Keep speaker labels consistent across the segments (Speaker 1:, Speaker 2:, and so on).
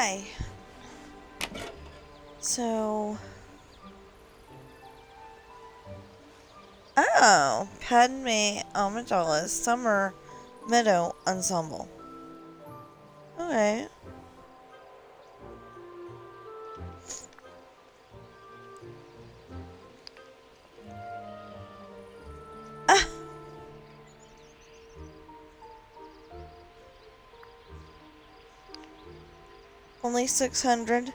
Speaker 1: Hi. So... Oh, Padme Amidala's Summer Meadow Ensemble. Okay. Ah! Only 600?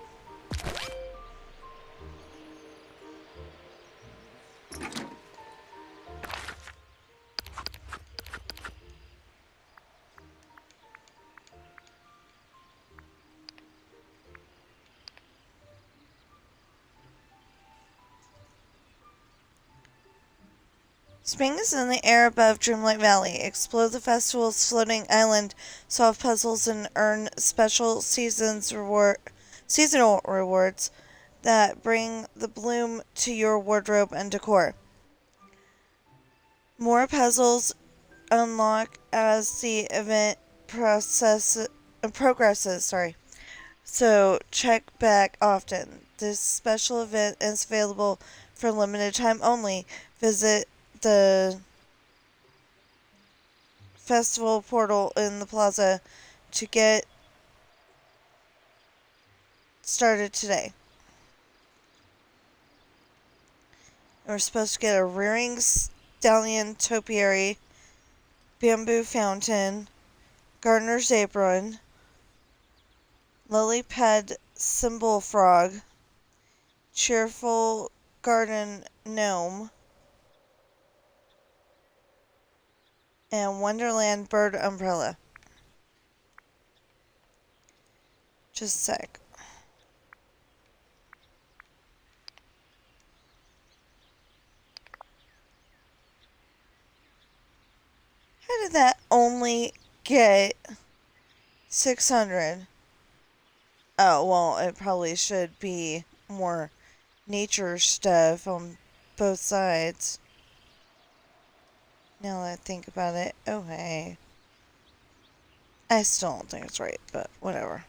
Speaker 1: Spring is in the air above Dreamlight Valley. Explore the festival's floating island, solve puzzles, and earn special seasonal rewards that bring the bloom to your wardrobe and decor. More puzzles unlock as the event progresses. So check back often. This special event is available for limited time only. Visit the festival portal in the plaza to get started today. We're supposed to get a rearing stallion topiary, bamboo fountain, gardener's apron, lily pad symbol frog, cheerful garden gnome, and Wonderland bird umbrella. Just a sec. How did that only get 600? Oh, well, it probably should be more nature stuff on both sides. Now that I think about it, okay. I still don't think it's right, but whatever.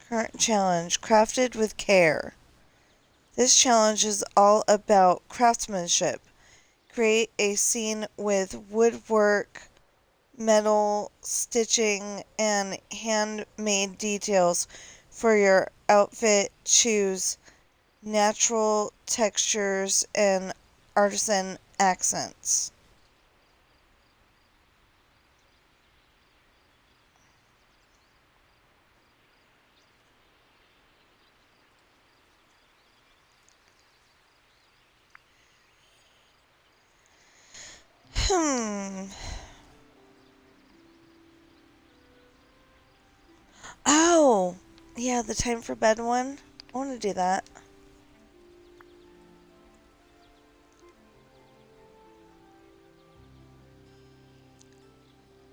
Speaker 1: Current challenge, crafted with care. This challenge is all about craftsmanship. Create a scene with woodwork, metal stitching, and handmade details for your outfit. Choose natural textures and artisan accents. Oh, yeah, the time for bed one. I want to do that.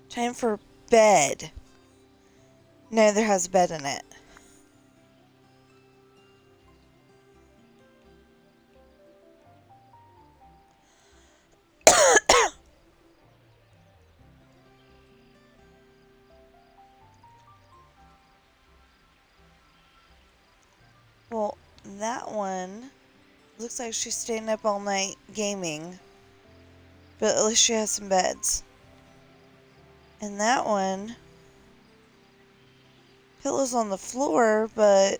Speaker 1: Time for bed. Neither has a bed in it. Well, that one looks like she's staying up all night gaming. But at least she has some beds. And that one, pillows on the floor, but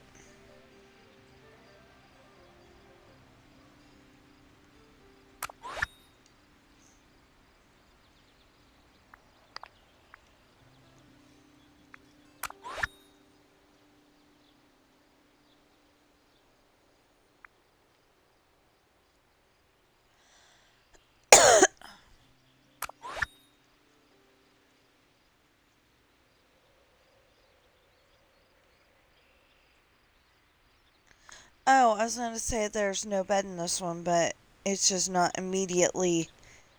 Speaker 1: oh, I was going to say there's no bed in this one, but it's just not immediately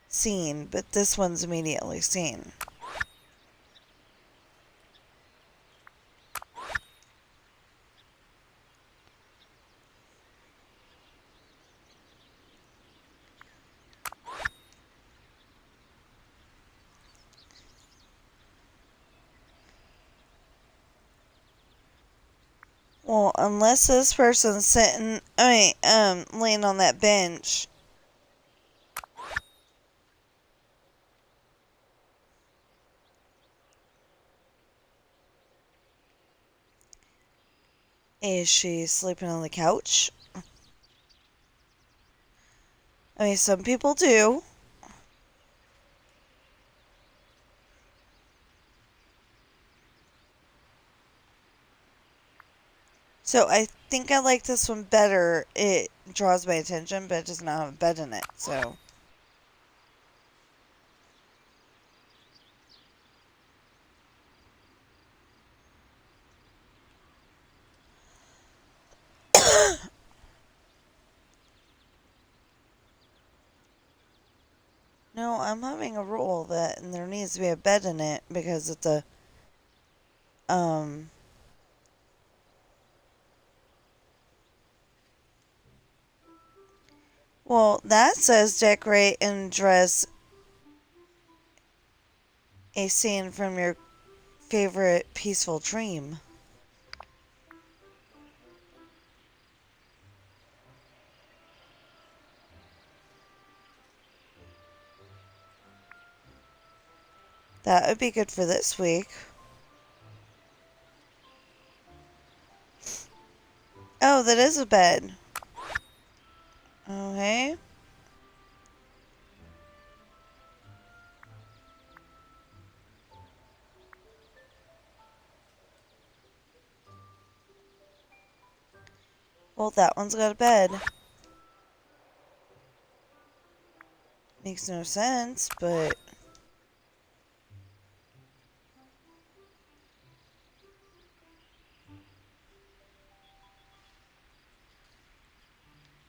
Speaker 1: seen. But this one's immediately seen. Well, unless this person's laying on that bench. Is she sleeping on the couch? I mean, some people do. So I think I like this one better. It draws my attention, but it does not have a bed in it, so. No, I'm having a rule that there needs to be a bed in it because it's a, well, that says decorate and dress a scene from your favorite peaceful dream. That would be good for this week. Oh, that is a bed. Okay. Well, that one's got a bed. Makes no sense, but...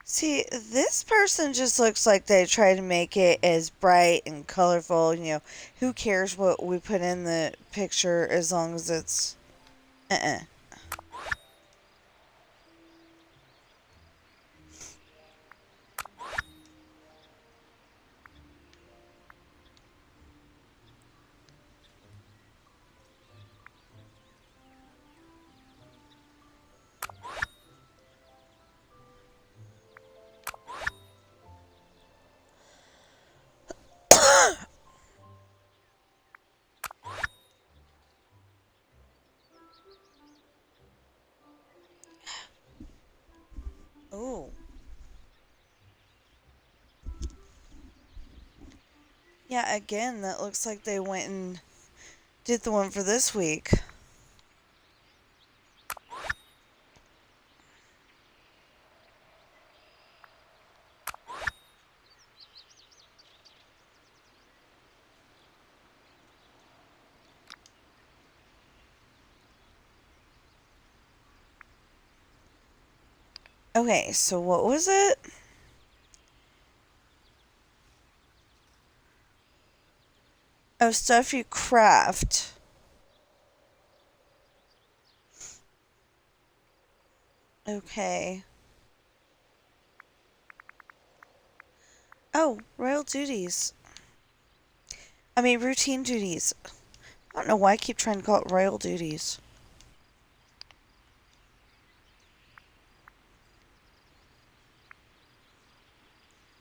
Speaker 1: See, this person just looks like they try to make it as bright and colorful. You know, who cares what we put in the picture as long as it's... Oh. Yeah, again, that looks like they went and did the one for this week. Okay, so what was it? Oh, stuff you craft. Okay. Oh, royal duties. I mean, routine duties. I don't know why I keep trying to call it royal duties.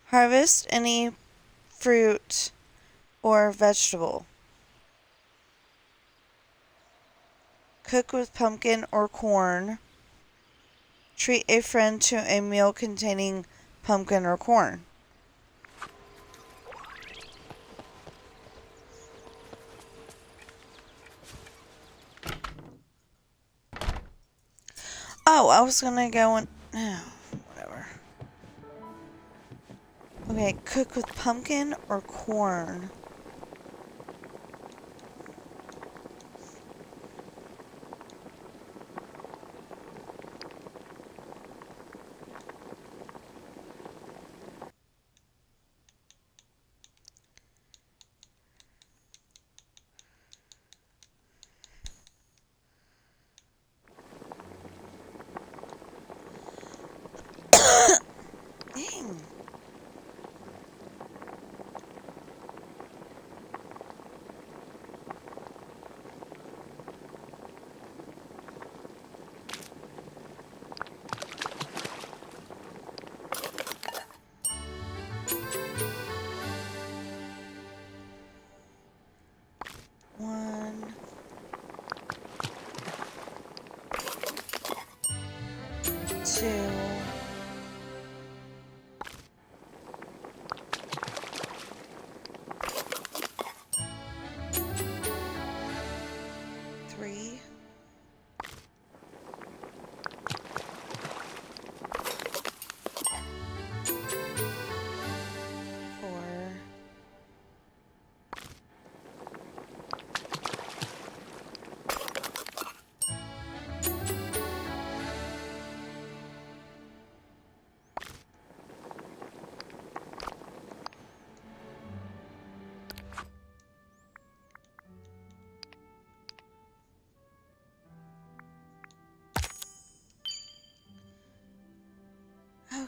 Speaker 1: Harvest any fruit or vegetable. Cook with pumpkin or corn. Treat a friend to a meal containing pumpkin or corn. Oh, I was gonna go and... whatever. Okay, cook with pumpkin or corn. Dang.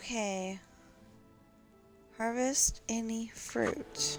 Speaker 1: Okay. Harvest any fruit.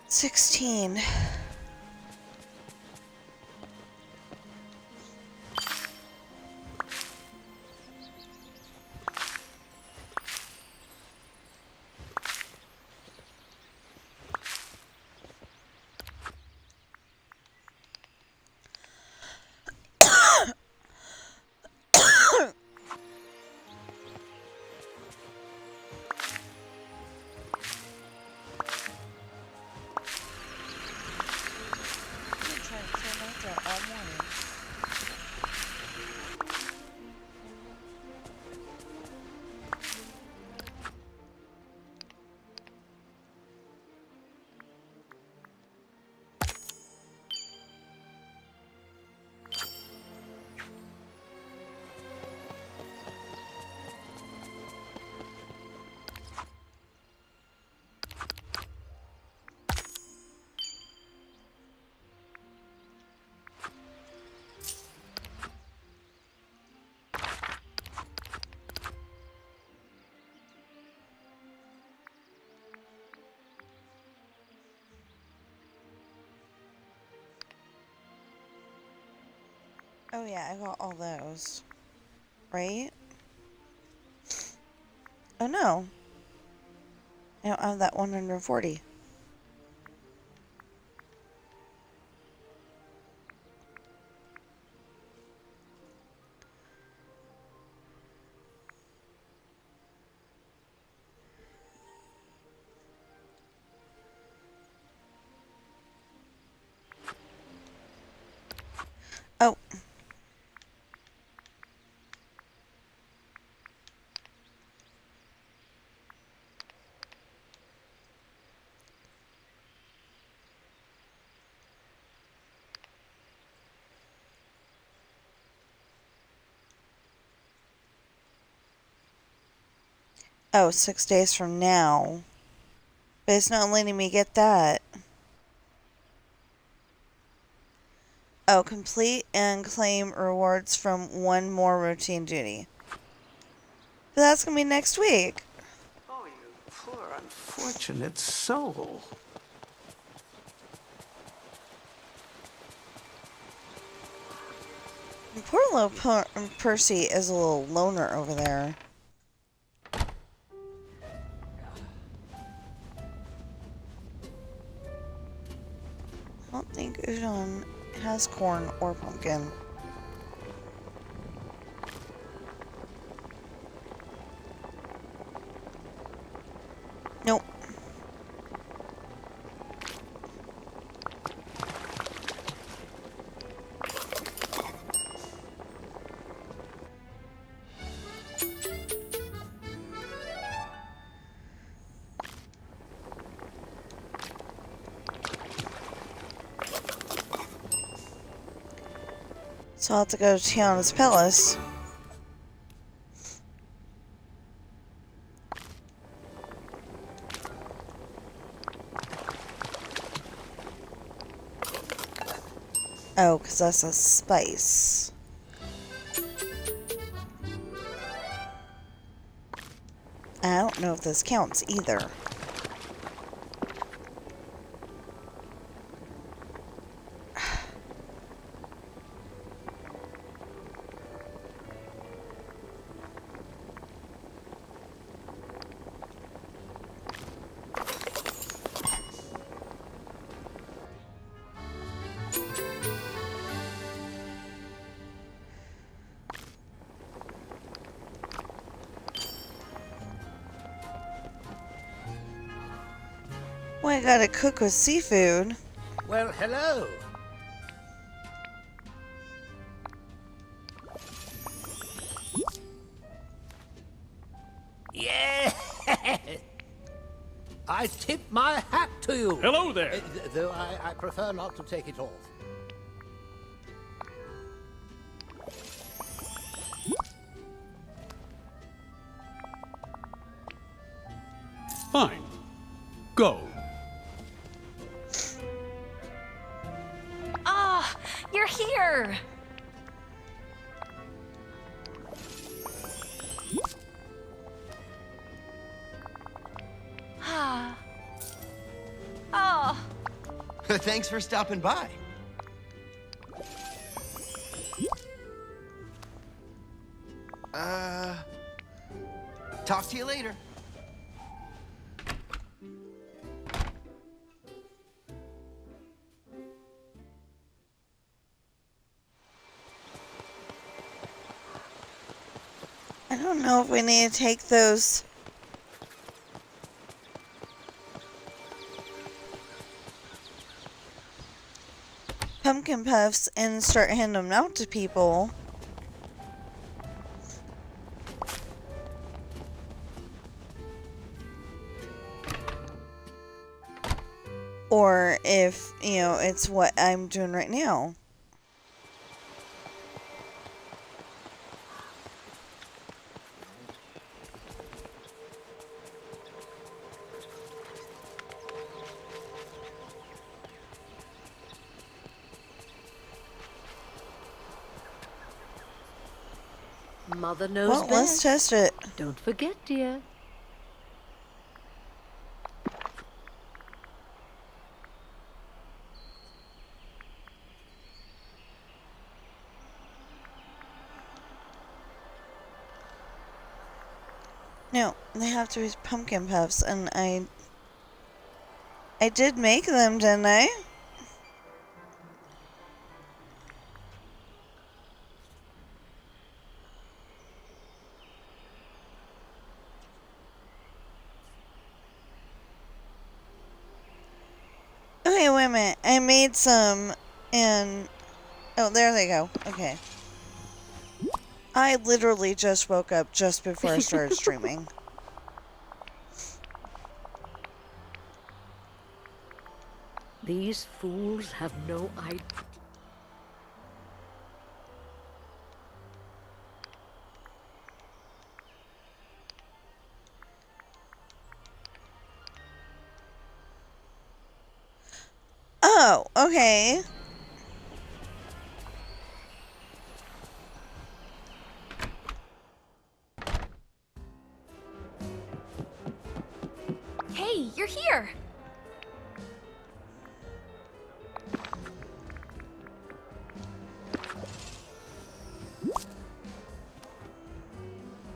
Speaker 1: $16. Oh yeah, I got all those. Right? Oh no. I don't have that 140. Oh. Oh, 6 days from now. But it's not letting me get that. Oh, complete and claim rewards from one more routine duty. But that's gonna be next week.
Speaker 2: Oh, you poor unfortunate soul.
Speaker 1: And poor little Percy is a little loner over there. I don't think udon has corn or pumpkin. Nope. So I'll have to go to Tiana's Palace. Oh, because that's a spice. I don't know if this counts either. Well, I gotta cook with seafood.
Speaker 3: Well, hello. I tip my hat to you.
Speaker 4: Hello there.
Speaker 3: Though I prefer not to take it off.
Speaker 4: Fine. Go.
Speaker 5: Ah, you're here. Ah. Oh.
Speaker 6: Thanks for stopping by. Talk to you later.
Speaker 1: I don't know if we need to take those pumpkin puffs and start handing them out to people. Or if, you know, it's what I'm doing right now.
Speaker 7: Mother knows
Speaker 1: Well,
Speaker 7: best.
Speaker 1: let's test it.
Speaker 7: Don't forget, dear.
Speaker 1: No, they have to be pumpkin puffs, and I did make them, didn't I? Okay, wait a minute. I made some, and... Oh, there they go. Okay. I literally just woke up just before I started streaming.
Speaker 7: These fools have no idea.
Speaker 1: Oh, okay.
Speaker 5: Hey, you're here.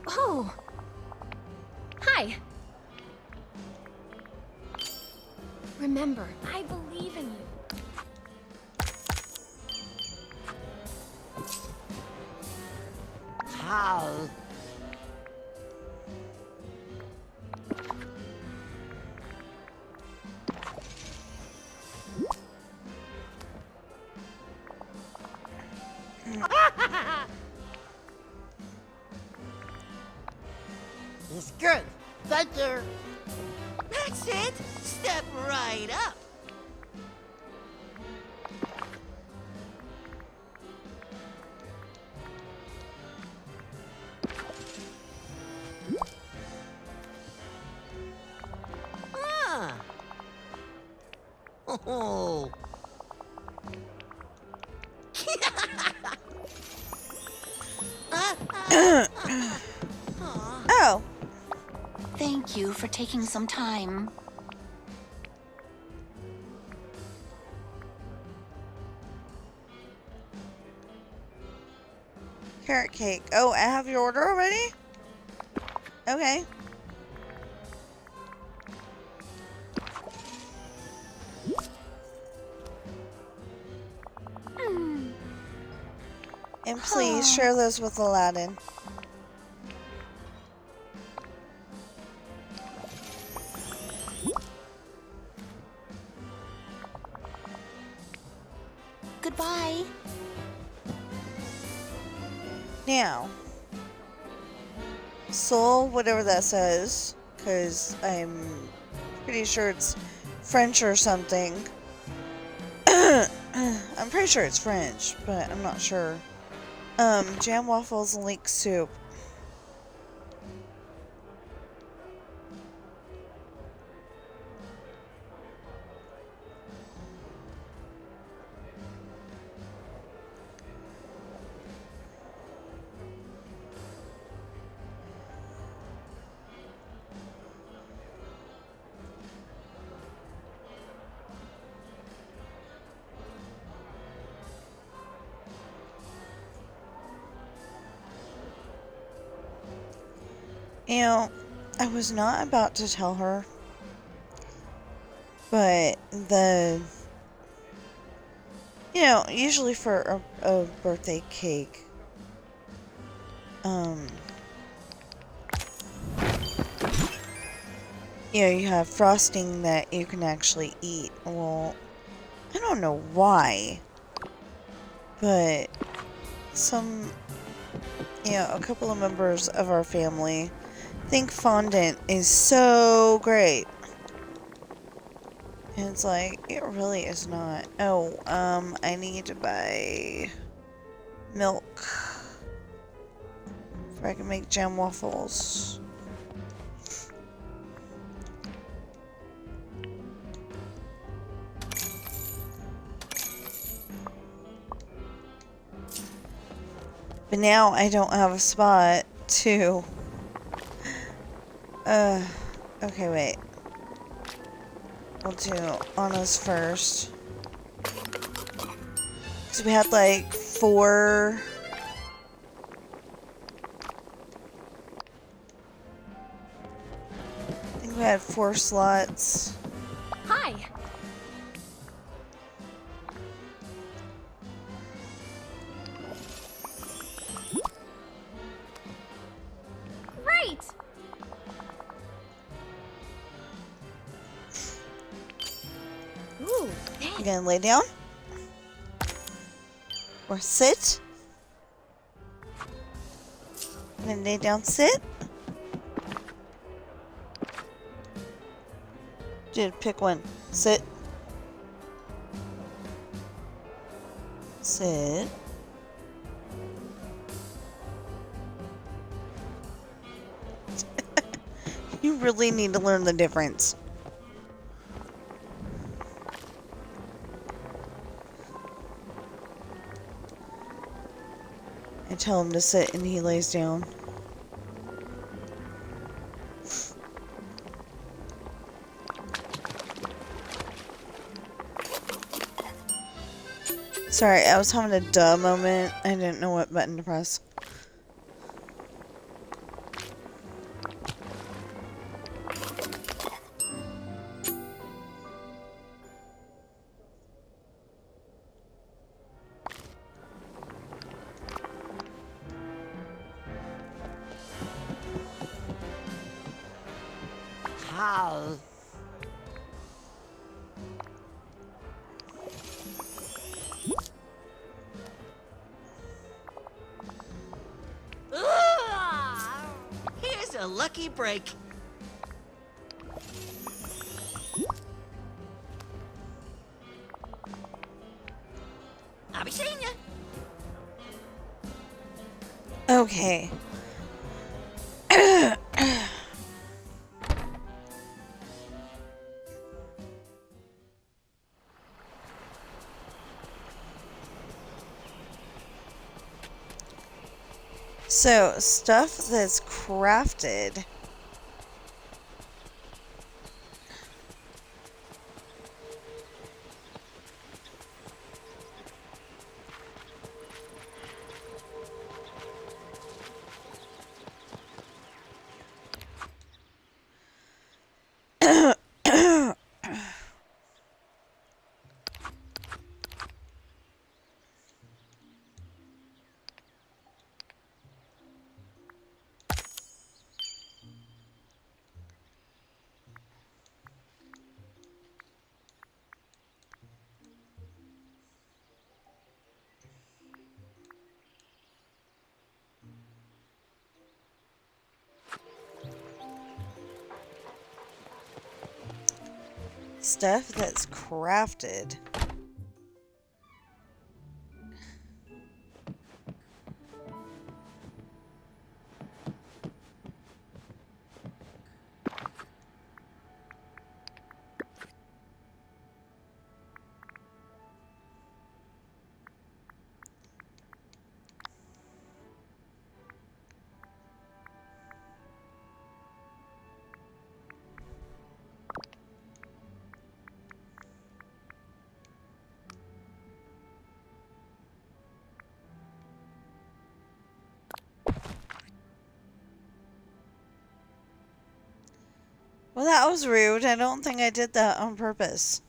Speaker 5: Oh. Hi. Remember, I believe in you.
Speaker 3: How? It's good. Thank you.
Speaker 6: That's it. Step right up. Ah. Oh.
Speaker 1: Oh.
Speaker 8: Thank you for taking some time.
Speaker 1: Carrot cake. Oh, I have your order already? Okay. And please share those with Aladdin.
Speaker 8: Goodbye.
Speaker 1: Now. Soul, whatever that says, because I'm Pretty sure it's French or something. I'm pretty sure it's French, but I'm not sure. Jam waffles and leek soup. You know, I was not about to tell her, but usually for a birthday cake, you have frosting that you can actually eat. Well, I don't know why, but a couple of members of our family think fondant is so great. And it's like, it really is not. Oh, I need to buy milk before I can make jam waffles. But now I don't have a spot to... okay, wait. We'll do Anna's first. Because we had like 4... I think we had 4 slots.
Speaker 5: Hi. Great. Ooh,
Speaker 1: You gonna lay down? Or sit? You gonna lay down, sit? Dude, pick one. Sit. Sit. You really need to learn the difference. I tell him to sit and he lays down. Sorry, I was having a duh moment. I didn't know what button to press.
Speaker 6: How? Here's a lucky break. I'll be seeing ya.
Speaker 1: Okay. So, stuff that's crafted. stuff that's crafted. Well, that was rude. I don't think I did that on purpose.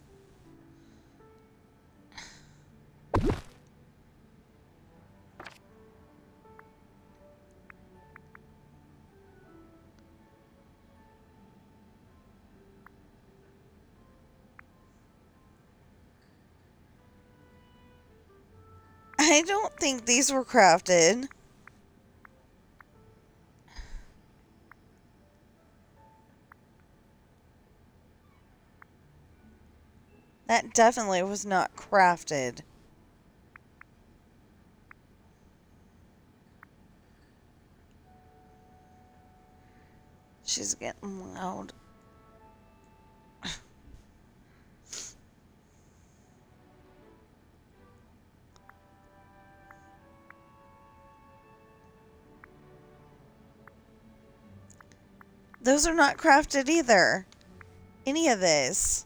Speaker 1: I don't think these were crafted. That definitely was not crafted. She's getting loud. Those are not crafted either. Any of this.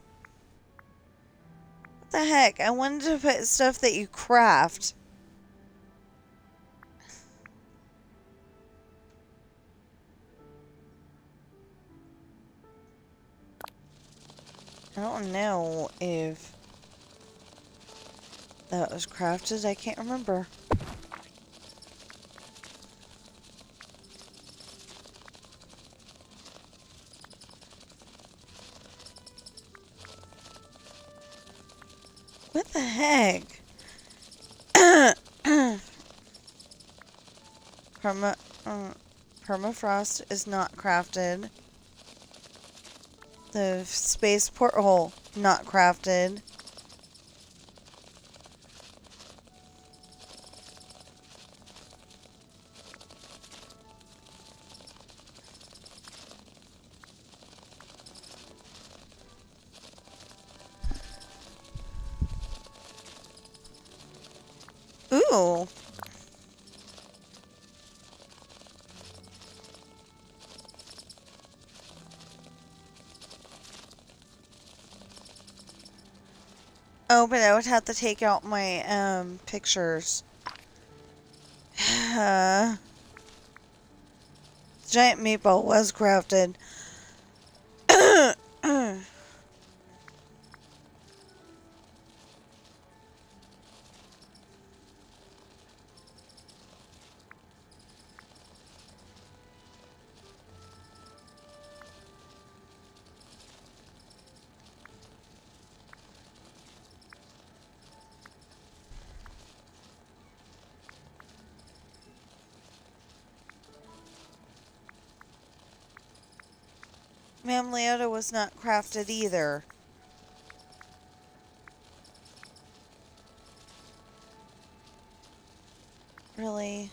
Speaker 1: What the heck? I wanted to put stuff that you craft. I don't know if that was crafted. I can't remember. What the heck? Permafrost is not crafted. The space porthole, not crafted. Ooh. Oh, but I would have to take out my, pictures. Giant meatball was crafted. Ma'am Leota was not crafted either. Really?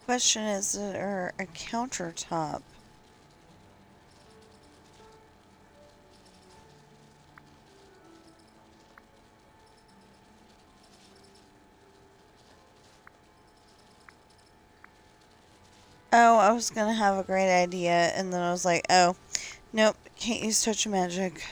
Speaker 1: Question is there a countertop? Oh, I was gonna have a great idea, and then I was like, oh, nope, can't use touch magic.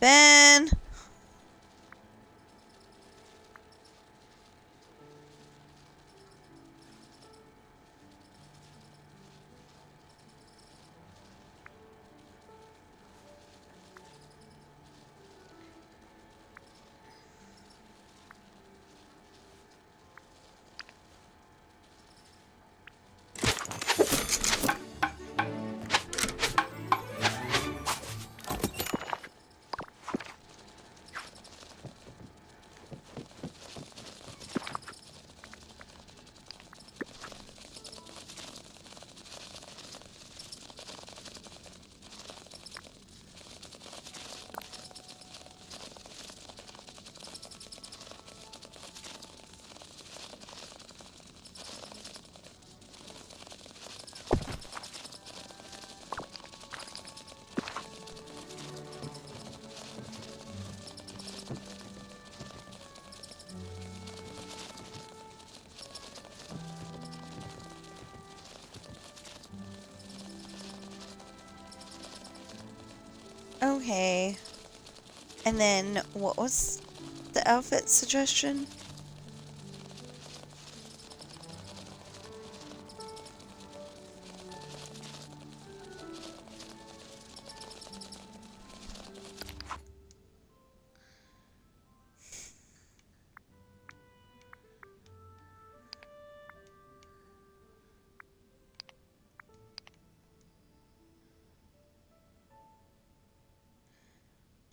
Speaker 1: Ben! Okay. And then, what was the outfit suggestion?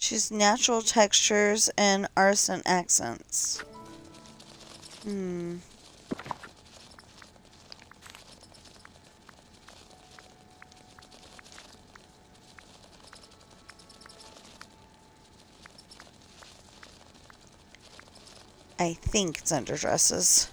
Speaker 1: Choose natural textures and artisan accents. I think it's under dresses.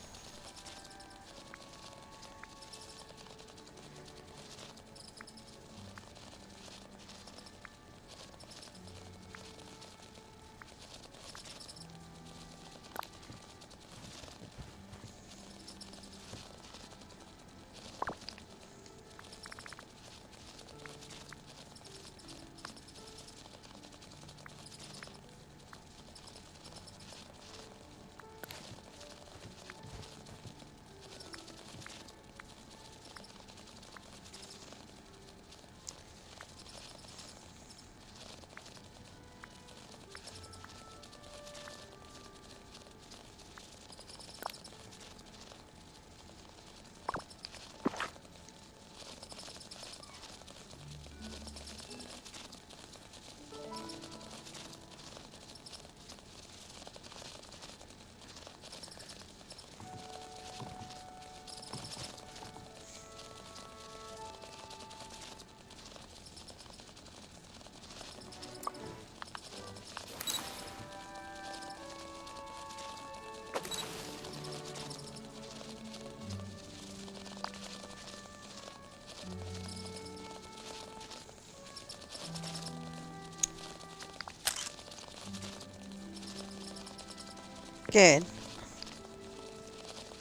Speaker 1: Good.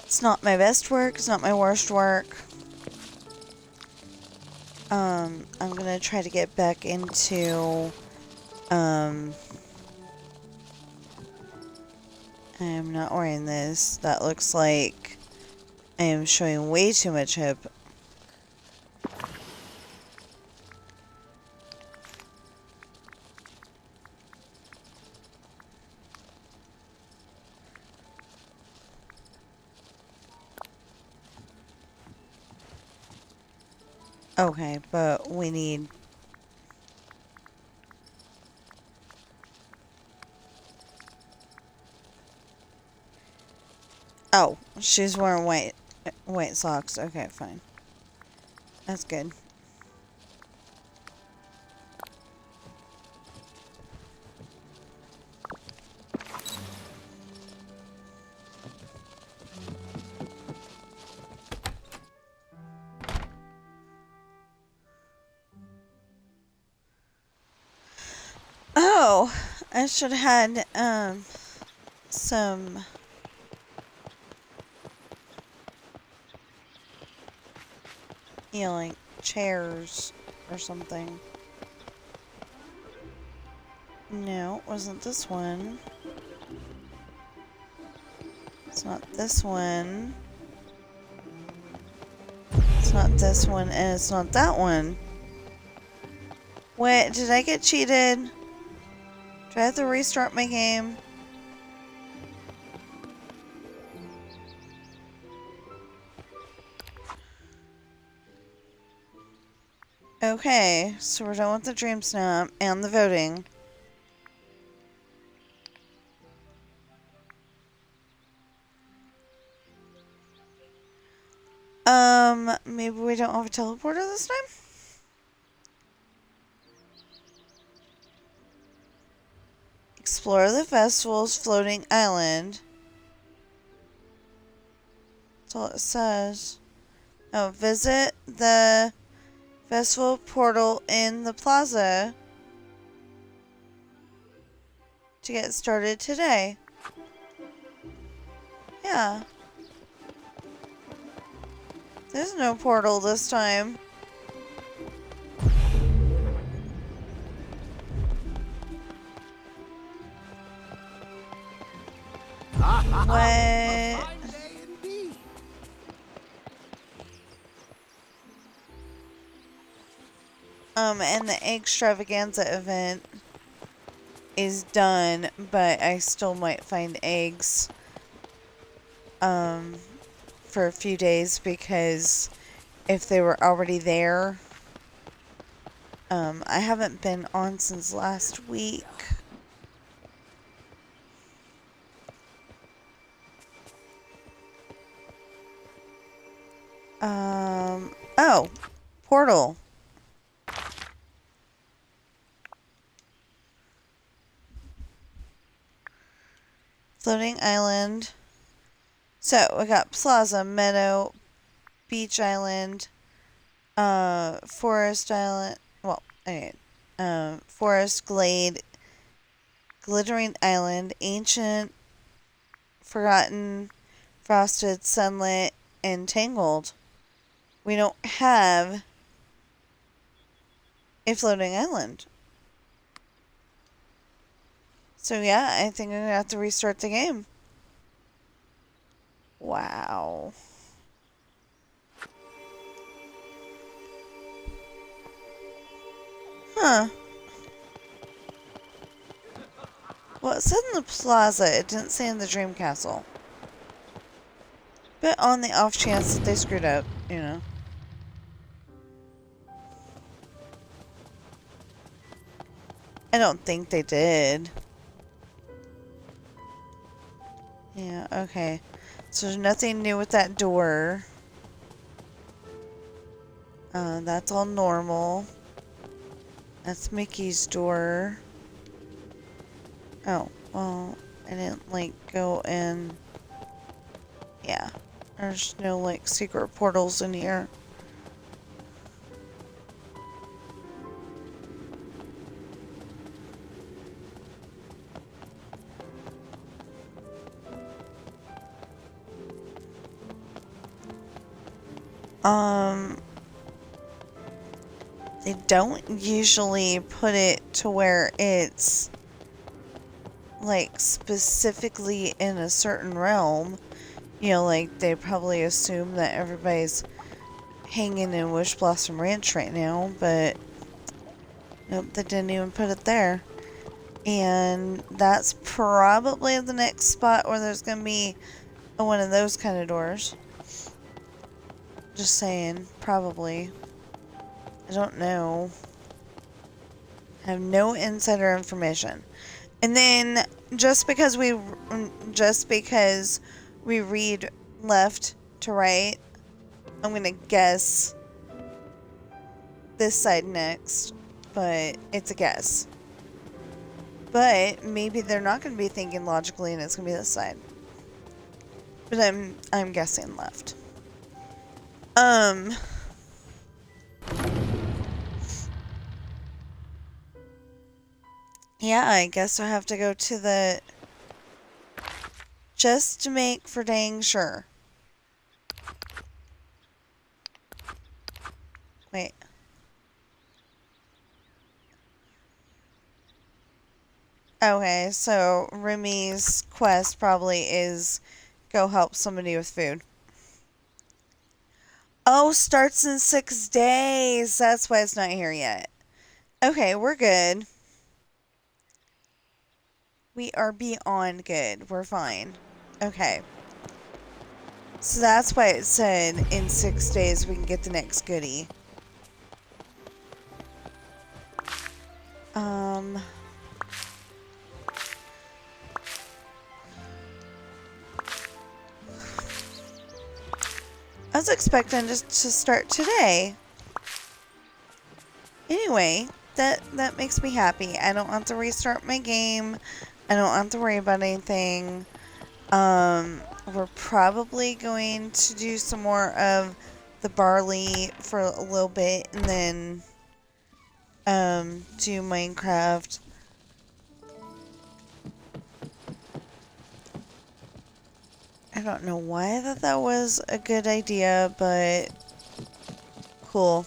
Speaker 1: It's not my best work, it's not my worst work. I'm gonna try to get back into, I am not wearing this. That looks like I am showing way too much hip. Okay, but we need... Oh, she's wearing white socks. Okay, fine. That's good. Oh, I should have had, some... You know, like, chairs or something. No, it wasn't this one. It's not this one. It's not this one, and it's not that one. Wait, did I get cheated? Do I have to restart my game? Okay, so we're done with the Dreamsnap and the voting. Maybe we don't have a teleporter this time? Explore the festival's floating island. That's all it says. Oh, visit the festival portal in the plaza to get started today. Yeah. There's no portal this time. What? And the extravaganza event is done, but I still might find eggs, for a few days, because if they were already there, I haven't been on since last week. Oh, portal. Floating island. So, we got Plaza, Meadow, Beach Island, Forest Island, well, okay, Forest, Glade, Glittering Island, Ancient, Forgotten, Frosted, Sunlit, and Tangled. We don't have a floating island. So yeah, I think I'm gonna have to restart the game. Wow. Huh. Well, it said in the plaza, it didn't say in the Dream Castle. But on the off chance that they screwed up, you know. I don't think they did. Yeah, okay. So there's nothing new with that door. That's all normal. That's Mickey's door. Oh, well, I didn't, like, go in. Yeah. There's no, like, secret portals in here. They don't usually put it to where it's, like, specifically in a certain realm. You know, like, they probably assume that everybody's hanging in Wish Blossom Ranch right now, but nope, they didn't even put it there. And that's probably the next spot where there's gonna be one of those kind of doors. Just saying, probably. I don't know. I have no insider information. And then just because we read left to right, I'm gonna guess this side next, but it's a guess. But maybe they're not gonna be thinking logically and it's gonna be this side. But I'm guessing left. Yeah, I guess I have to go to the... Just to make for dang sure. Wait. Okay, so Remy's quest probably is go help somebody with food. Oh, starts in 6 days. That's why it's not here yet. Okay, we're good. We are beyond good. We're fine. Okay. So that's why it said in 6 days we can get the next goodie. I was expecting just to start today. Anyway, that makes me happy. I don't have to restart my game. I don't have to worry about anything. We're probably going to do some more of the barley for a little bit and then do Minecraft. I don't know why I thought that was a good idea, but cool.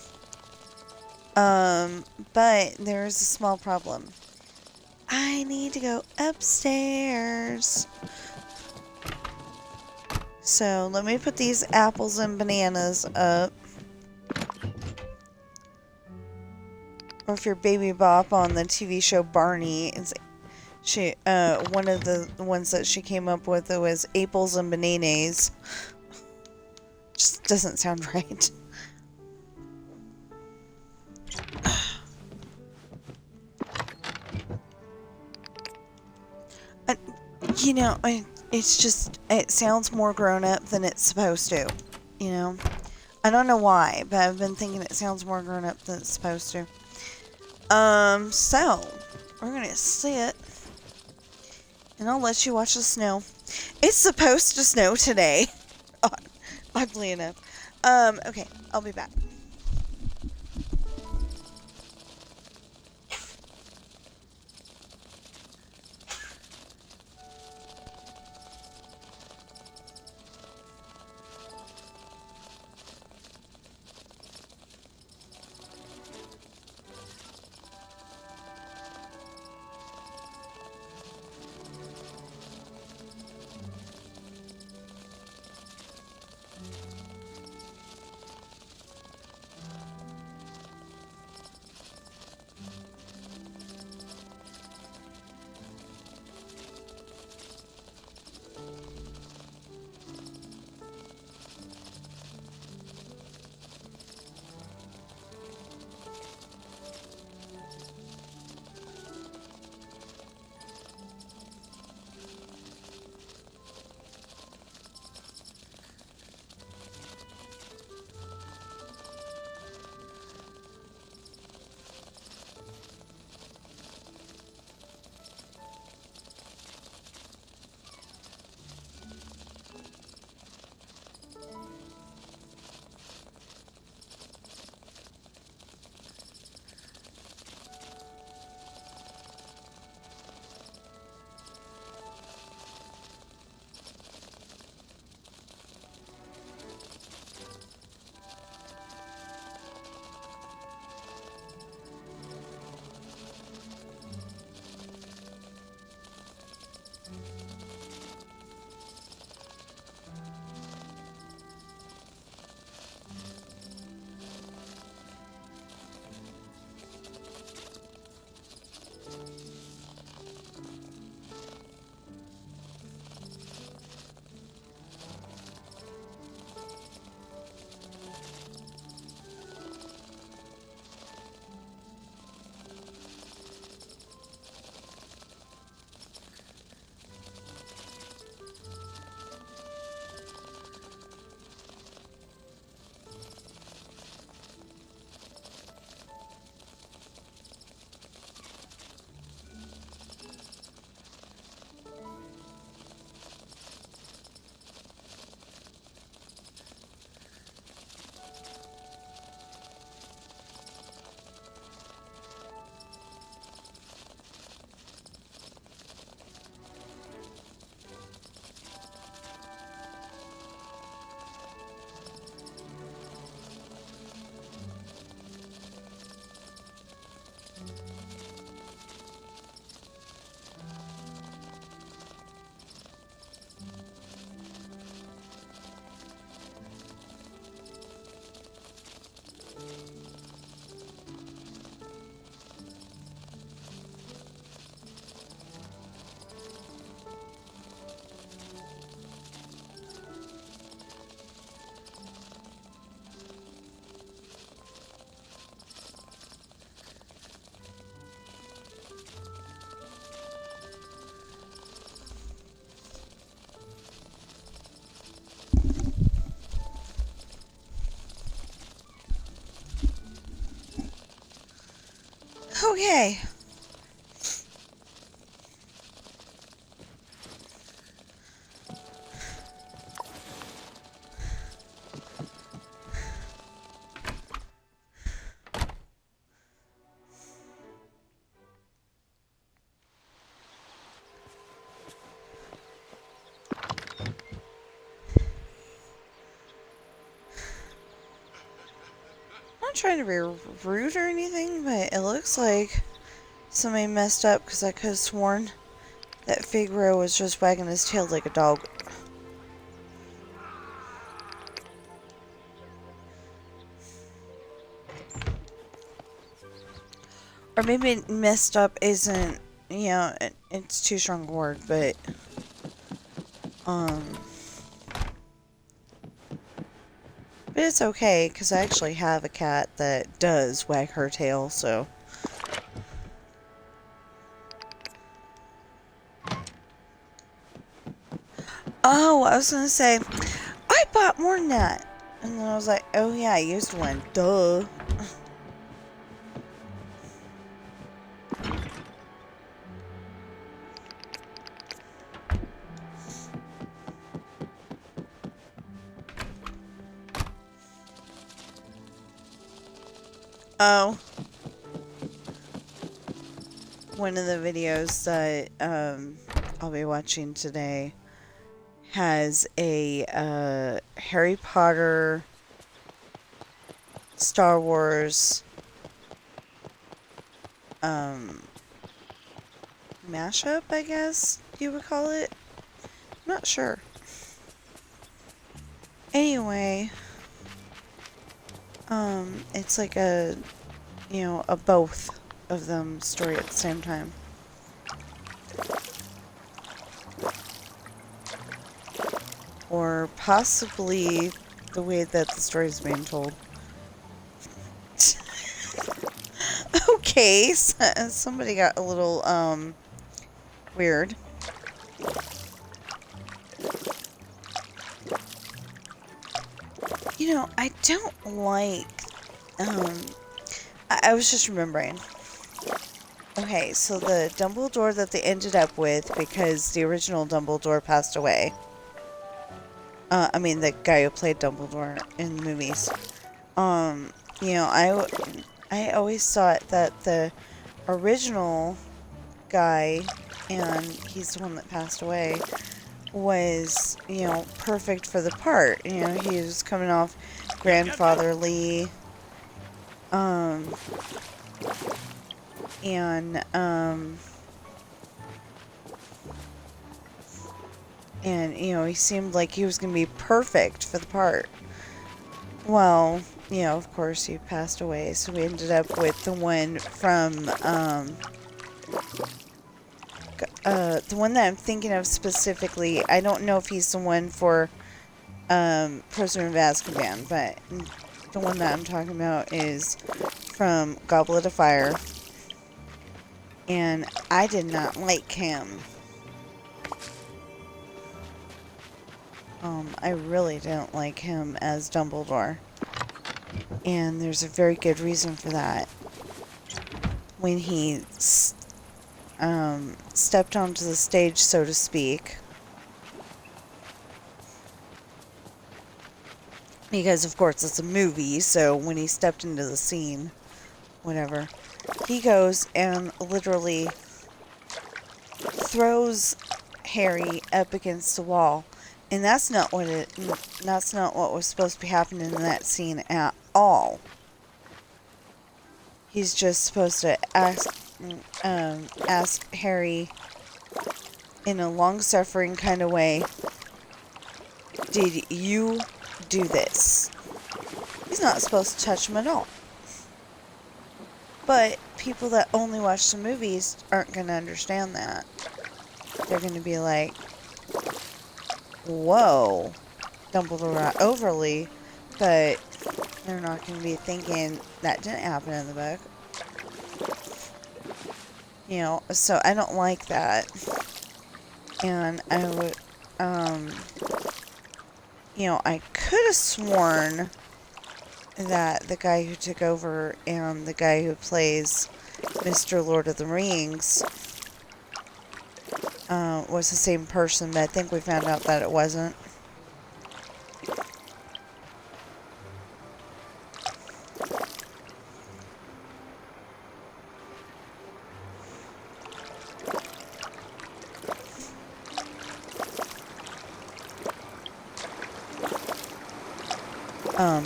Speaker 1: But there's a small problem. I need to go upstairs. So let me put these apples and bananas up. Or if you're Baby Bop on the TV show Barney, it's one of the ones that she came up with, it was apples and bananas. Just doesn't sound right. You know, it's just, it sounds more grown up than it's supposed to, you know? I don't know why, but I've been thinking it sounds more grown up than it's supposed to. So, we're gonna sit, and I'll let you watch the snow. It's supposed to snow today, oddly enough. Okay, I'll be back. Okay. I'm not trying to be rude or anything, but it looks like somebody messed up because I could have sworn that Figaro was just wagging his tail like a dog. Or maybe messed up isn't, you know, it's too strong a word, but, but it's okay, because I actually have a cat that does wag her tail, so. Oh, I was gonna say, I bought more than that. And then I was like, oh yeah, I used one. Duh. Oh. One of the videos that I'll be watching today has a Harry Potter, Star Wars mashup, I guess you would call it. I'm not sure. Anyway, it's like a, you know, a both of them story at the same time. Or possibly the way that the story is being told. Okay, somebody got a little, weird. You know, I don't like, I was just remembering. Okay, so the Dumbledore that they ended up with, because the original Dumbledore passed away. I mean, the guy who played Dumbledore in the movies. You know, I always thought that the original guy, and he's the one that passed away, was, you know, perfect for the part. You know, he was coming off grandfatherly, and, you know, he seemed like he was going to be perfect for the part. Well, you know, of course, he passed away, so we ended up with the one from, the one that I'm thinking of specifically. I don't know if he's the one for, Prisoner of Azkaban, but the one that I'm talking about is from Goblet of Fire. And I did not like him. I really didn't like him as Dumbledore. And there's a very good reason for that. When he stepped onto the stage, so to speak. Because, of course, it's a movie, so when he stepped into the scene, whatever, he goes and literally throws Harry up against the wall. And that's not what was supposed to be happening in that scene at all. He's just supposed to ask Harry in a long-suffering kind of way, did you do this? He's not supposed to touch him at all. But people that only watch the movies aren't going to understand that. They're going to be like, whoa, Dumbledore got overly, but they're not going to be thinking that didn't happen in the book. You know, so I don't like that. And I would, you know, I could have sworn that the guy who took over and the guy who plays Mr. Lord of the Rings was the same person, but I think we found out that it wasn't.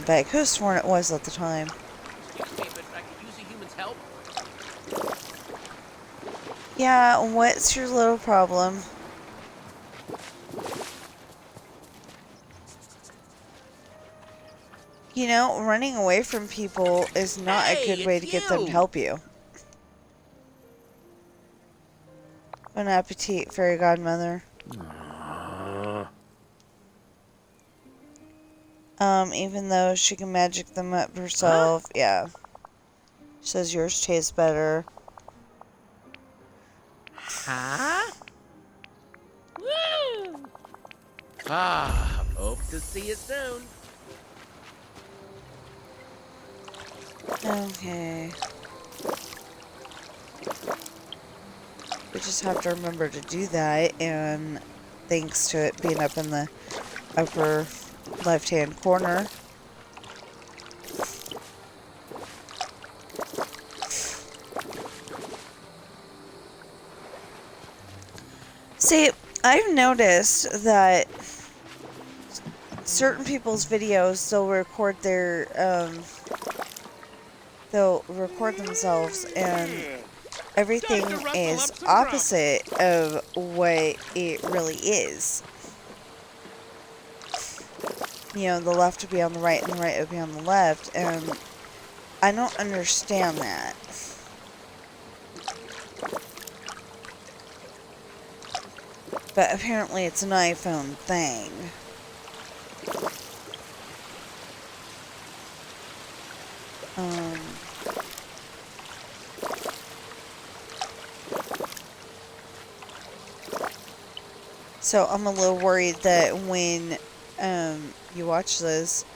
Speaker 1: But I could have sworn it was at the time.
Speaker 4: Excuse me, but I could use a human's help.
Speaker 1: Yeah, what's your little problem? You know, running away from people is not a good way to get them to help you. Bon appetit, fairy godmother. Even though she can magic them up herself, yeah. She says yours tastes better.
Speaker 4: Huh? Woo! Ah, hope to see you soon.
Speaker 1: Okay. We just have to remember to do that, and thanks to it being up in the upper left-hand corner. See, I've noticed that certain people's videos, they'll record themselves, and everything is opposite of what it really is. You know, the left would be on the right and the right would be on the left, and I don't understand that. But apparently it's an iPhone thing. So I'm a little worried that when you watch this,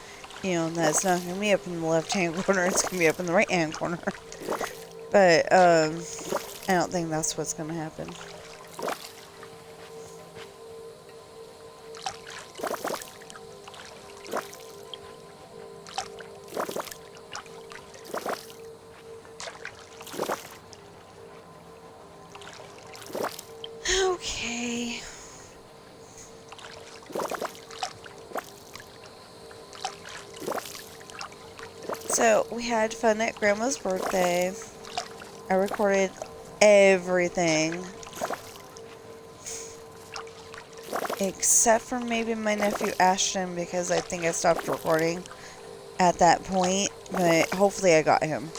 Speaker 1: you know, that's not going to be up in the left-hand corner, it's going to be up in the right-hand corner. But I don't think that's what's going to happen. Okay. So, we had fun at Grandma's birthday. I recorded everything. Except for maybe my nephew Ashton, because I think I stopped recording at that point. But hopefully I got him.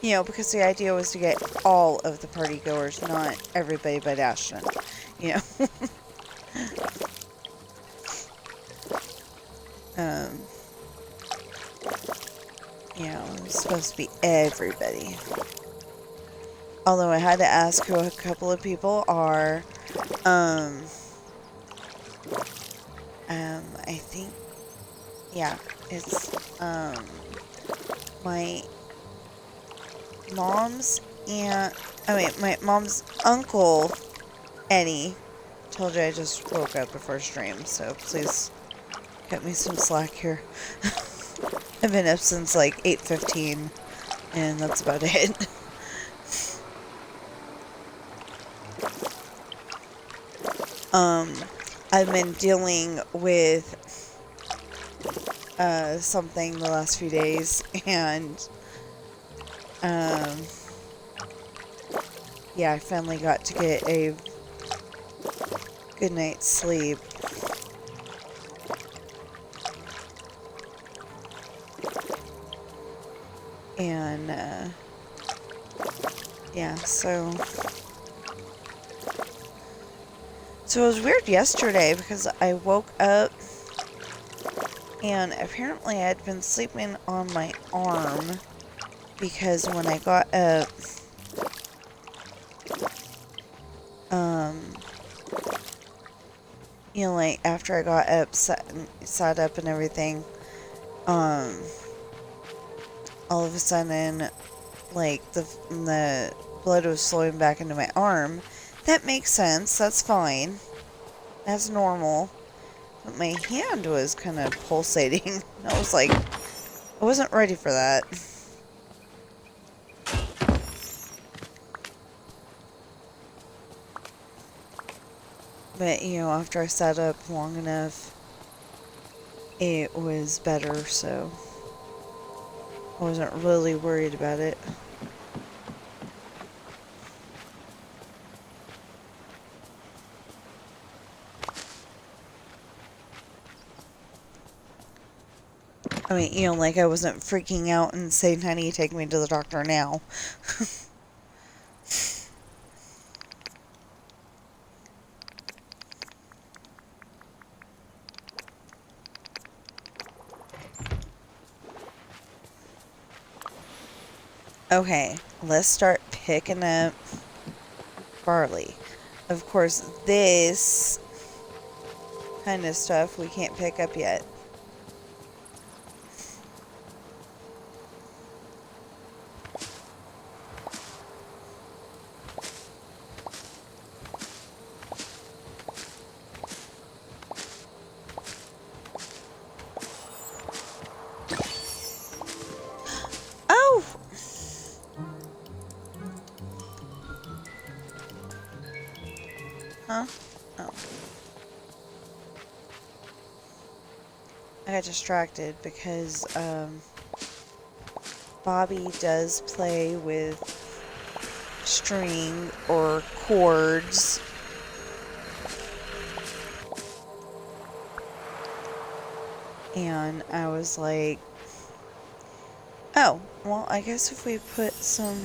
Speaker 1: You know, because the idea was to get all of the party goers, not everybody but Ashton. You know. You know, it was supposed to be everybody. Although I had to ask who a couple of people are. I think, yeah, it's, my mom's aunt, my mom's uncle, Eddie. Told you I just woke up before stream, so please cut me some slack here. I've been up since like 8:15, and that's about it. I've been dealing with something the last few days, and yeah, I finally got to get a good night's sleep. And yeah, so it was weird yesterday because I woke up and apparently I had been sleeping on my arm, because when I got up, you know, like after I got up, sat up and everything, all all of a sudden, like, the blood was flowing back into my arm. That makes sense. That's fine. That's normal. But my hand was kind of pulsating. I was like, I wasn't ready for that. But, you know, after I sat up long enough, it was better, so I wasn't really worried about it. I mean, you know, like I wasn't freaking out and saying, honey, take me to the doctor now. Okay, let's start picking up barley. Of course, this kind of stuff we can't pick up yet. Oh! Huh? Oh. I got distracted because, Bobby does play with string or chords. And I was like, oh, well, I guess if we put some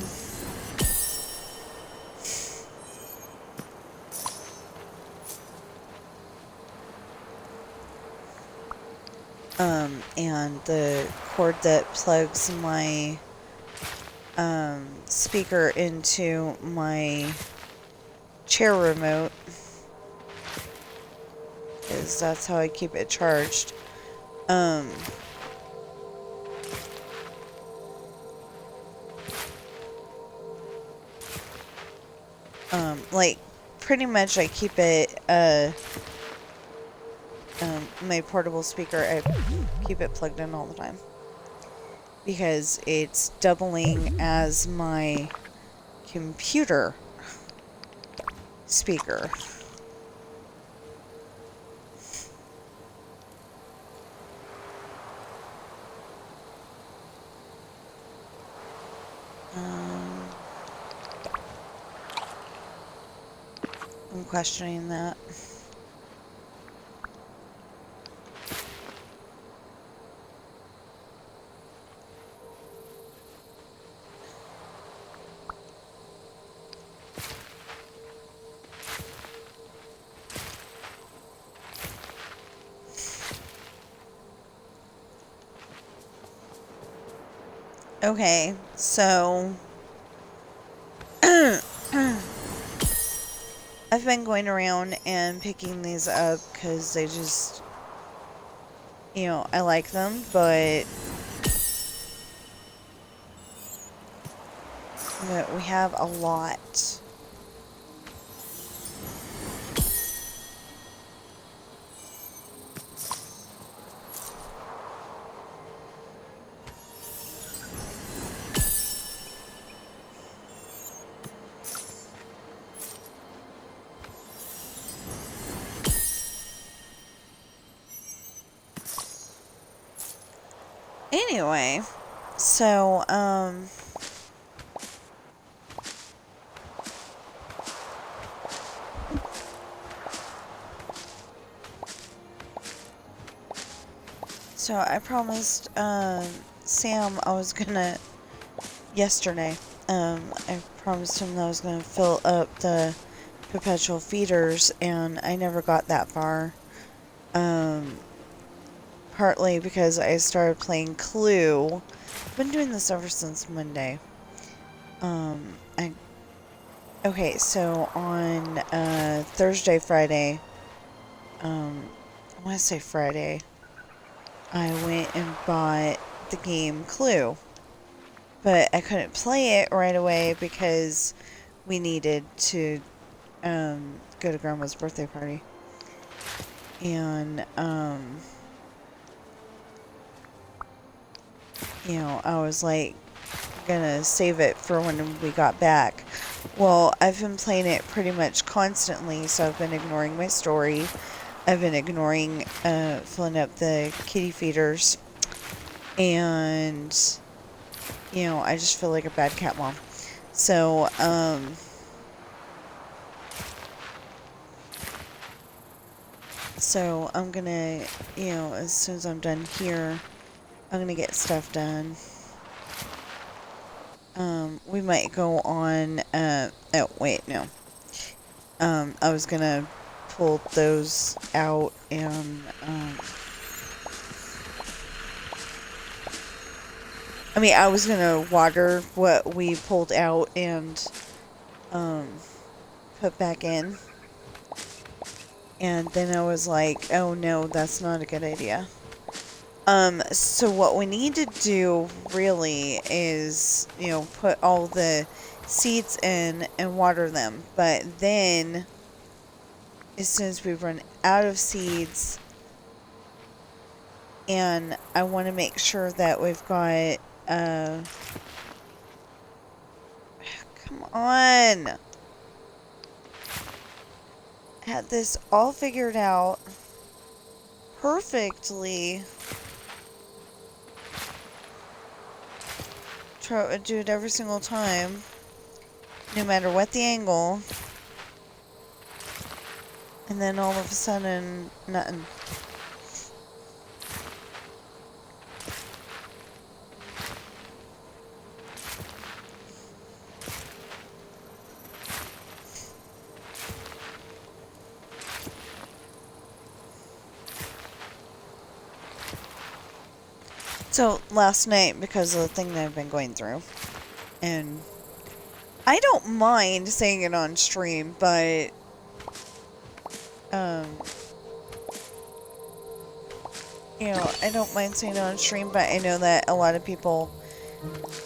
Speaker 1: and the cord that plugs my speaker into my chair remote, because that's how I keep it charged. Like, pretty much I keep it, my portable speaker, I keep it plugged in all the time. Because it's doubling as my computer speaker. I'm questioning that. Okay, so I've been going around and picking these up because they just, you know, I like them, but we have a lot. Anyway, so, I promised, Sam I was gonna, yesterday, I promised him that I was gonna fill up the perpetual feeders, and I never got that far. Partly because I started playing Clue. I've been doing this ever since Monday. Okay, so on, Thursday, Friday, I want to say Friday, I went and bought the game Clue. but I couldn't play it right away because we needed to go to Grandma's birthday party. And, you know, I was like, gonna save it for when we got back. Well, I've been playing it pretty much constantly, so I've been ignoring my story. I've been ignoring filling up the kitty feeders. And, you know, I just feel like a bad cat mom. So, so I'm gonna, you know, as soon as I'm done here, I'm gonna get stuff done. We might go on, oh, wait, no. I was gonna pull those out and, I mean, I was gonna water what we pulled out and, put back in. And then I was like, oh no, that's not a good idea. So what we need to do really is, you know, put all the seeds in and water them. But then, as soon as we run out of seeds, and I want to make sure that we've got, come on! Had this all figured out perfectly. Try to do it every single time, no matter what the angle, and then all of a sudden, nothing. So, last night, because of the thing that I've been going through, and I don't mind saying it on stream, but, you know, I don't mind saying it on stream, but I know that a lot of people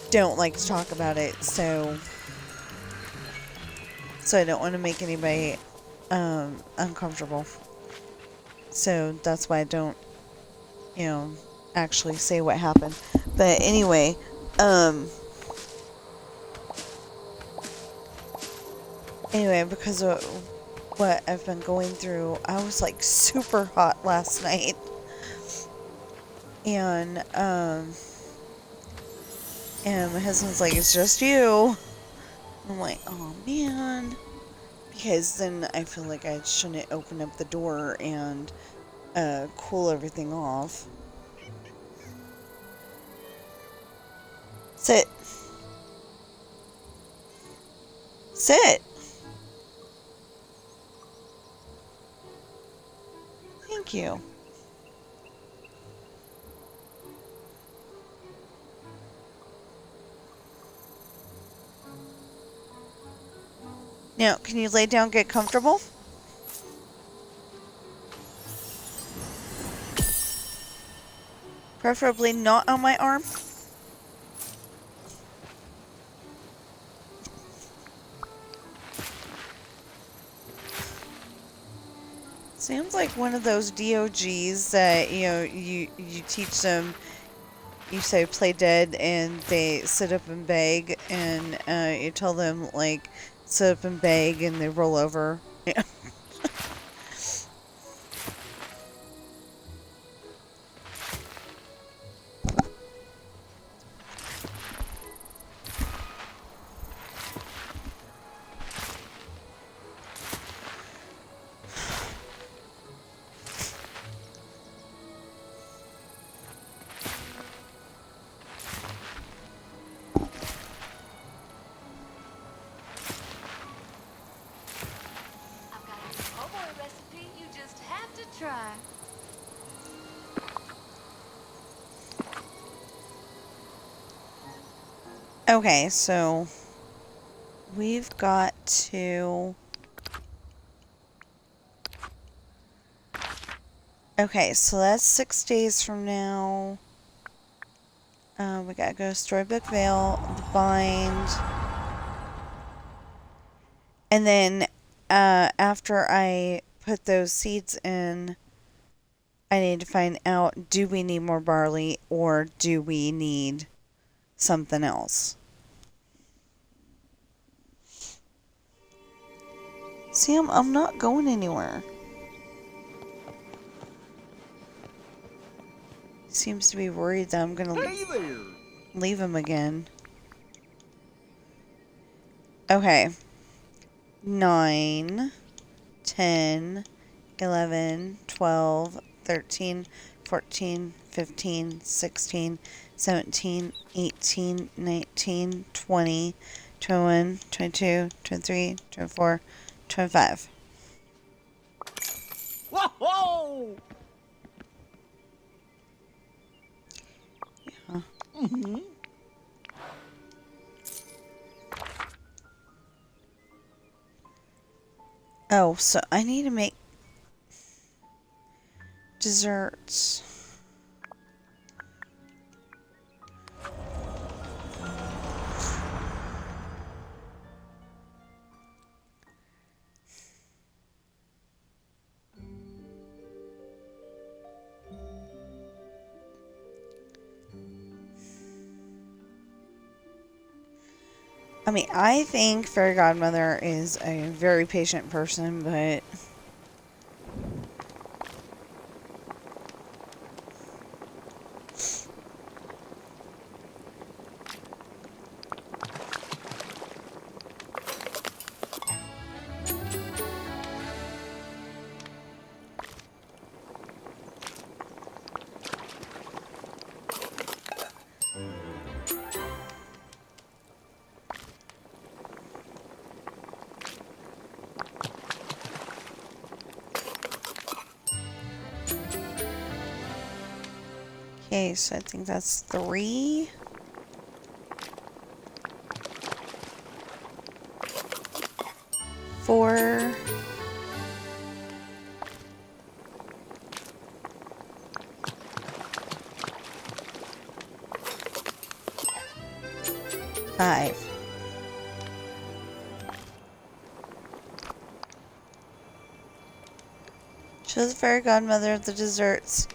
Speaker 1: don't like to talk about it, so I don't want to make anybody, uncomfortable. So, that's why I don't, you know, actually say what happened. But anyway, because of what I've been going through, I was like super hot last night. And my husband's like, it's just you. I'm like, oh man. Because then I feel like I shouldn't open up the door and cool everything off. Sit. Sit. Thank you. Now, can you lay down, get comfortable? Preferably not on my arm. Sounds like one of those DOGs that, you know, you teach them, you say play dead, and they sit up and beg, and you tell them, like, sit up and beg, and they roll over. Yeah. Okay, so we've got to... Okay, so that's 6 days from now. We gotta go to Storybook Vale, the bind. And then after I put those seeds in, I need to find out, do we need more barley or do we need something else? See, I'm not going anywhere. Seems to be worried that I'm gonna leave him again. Okay. 9, 10, 11, 12, 13, 14, 15, 16, 17, 18, 19, 20, 21, 22, 23, 24, 25.
Speaker 3: Whoa!
Speaker 1: Yeah.
Speaker 3: Mm-hmm.
Speaker 1: Oh, so I need to make desserts. I mean, I think Fairy Godmother is a very patient person, but okay, so I think that's 3. Four. Five. Show the Fairy Godmother the desserts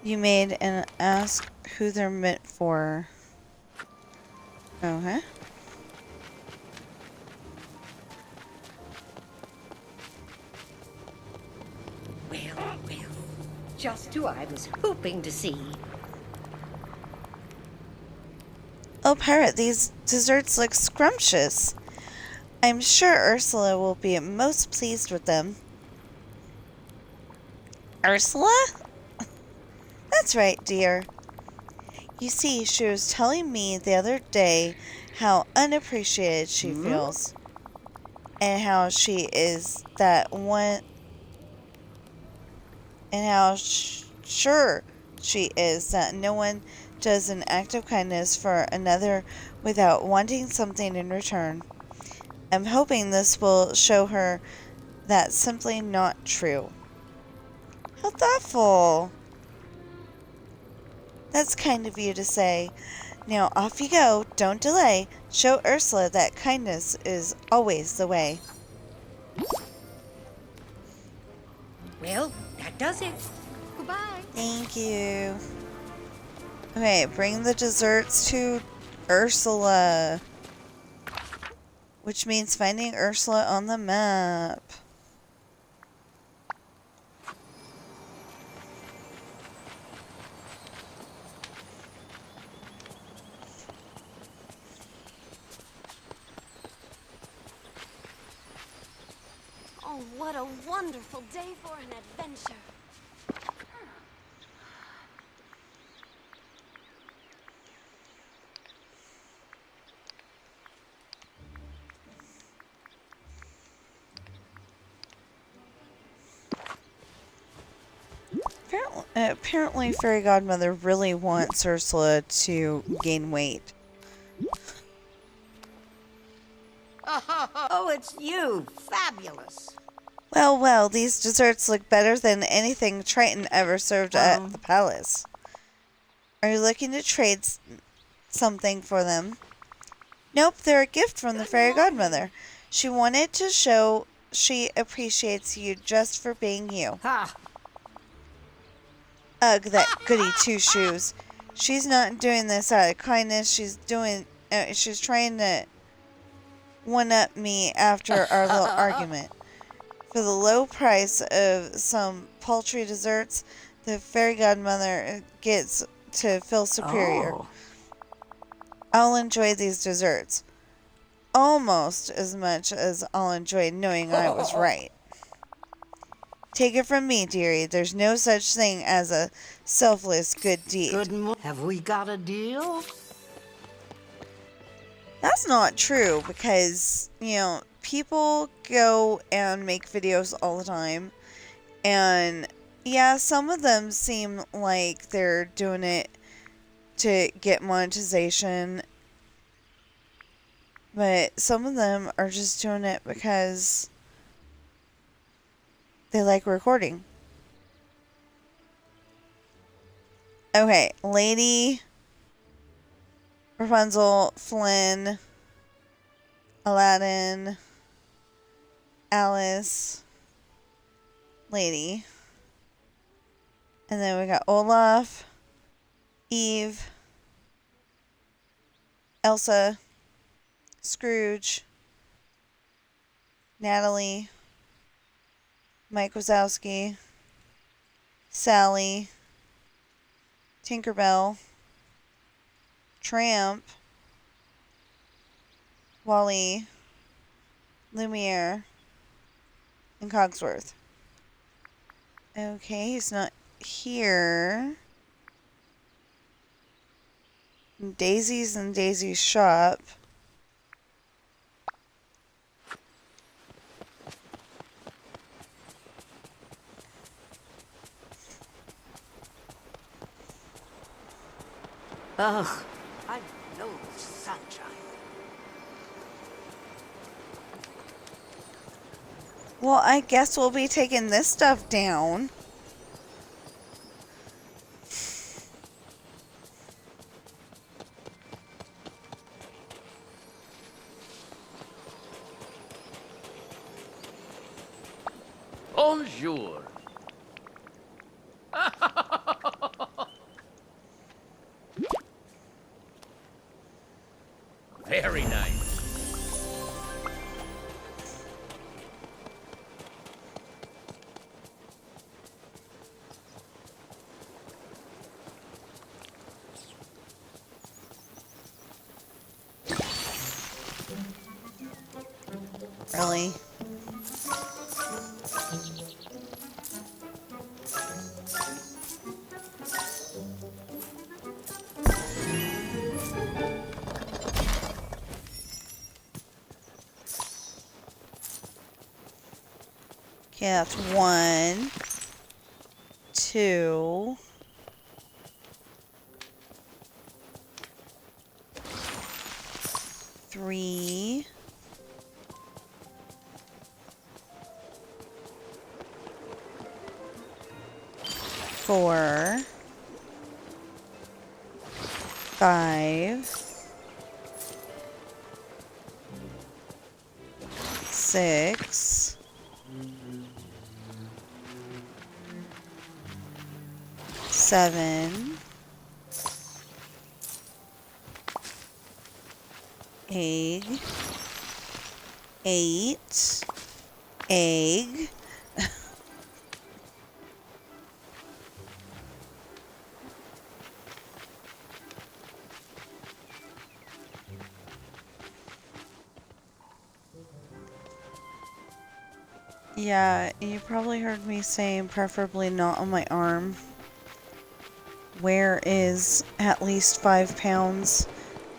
Speaker 1: you made and ask who they're meant for. Okay.
Speaker 9: Well, just who I was hoping to see.
Speaker 1: Oh, Pirate, these desserts look scrumptious. I'm sure Ursula will be most pleased with them. Ursula? That's right, dear. You see, she was telling me the other day how unappreciated she feels. And how she is that one... And how sure she is that no one does an act of kindness for another without wanting something in return. I'm hoping this will show her that's simply not true. How thoughtful. That's kind of you to say. Now off you go. Don't delay. Show Ursula that kindness is always the way.
Speaker 9: Well, that does it.
Speaker 5: Goodbye.
Speaker 1: Thank you. Okay, bring the desserts to Ursula. Which means finding Ursula on the map.
Speaker 5: Oh, what a wonderful day for an adventure.
Speaker 1: Apparently, Fairy Godmother really wants Ursula to gain weight.
Speaker 6: Oh, it's you. Fabulous.
Speaker 1: Well, well, these desserts look better than anything Triton ever served at the palace. Are you looking to trade something for them? Nope, they're a gift from the fairy godmother. She wanted to show she appreciates you just for being you.
Speaker 3: Ha!
Speaker 1: Ugh, that goody two-shoes. She's not doing this out of kindness. She's trying to one-up me after our little argument. For the low price of some paltry desserts, the fairy godmother gets to feel superior.
Speaker 3: Oh.
Speaker 1: I'll enjoy these desserts almost as much as I'll enjoy knowing I was right. Take it from me, dearie. There's no such thing as a selfless good deed.
Speaker 3: Have we got a deal?
Speaker 1: That's not true because, people go and make videos all the time. And, yeah, some of them seem like they're doing it to get monetization. But some of them are just doing it because they like recording. Okay, Lady, Rapunzel, Flynn, Aladdin, Alice, Lady. And then we got Olaf, Eve, Elsa, Scrooge, Natalie, Mike Wazowski, Sally, Tinkerbell, Tramp, Wally, Lumiere, and Cogsworth. Okay, he's not here. Daisy's in Daisy's shop.
Speaker 3: Ugh.
Speaker 2: I know sunshine.
Speaker 1: Well, I guess we'll be taking this stuff down.
Speaker 4: Bonjour. Very nice.
Speaker 1: Really? Okay, that's 1, 2, 3, 4, 5, 6, 7, 8, egg. Yeah, you probably heard me saying preferably not on my arm. Where is at least 5 pounds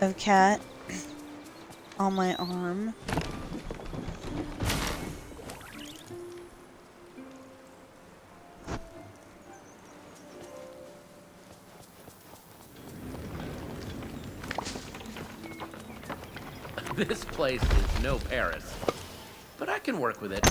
Speaker 1: of cat on my arm?
Speaker 4: This place is no Paris, but I can work with it.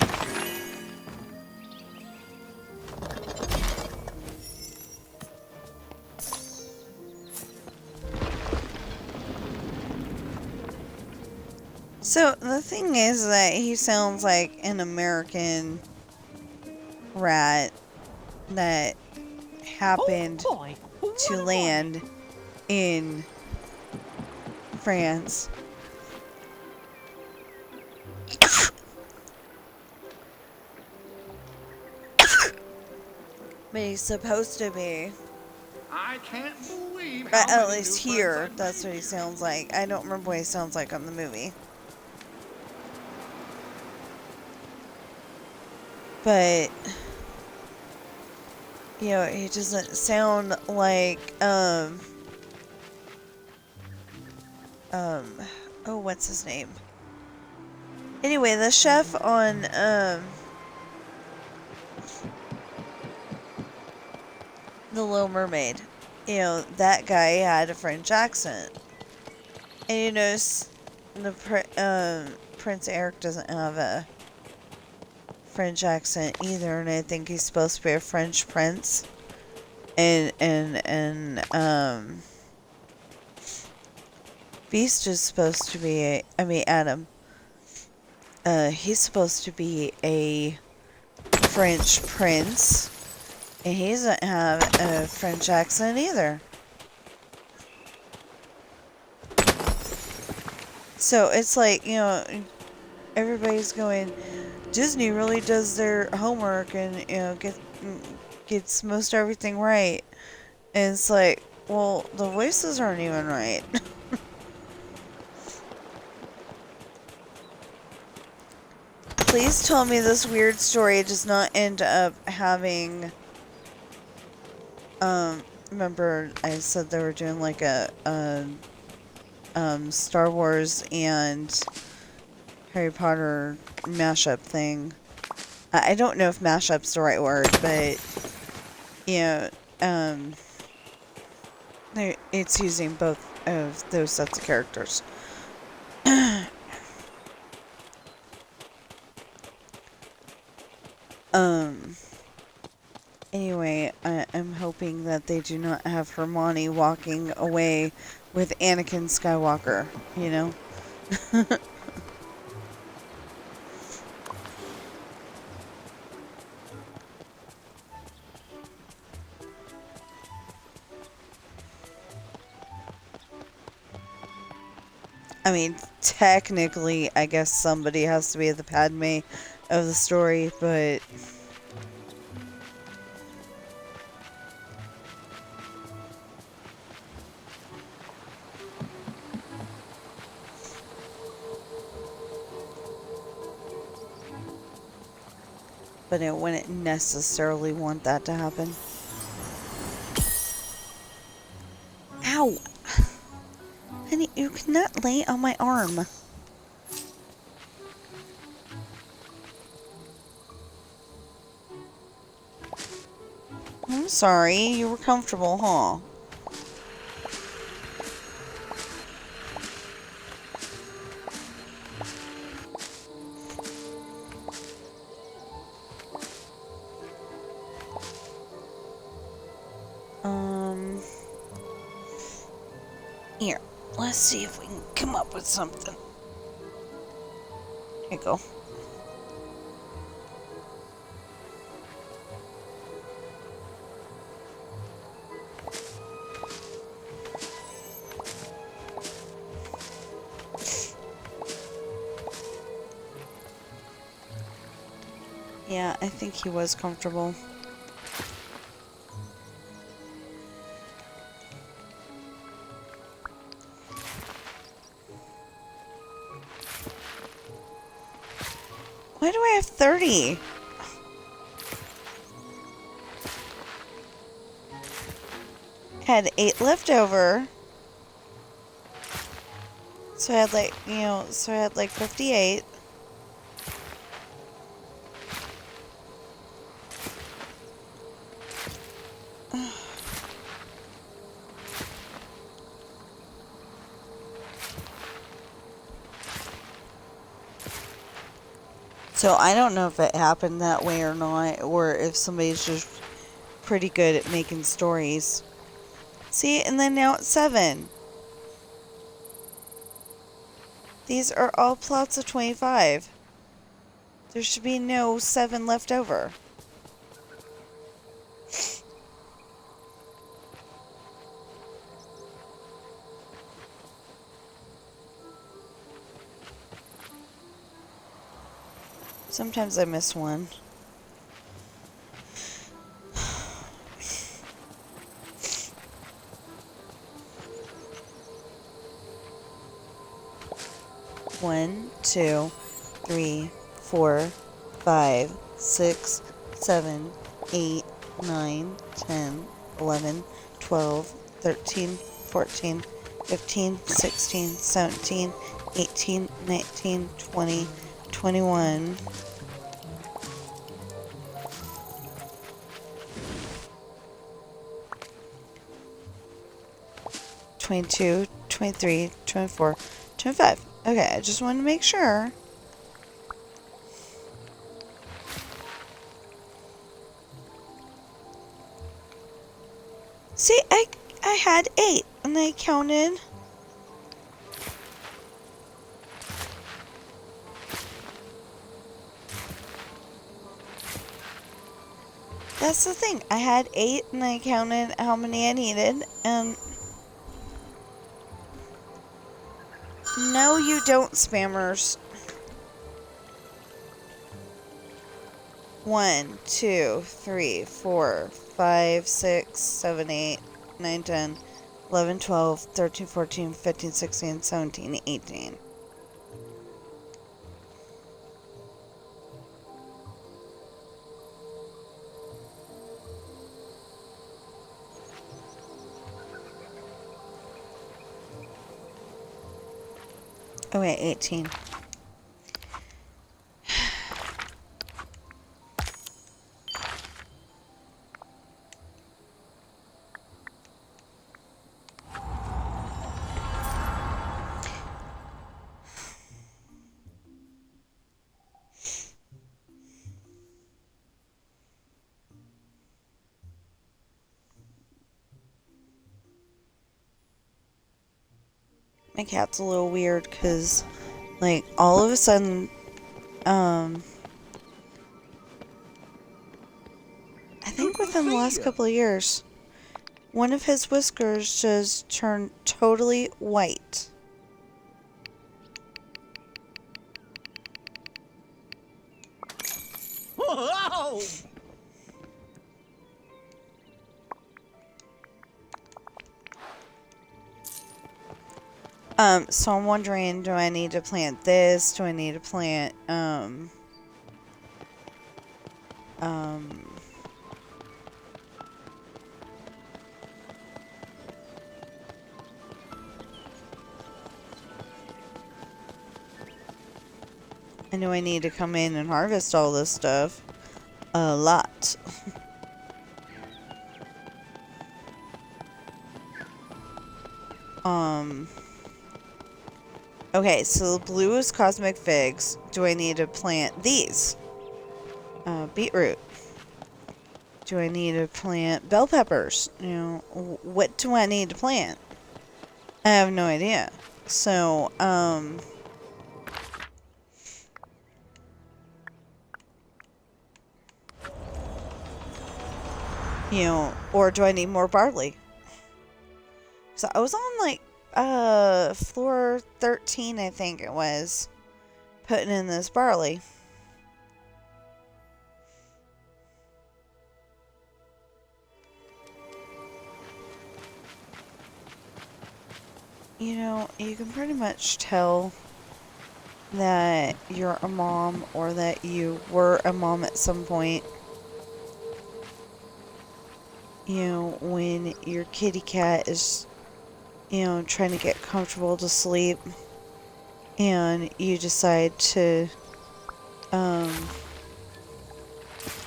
Speaker 1: So the thing is that he sounds like an American rat that happened to land in France. But he's supposed to be.
Speaker 10: I can't believe
Speaker 1: But
Speaker 10: how
Speaker 1: at
Speaker 10: many
Speaker 1: least
Speaker 10: new
Speaker 1: here,
Speaker 10: friends I've
Speaker 1: that's what he sounds like. I don't remember what he sounds like on the movie. But, you know, he doesn't sound like, oh, what's his name? Anyway, the chef on, The Little Mermaid. You know, that guy had a French accent. And you notice Prince Eric doesn't have a French accent either, and I think he's supposed to be a French prince. And Beast is supposed to be Adam. He's supposed to be a French prince, and he doesn't have a French accent either. So it's like, you know, everybody's going, Disney really does their homework and, you know, gets most everything right. And it's like, well, the voices aren't even right. Please tell me this weird story does not end up having, remember I said they were doing like a Star Wars and Harry Potter mashup thing. I don't know if mashup's the right word, but, you know, it's using both of those sets of characters. Anyway, I'm hoping that they do not have Hermione walking away with Anakin Skywalker, you know? I mean, technically, I guess somebody has to be the Padme of the story, but... But it wouldn't necessarily want that to happen. Ow! Honey, you cannot lay on my arm. I'm sorry, you were comfortable, huh? Here, let's see if we can come up with something. Here you go. Yeah, I think he was comfortable. Why do I have 30? Had 8 left over. So I had like, you know, so I had like 58. So I don't know if it happened that way or not, or if somebody's just pretty good at making stories. See, and then now it's 7. These are all plots of 25. There should be no 7 left over. Sometimes I miss one. One, 2, 3, 4, 5, 6, 7, 8, 9, 10, 11, 12, 13, 14, 15, 16, 17, 18, 19, 20, 21. 22, 23, 24, 25. Okay, I just wanted to make sure. See, I had 8 and I counted. That's the thing. I had 8 and I counted how many I needed, and no, you don't, spammers. 1, 2, 3, 4, 5, 6, 7, 8, 9, 10, 11, 12, 13, 14, 15, 16, 17, 18. Oh wait, 18. My cat's a little weird because, like, all of a sudden, I think within the last couple of years, one of his whiskers just turned totally white.
Speaker 6: Whoa!
Speaker 1: So I'm wondering, do I need to plant this? Do I need to plant, I know I need to come in and harvest all this stuff. A lot. Okay, so the blue is cosmic figs. Do I need to plant these? Beetroot. Do I need to plant bell peppers? You know, what do I need to plant? I have no idea. So, you know, or do I need more barley? So I was on like floor 13, I think it was, putting in this barley. You know, you can pretty much tell that you're a mom or that you were a mom at some point. You know, when your kitty cat is, you know, trying to get comfortable to sleep and you decide to, you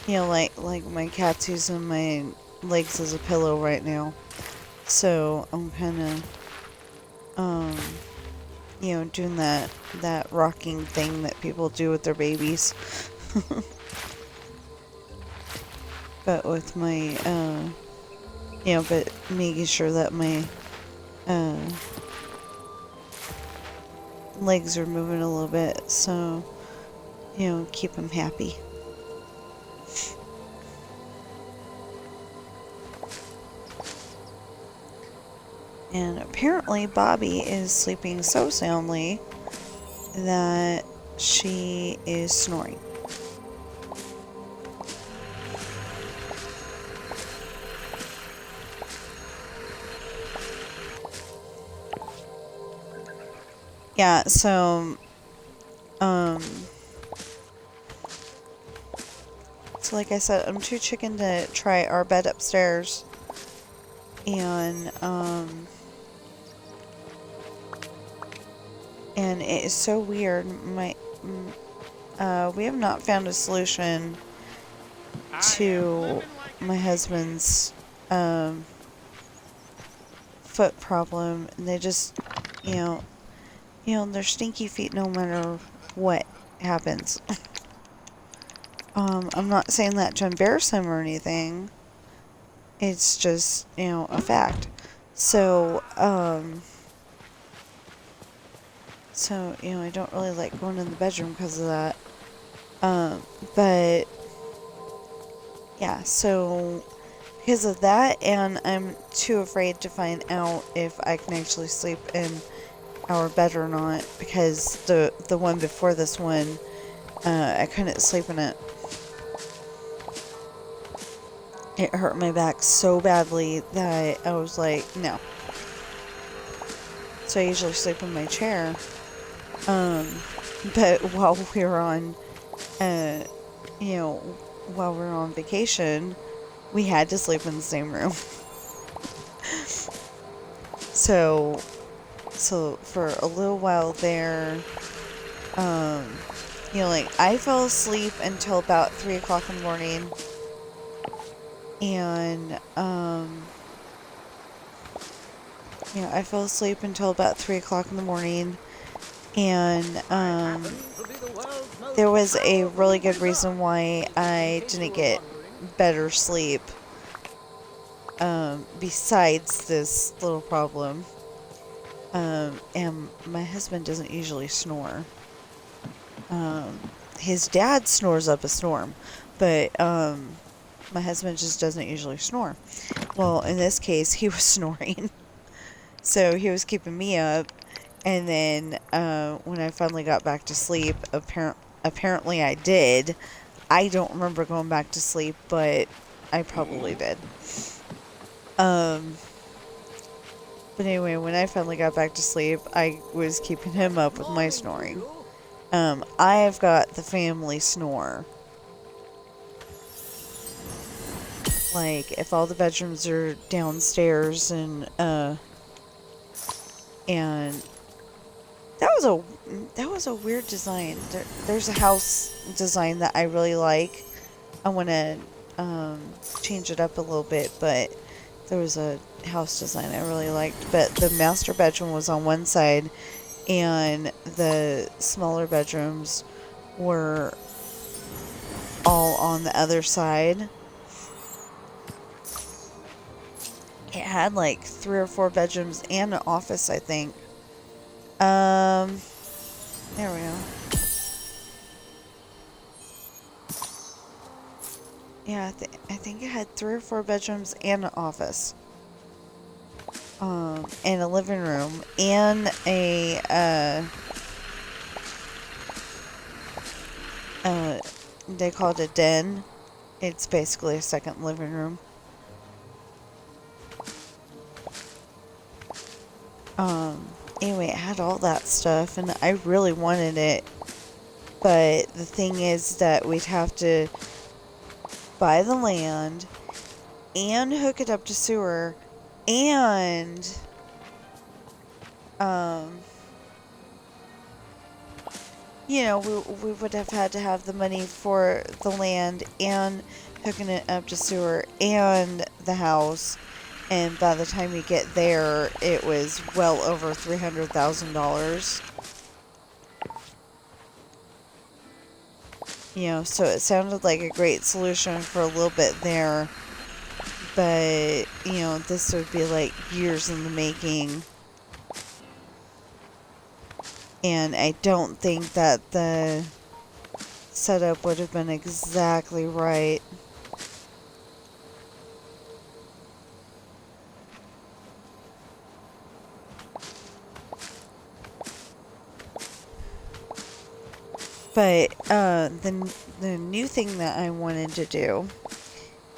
Speaker 1: know, like my cat's using my legs as a pillow right now. So I'm kind of, you know, doing that rocking thing that people do with their babies. But with my, you know, but making sure that my, legs are moving a little bit, so, you know, keep him happy. And apparently Bobby is sleeping so soundly that she is snoring. Yeah, so, like I said, I'm too chicken to try our bed upstairs. And it is so weird. We have not found a solution to my husband's, foot problem. And they just, you know, they're stinky feet no matter what happens. I'm not saying that to embarrass him or anything. It's just, you know, a fact. So, you know, I don't really like going in the bedroom because of that. But, yeah, so, because of that, and I'm too afraid to find out if I can actually sleep in our bed or not, because the one before this one, I couldn't sleep in it. It hurt my back so badly that I was like, no. So I usually sleep in my chair. But while we were on, you know, while we were on vacation, we had to sleep in the same room. So for a little while there, you know, like, I fell asleep until about 3 o'clock in the morning. And, you know, I fell asleep until about 3 o'clock in the morning. And, there was a really good reason why I didn't get better sleep, besides this little problem. And my husband doesn't usually snore. His dad snores up a storm, but, my husband just doesn't usually snore. Well, in this case, he was snoring. So he was keeping me up. And then, when I finally got back to sleep, apparently I did. I don't remember going back to sleep, but I probably did. But anyway, when I finally got back to sleep, I was keeping him up with my snoring. I have got the family snore. Like, if all the bedrooms are downstairs and that was a weird design. There's a house design that I really like. I want to change it up a little bit, but there was a house design I really liked. But the master bedroom was on one side, and the smaller bedrooms were all on the other side. It had like 3 or 4 bedrooms and an office, I think. There we go. Yeah, I think it had 3 or 4 bedrooms and an office. And a living room and they call it a den. It's basically a second living room. Anyway, it had all that stuff, and I really wanted it. But the thing is that we'd have to buy the land and hook it up to sewer, and you know, we would have had to have the money for the land and hooking it up to sewer and the house. And by the time you get there, it was well over $300,000. You know, so it sounded like a great solution for a little bit there. But, you know, this would be like years in the making. And I don't think that the setup would have been exactly right. But the new thing that I wanted to do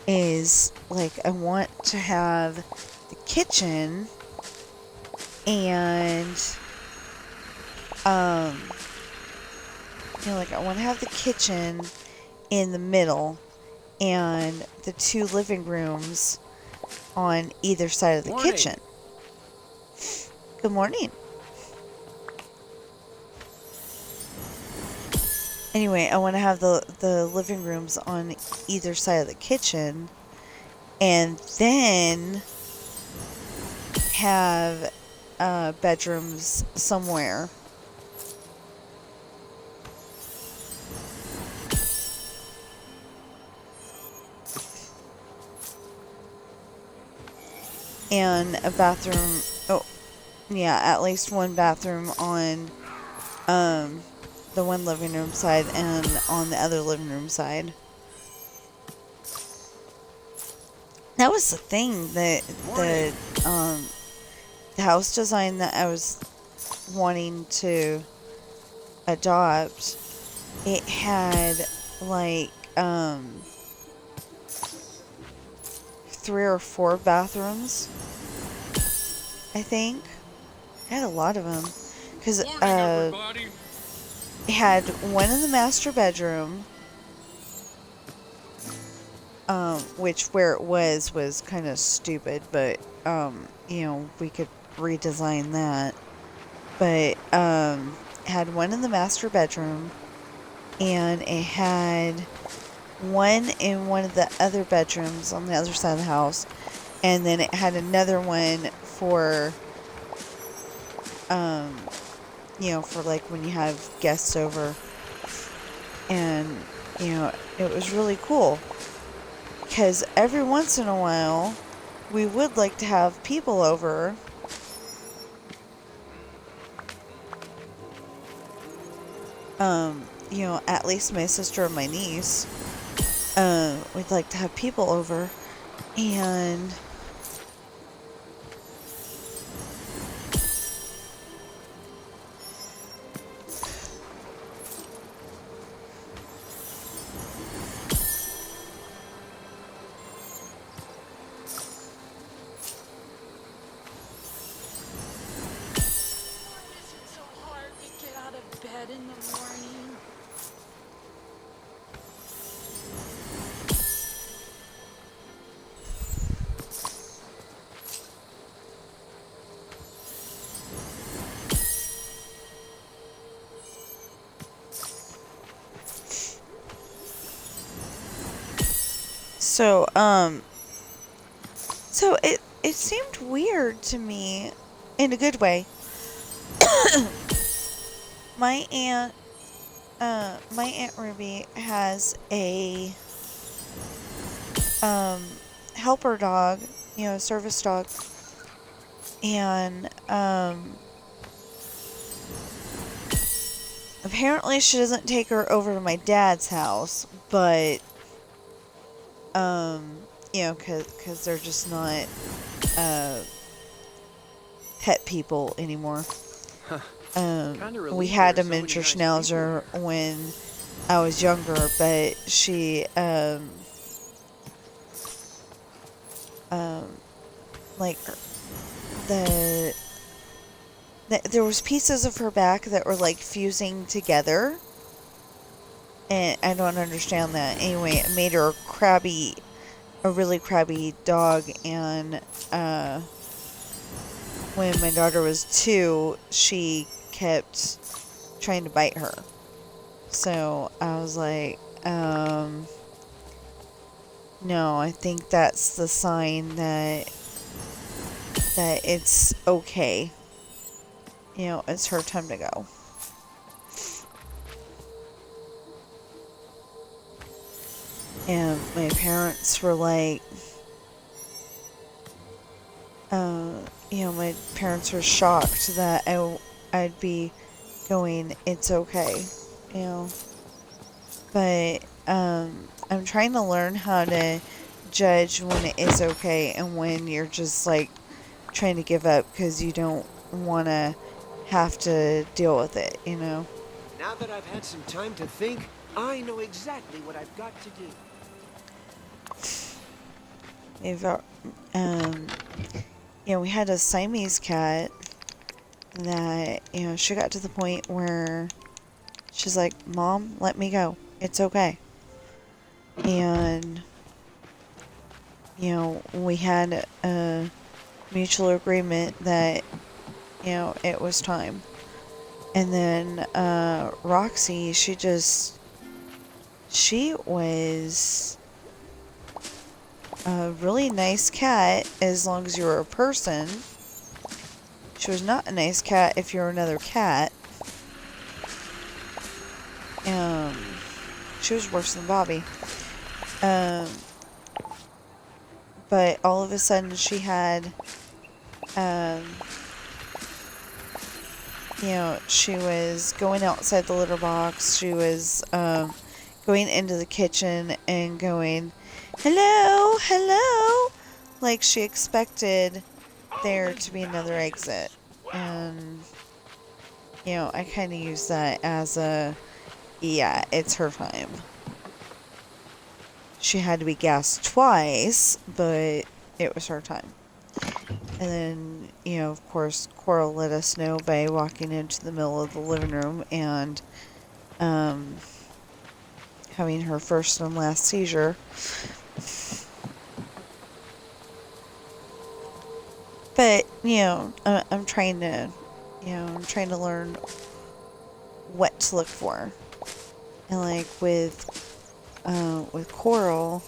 Speaker 1: is, like, I want to have the kitchen and like, I want to have the kitchen in the middle and the 2 living rooms on either side of the kitchen. Good morning. Anyway, I want to have the living rooms on either side of the kitchen, and then have bedrooms somewhere. And a bathroom. Oh, yeah, at least one bathroom on the one living room side and on the other living room side. That was the thing, that the house design that I was wanting to adopt. It had like 3 or 4 bathrooms, I think. It had a lot of them, because it had one in the master bedroom, which where it was kind of stupid, but you know, we could redesign that. But it had one in the master bedroom, and it had one in one of the other bedrooms on the other side of the house, and then it had another one for you know, for like when you have guests over. And you know, it was really cool, because every once in a while we would like to have people over. You know, at least my sister and my niece. We'd like to have people over, and so it seemed weird to me, in a good way. My aunt Ruby has a helper dog, you know, a service dog, and apparently she doesn't take her over to my dad's house, but you know, cause they're just not pet people anymore. We had a miniature schnauzer when I was younger, but she like there was pieces of her back that were like fusing together, and I don't understand that. Anyway, it made her a really crabby dog, and when my daughter was 2, she kept trying to bite her. So I was like, no, I think that's the sign that it's okay. You know, it's her time to go. And my parents were like, you know, my parents were shocked that I'd be going, it's okay, you know. But I'm trying to learn how to judge when it is okay and when you're just like trying to give up because you don't want to have to deal with it, you know.
Speaker 11: Now that I've had some time to think, I know exactly what I've got to do.
Speaker 1: We've, you know, we had a Siamese cat that, you know, she got to the point where she's like, Mom, let me go. It's okay. And, you know, we had a mutual agreement that, you know, it was time. And then, Roxy, she was a really nice cat as long as you were a person. She was not a nice cat if you were another cat. She was worse than Bobby. But all of a sudden she had, you know, she was going outside the litter box. She was, going into the kitchen and going, hello, hello, like she expected there to be another exit. And, you know, I kind of use that as a, yeah, it's her time. She had to be gassed twice, but it was her time. And then, you know, of course, Coral let us know by walking into the middle of the living room and, having her first and last seizure. But, you know, I'm trying to learn what to look for. And like with Coral,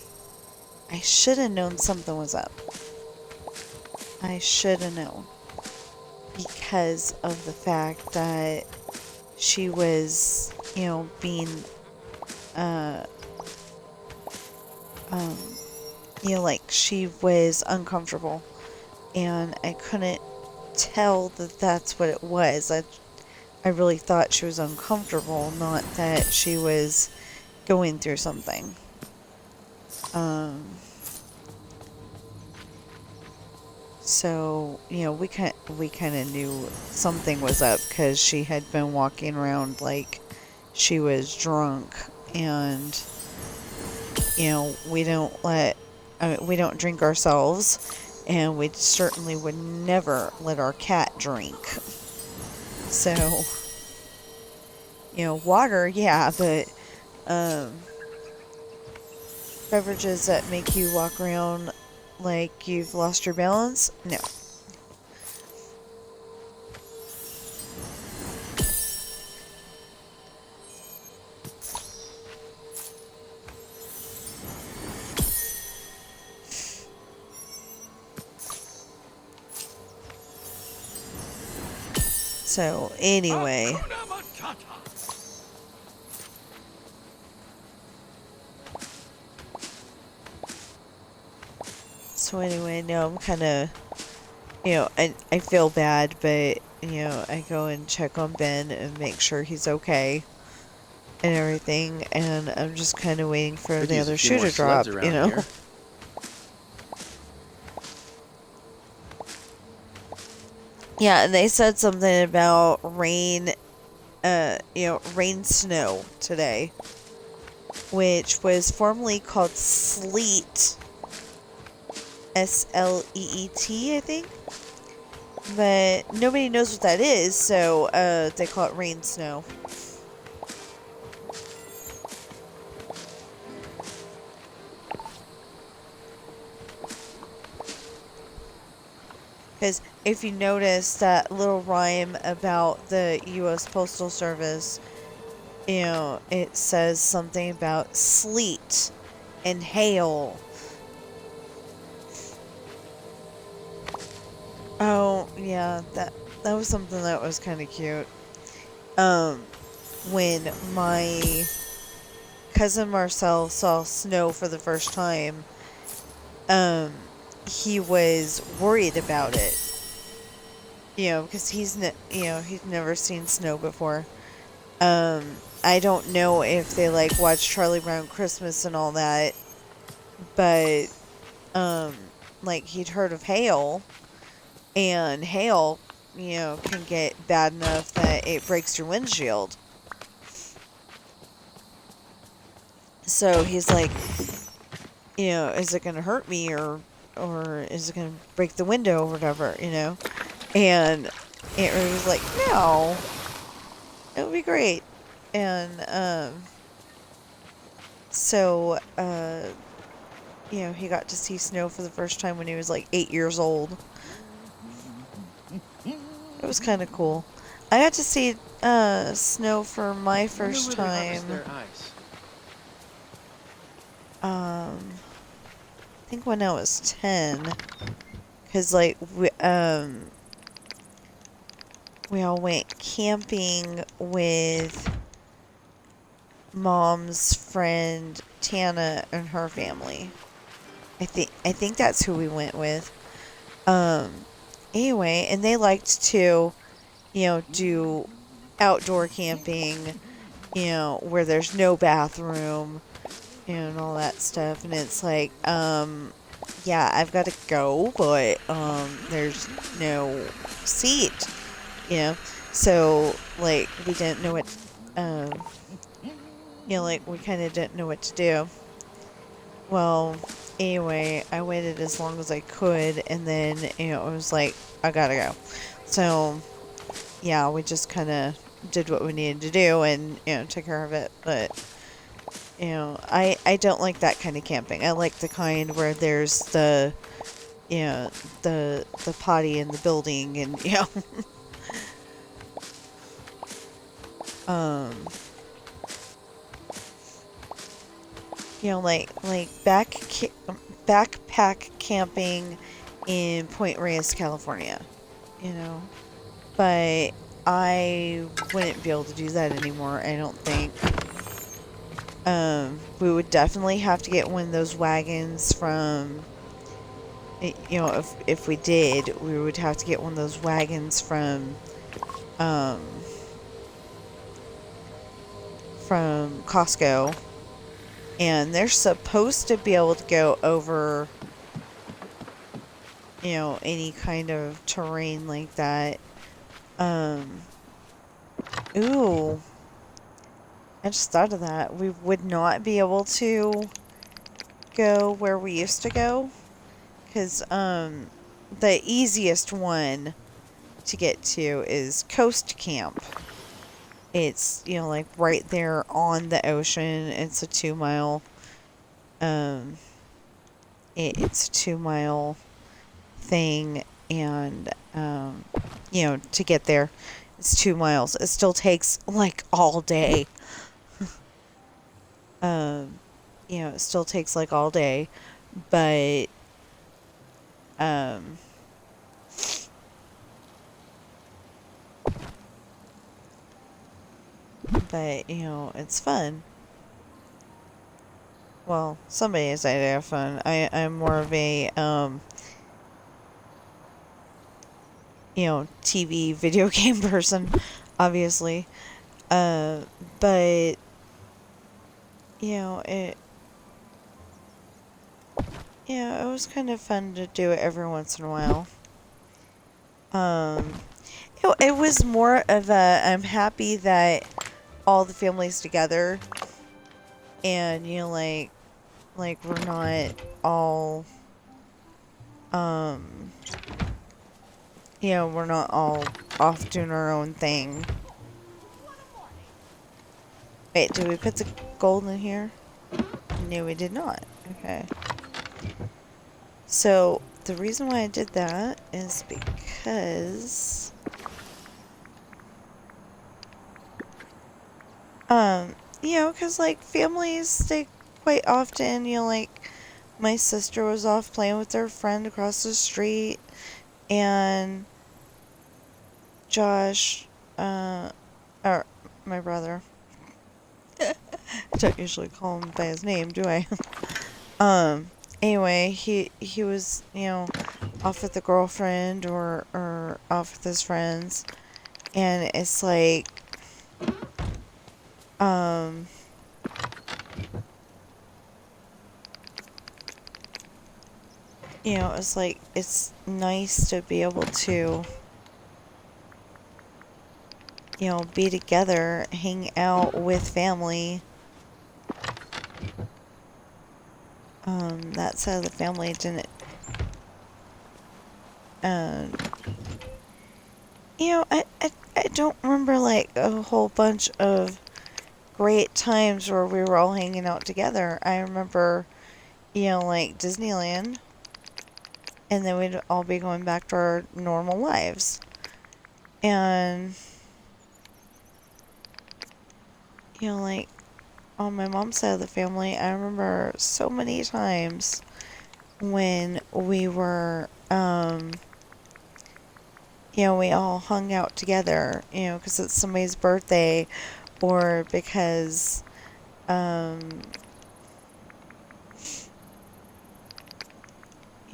Speaker 1: I should have known something was up. I should have known. Because of the fact that she was, you know, being, you know, like she was uncomfortable. And I couldn't tell that that's what it was. I really thought she was uncomfortable, not that she was going through something. So, you know, we kind of knew something was up because she had been walking around like she was drunk. And, you know, we don't drink ourselves. And we certainly would never let our cat drink. So, you know, water, yeah, but beverages that make you walk around like you've lost your balance, no. So, anyway. No, I'm kind of, you know, I feel bad, but, you know, I go and check on Ben and make sure he's okay and everything, and I'm just kind of waiting for the other shoe to drop, you know? Here. Yeah, and they said something about rain, you know, rain snow today, which was formerly called sleet, S-L-E-E-T, I think, but nobody knows what that is, so, they call it rain snow. Because if you notice that little rhyme about the U.S. Postal Service, you know, it says something about sleet and hail. Oh, yeah, that was something that was kind of cute. When my cousin Marcel saw snow for the first time, he was worried about it. because he's never seen snow before. I don't know if they like watch Charlie Brown Christmas and all that, but like he'd heard of hail, and hail, can get bad enough that it breaks your windshield. So he's like, is it gonna hurt me or is it gonna break the window or whatever, And Aunt Ruby was like, no, it'll be great. And so he got to see snow for the first time when he was like 8 years old. It was kind of cool. I got to see snow for my first time. I think when I was 10, because like we all went camping with Mom's friend Tana and her family. I think that's who we went with. Anyway, and they liked to, do outdoor camping, where there's no bathroom and all that stuff. And it's like, yeah, I've got to go, but there's no seat, So like we didn't know what, like we kind of didn't know what to do. Well, anyway, I waited as long as I could, and then, it was like, I gotta go. So, yeah, we just kind of did what we needed to do and, took care of it. But, I don't like that kind of camping. I like the kind where there's the, the potty in the building and, like backpack camping in Point Reyes, California, But I wouldn't be able to do that anymore, I don't think. We would definitely have to get one of those wagons from, if we did, we would have to get one of those wagons from Costco. And they're supposed to be able to go over, any kind of terrain like that. Ooh. I just thought of that. We would not be able to go where we used to go. Because, the easiest one to get to is Coast Camp. It's, like right there on the ocean. It's a 2-mile, it's a 2-mile thing, and, to get there, it's 2 miles. It still takes, like, all day. It still takes, like, all day, but, it's fun. Well, some days I have fun. I'm more of a, TV video game person, obviously. But, it was kind of fun to do it every once in a while. It was more of a, I'm happy that all the family's together, and, like we're not all, we're not all off doing our own thing. Wait, did we put the gold in here? No, we did not. Okay. So, the reason why I did that is because, because, like, families, they quite often, like, my sister was off playing with her friend across the street, and Josh, or my brother, I don't usually call him by his name, do I? Anyway, he was, off with a girlfriend or off with his friends. And it's like, you know, it's like, it's nice to be able to, you know, be together, hang out with family. That side of the family didn't, you know, I don't remember, like, a whole bunch of great times where we were all hanging out together. I remember, you know, like, Disneyland, and then we'd all be going back to our normal lives. And, you know, like, on my mom's side of the family, I remember so many times when we were, you know, we all hung out together, you know, because it's somebody's birthday, or because, you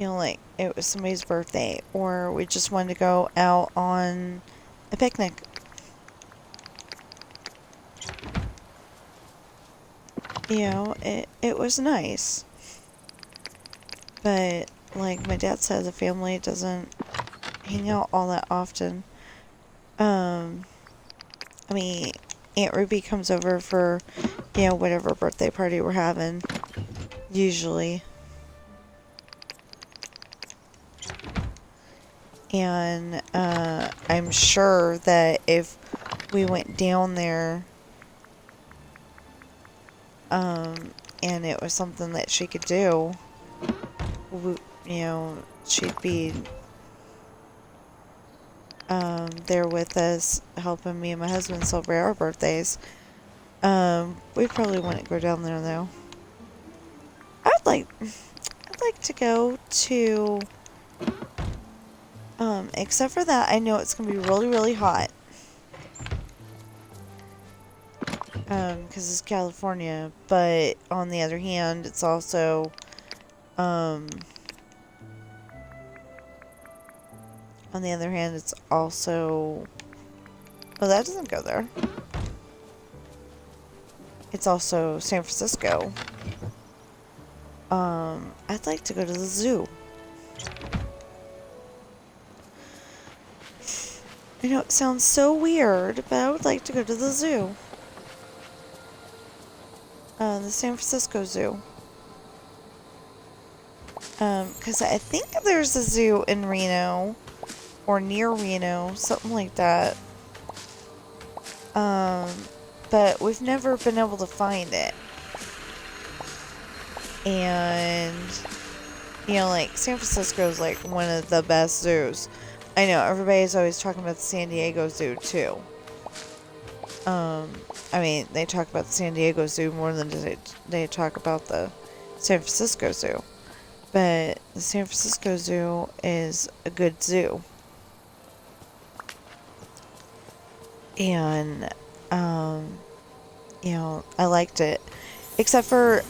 Speaker 1: know, like, it was somebody's birthday, or we just wanted to go out on a picnic. You know, it was nice. But, like, my dad's side of the family doesn't hang out all that often. I mean, Aunt Ruby comes over for, you know, whatever birthday party we're having, usually. And, I'm sure that if we went down there, and it was something that she could do, you know, she'd be, there with us, helping me and my husband celebrate our birthdays. We probably wouldn't go down there, though. I'd like to go to, except for that, I know it's gonna be really, really hot. Because it's California, but on the other hand, it's also, on the other hand, it's also, well, that doesn't go there. It's also San Francisco. I'd like to go to the zoo. I know it sounds so weird, but I would like to go to the zoo. The San Francisco Zoo. Because I think there's a zoo in Reno, or near Reno, something like that. But we've never been able to find it. And, you know, like, San Francisco is, like, one of the best zoos. I know, everybody's always talking about the San Diego Zoo, too. I mean, they talk about the San Diego Zoo more than they talk about the San Francisco Zoo. But the San Francisco Zoo is a good zoo. And, you know, I liked it. Except for,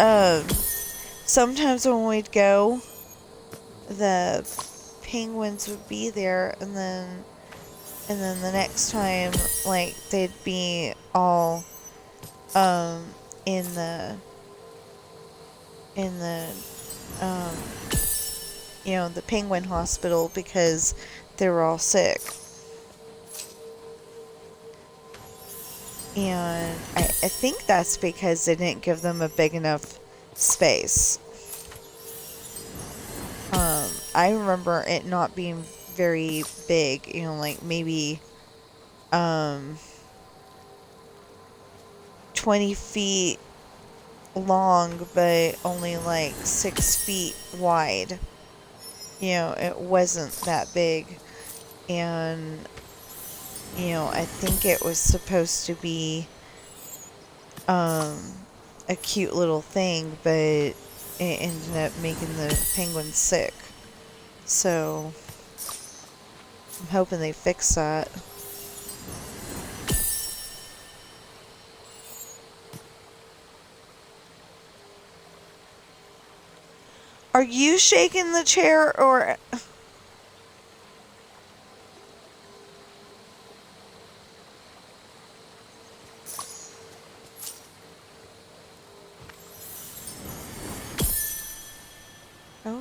Speaker 1: sometimes when we'd go, the penguins would be there, and then the next time, like, they'd be all, in the, you know, the penguin hospital because they were all sick. And I think that's because they didn't give them a big enough space. I remember it not being very big, you know, like maybe 20 feet long, but only like 6 feet wide. You know, it wasn't that big. And, you know, I think it was supposed to be a cute little thing, but it ended up making the penguins sick. So, I'm hoping they fix that. Are you shaking the chair, or...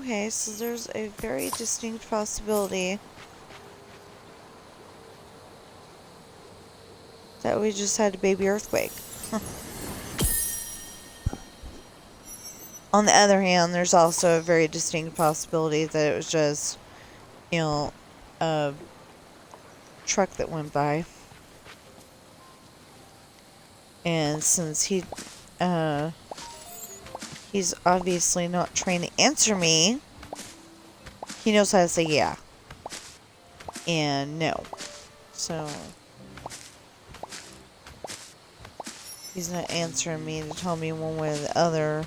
Speaker 1: Okay, so there's a very distinct possibility that we just had a baby earthquake. On the other hand, there's also a very distinct possibility that it was just, you know, a truck that went by. And since he's obviously not trying to answer me, he knows how to say yeah and no. So he's not answering me to tell me one way or the other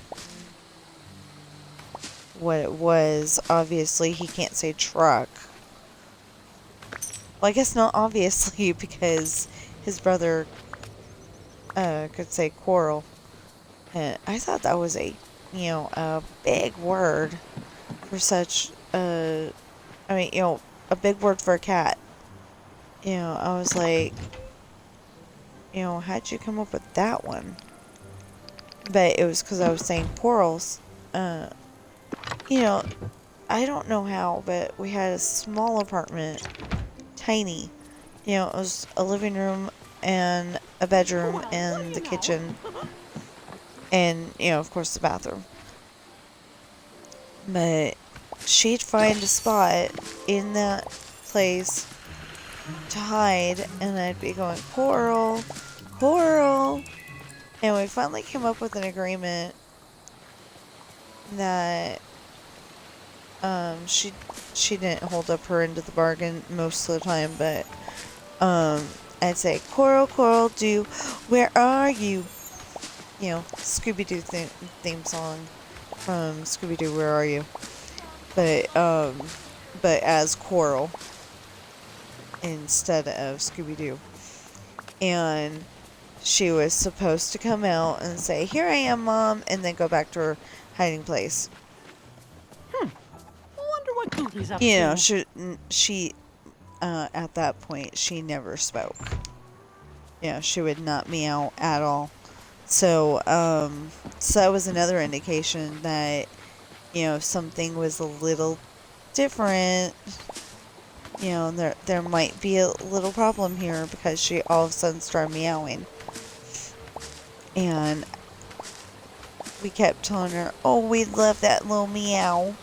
Speaker 1: what it was. Obviously, he can't say truck. Well, I guess not obviously, because his brother could say quarrel. And I thought that was a big word for such a, a big word for a cat. I was like, how'd you come up with that one? But it was because I was saying quarrels. I don't know how, but we had a small apartment, tiny. It was a living room and a bedroom and the kitchen and, of course, the bathroom. But she'd find a spot in that place to hide, and I'd be going, Coral, Coral. And we finally came up with an agreement that she didn't hold up her end of the bargain most of the time, but I'd say, Coral, Coral, do, where are you? Scooby-Doo theme song from Scooby-Doo, Where Are You? But as Coral instead of Scooby-Doo. And she was supposed to come out and say, here I am, Mom, and then go back to her hiding place.
Speaker 2: Wonder what Goofy's up to.
Speaker 1: She at that point, she never spoke. She would not meow at all. So that was another indication that, something was a little different. There might be a little problem here, because she all of a sudden started meowing. And we kept telling her, oh, we love that little meow.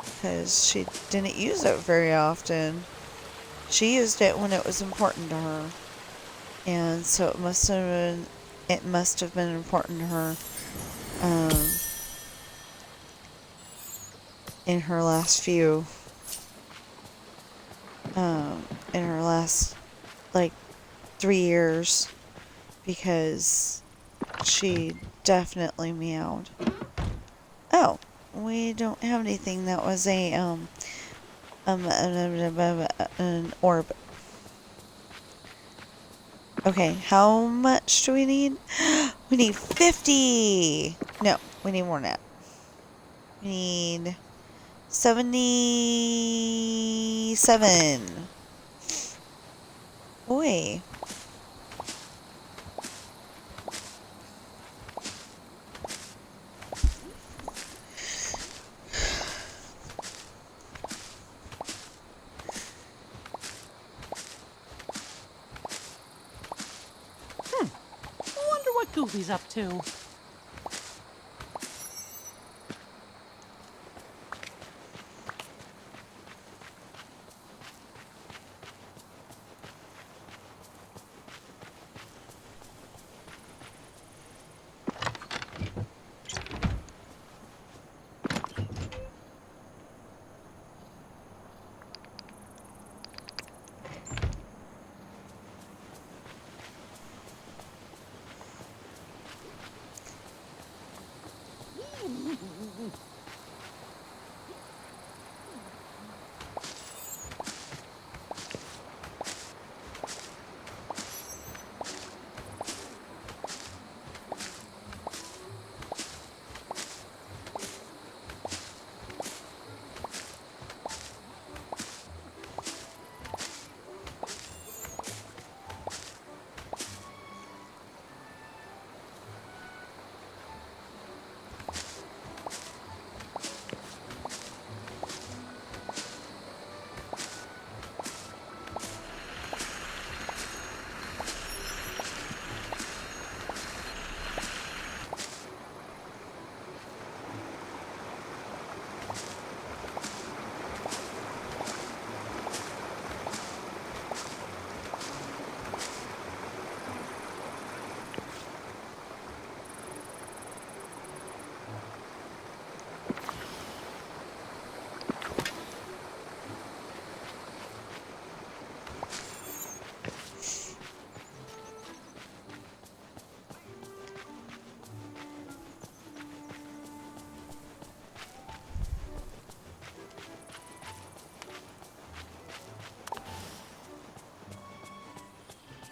Speaker 1: Because she didn't use it very often. She used it when it was important to her. And so it must have been important to her in her last in her last 3 years, because she definitely meowed. Oh, we don't have anything that was an orb. Okay, how much do we need? We need 50! No, we need more than that. We need 77. Boy.
Speaker 2: Wonder what Goofy's up to.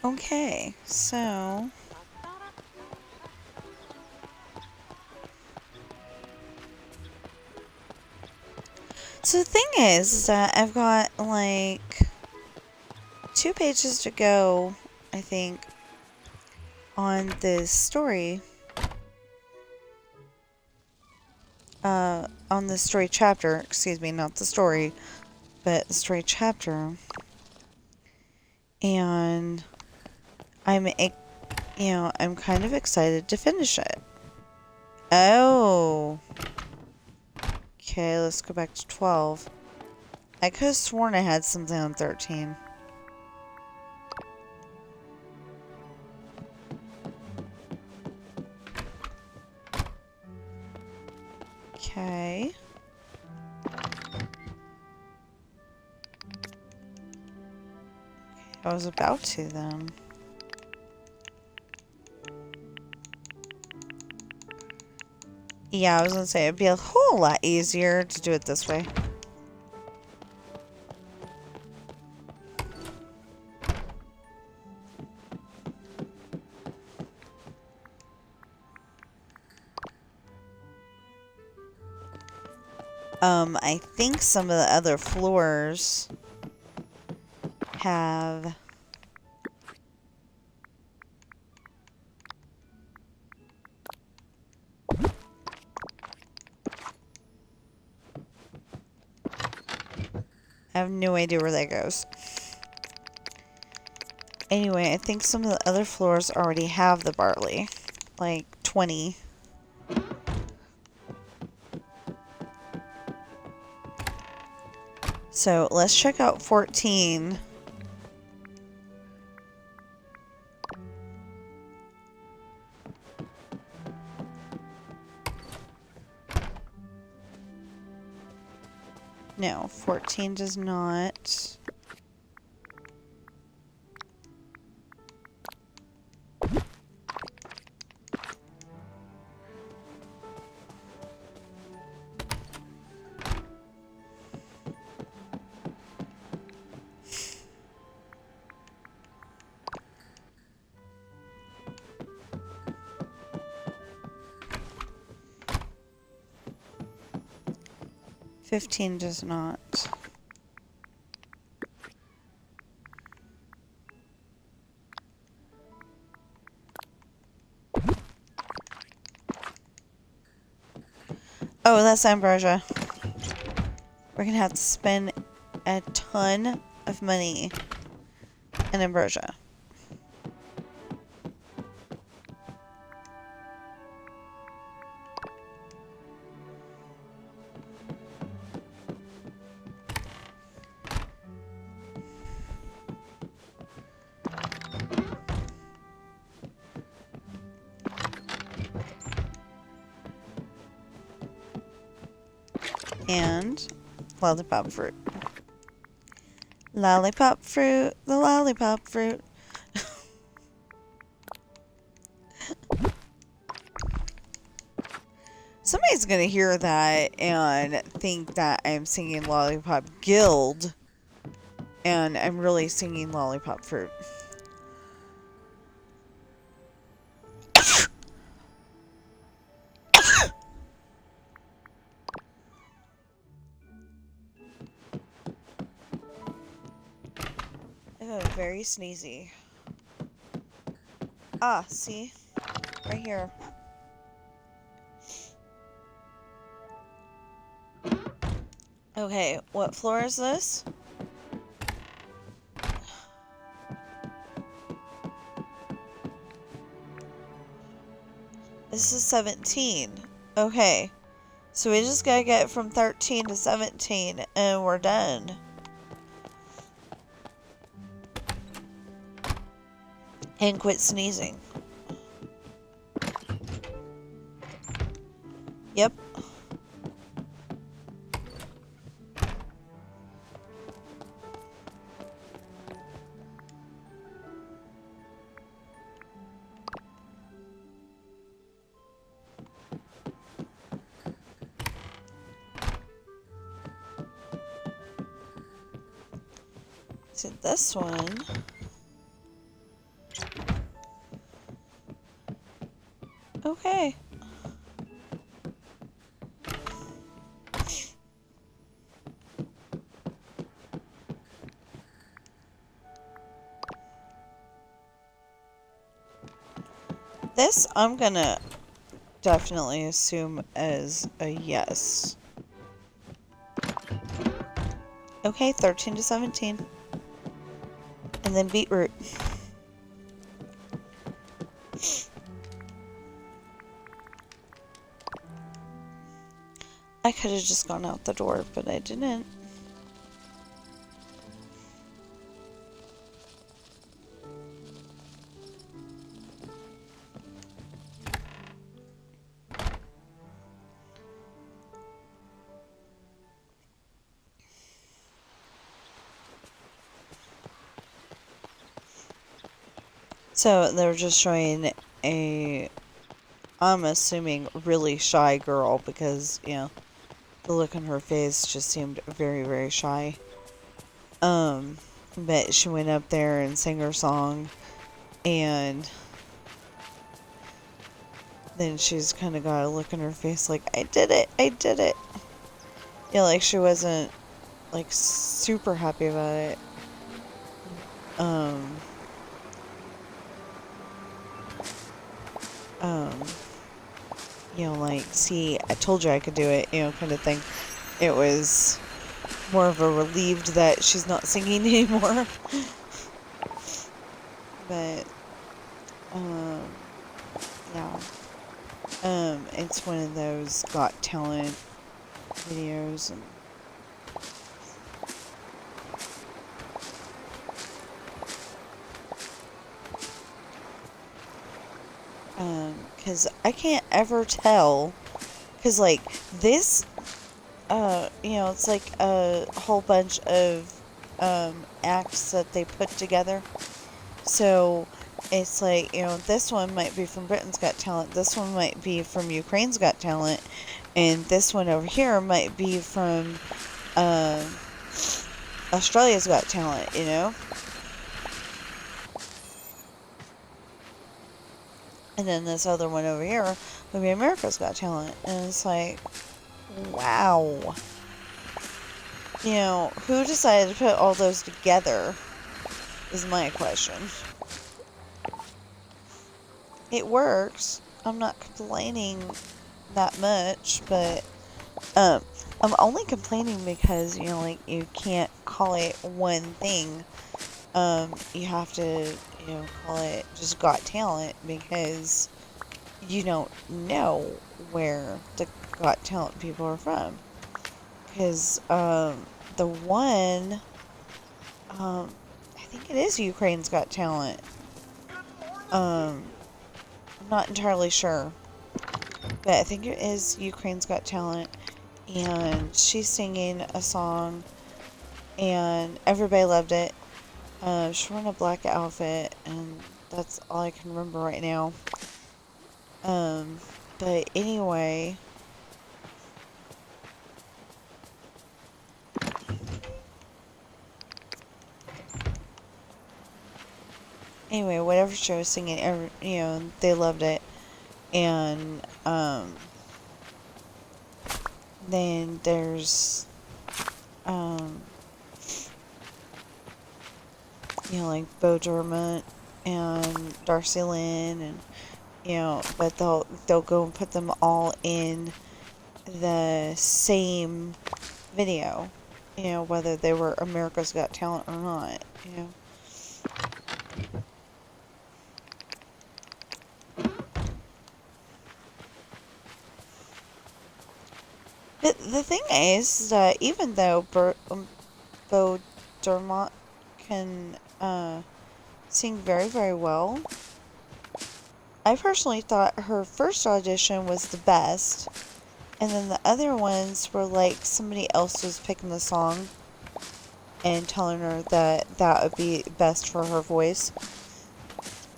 Speaker 1: Okay, so the thing is that I've got like 2 pages to go, I think, on this story. On the story chapter, excuse me, not the story, but the story chapter. And I'm kind of excited to finish it. Oh. Okay, let's go back to 12. I could have sworn I had something on 13. Okay. I was about to then. Yeah, I was gonna say it'd be a whole lot easier to do it this way. I think some of the other floors have I have no idea where that goes. Anyway, I think some of the other floors already have the barley. Like 20. So let's check out 14. No, 14 does not. Fifteen does not. Oh, that's ambrosia. We're gonna have to spend a ton of money in ambrosia. And lollipop fruit. Lollipop fruit, the lollipop fruit. Somebody's gonna hear that and think that I'm singing Lollipop Guild, and I'm really singing Lollipop Fruit. Oh, very sneezy. Ah, see? Right here. Okay, what floor is this? This is 17. Okay. So we just gotta get from 13 to 17 and we're done. And quit sneezing. Yep. So this one. okay. This I'm gonna definitely assume as a yes. Okay, 13 to 17. And then beetroot. I could have just gone out the door, but I didn't. So they were just showing a, I'm assuming, really shy girl because, you know, the look on her face just seemed very, very shy. But she went up there and sang her song, and then she's kind of got a look on her face like, I did it, I did it. Yeah, like she wasn't, like, super happy about it. You know, like, see, I told you I could do it, you know, kind of thing. It was more of a relieved that she's not singing anymore. But, yeah. It's one of those Got Talent videos. Because I can't ever tell. Because, like, this, you know, it's like a whole bunch of, acts that they put together. So, it's like, you know, this one might be from Britain's Got Talent, this one might be from Ukraine's Got Talent, and this one over here might be from, Australia's Got Talent, you know? And then this other one over here would be America's Got Talent. And it's like, wow. You know, who decided to put all those together is my question. It works. I'm not complaining that much, but I'm only complaining because, you know, like, you can't call it one thing. You have to, you know, call it just Got Talent because you don't know where the Got Talent people are from. Because, the one, I think it is Ukraine's Got Talent. I'm not entirely sure. But I think it is Ukraine's Got Talent. And she's singing a song. And everybody loved it. She wore a black outfit. And that's all I can remember right now. But anyway. Anyway, whatever she was singing, you know, they loved it. And, then there's, you know, like Bo Dermott and Darcy Lynn, and, you know, but they'll go and put them all in the same video, you know, whether they were America's Got Talent or not, you know. The thing is that even though Bo Dermott can sing very, very well, I personally thought her first audition was the best, and then the other ones were like somebody else was picking the song and telling her that that would be best for her voice,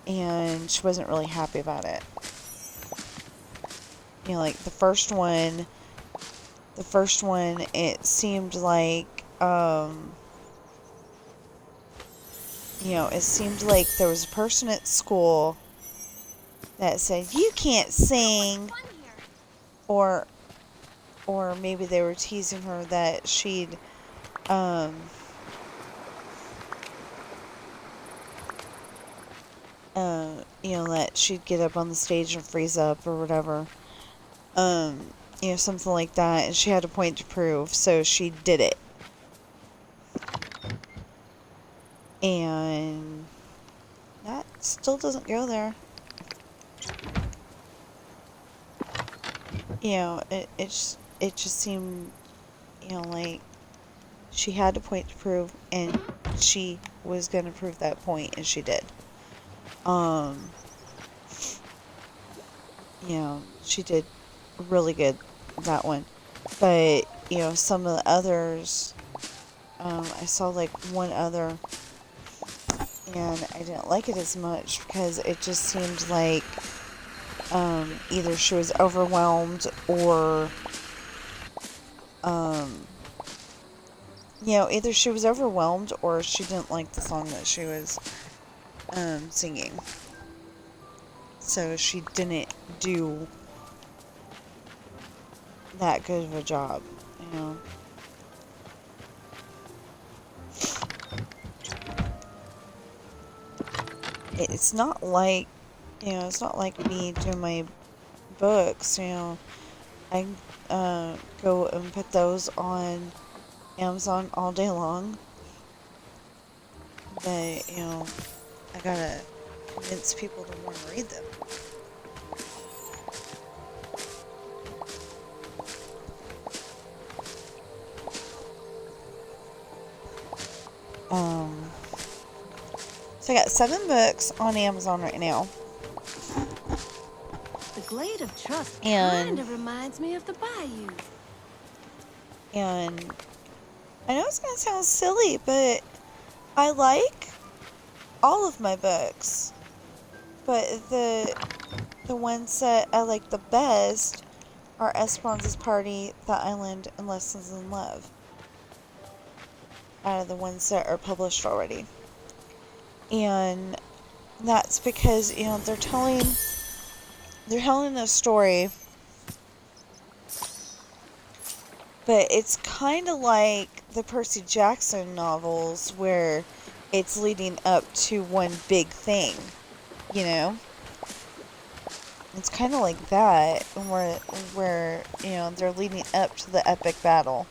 Speaker 1: and she wasn't really happy about it. You know, like the first one, it seemed like, you know, it seemed like there was a person at school that said, "You can't sing," or maybe they were teasing her that she'd, you know, that she'd get up on the stage and freeze up or whatever. You know, something like that, and she had a point to prove, so she did it. And that still doesn't go there. You know, it just seemed, you know, like she had a point to prove, and she was gonna prove that point, and she did. You know, she did really good, that one. But, you know, some of the others, I saw like one other, and I didn't like it as much because it just seemed like either she was overwhelmed or, you know, either she was overwhelmed or she didn't like the song that she was singing. So she didn't do that good of a job, you know. It's not like, you know, it's not like me doing my books, you know. I go and put those on Amazon all day long. But, you know, I gotta convince people to want to read them. So I got 7 books on Amazon right now.
Speaker 5: The Glade of Trust
Speaker 1: And
Speaker 5: kind of reminds me of the Bayou.
Speaker 1: And I know it's gonna sound silly, but I like all of my books. But the ones that I like the best are Esperanza's Party, The Island, and Lessons in Love. Out of the ones that are published already. And that's because, you know, they're telling a story, but it's kind of like the Percy Jackson novels where it's leading up to one big thing, you know? It's kind of like that, where, you know, they're leading up to the epic battle.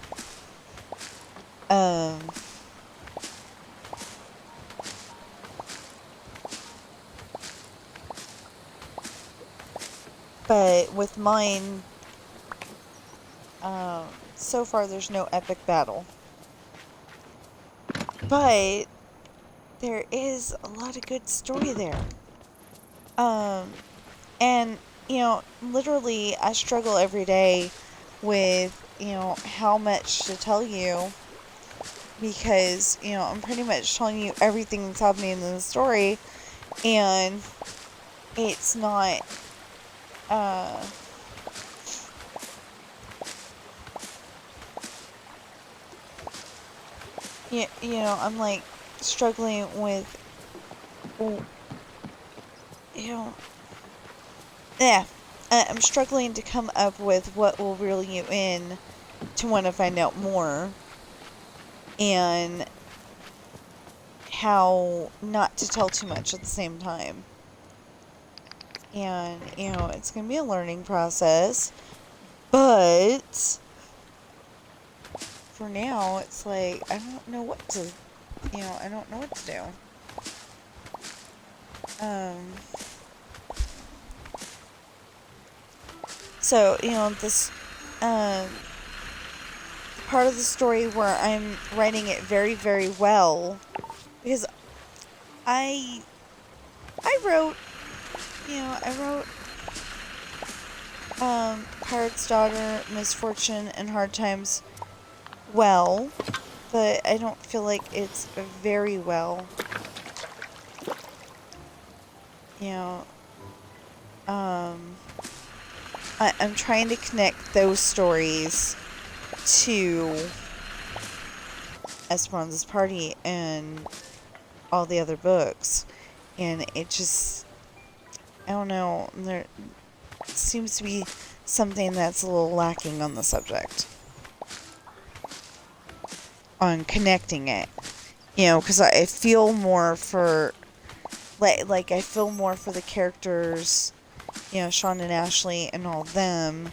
Speaker 1: But with mine, so far there's no epic battle. But there is a lot of good story there. And, you know, literally I struggle every day with, you know, how much to tell you. Because, you know, I'm pretty much telling you everything that's happening in the story. And it's not... you know, I'm like struggling with, you know, yeah, I'm struggling to come up with what will reel you in to want to find out more, and how not to tell too much at the same time. And, you know, it's going to be a learning process, but for now, it's like, I don't know what to, you know, I don't know what to do. So, you know, this, part of the story where I'm writing it very, very well, because I wrote, you know, Pirate's Daughter, Misfortune, and Hard Times well, but I don't feel like it's very well. You know, I'm trying to connect those stories to Esperanza's Party and all the other books, and it just, I don't know, there seems to be something that's a little lacking on the subject. On connecting it. You know, because I feel more for, like, I feel more for the characters, you know, Sean and Ashley and all them,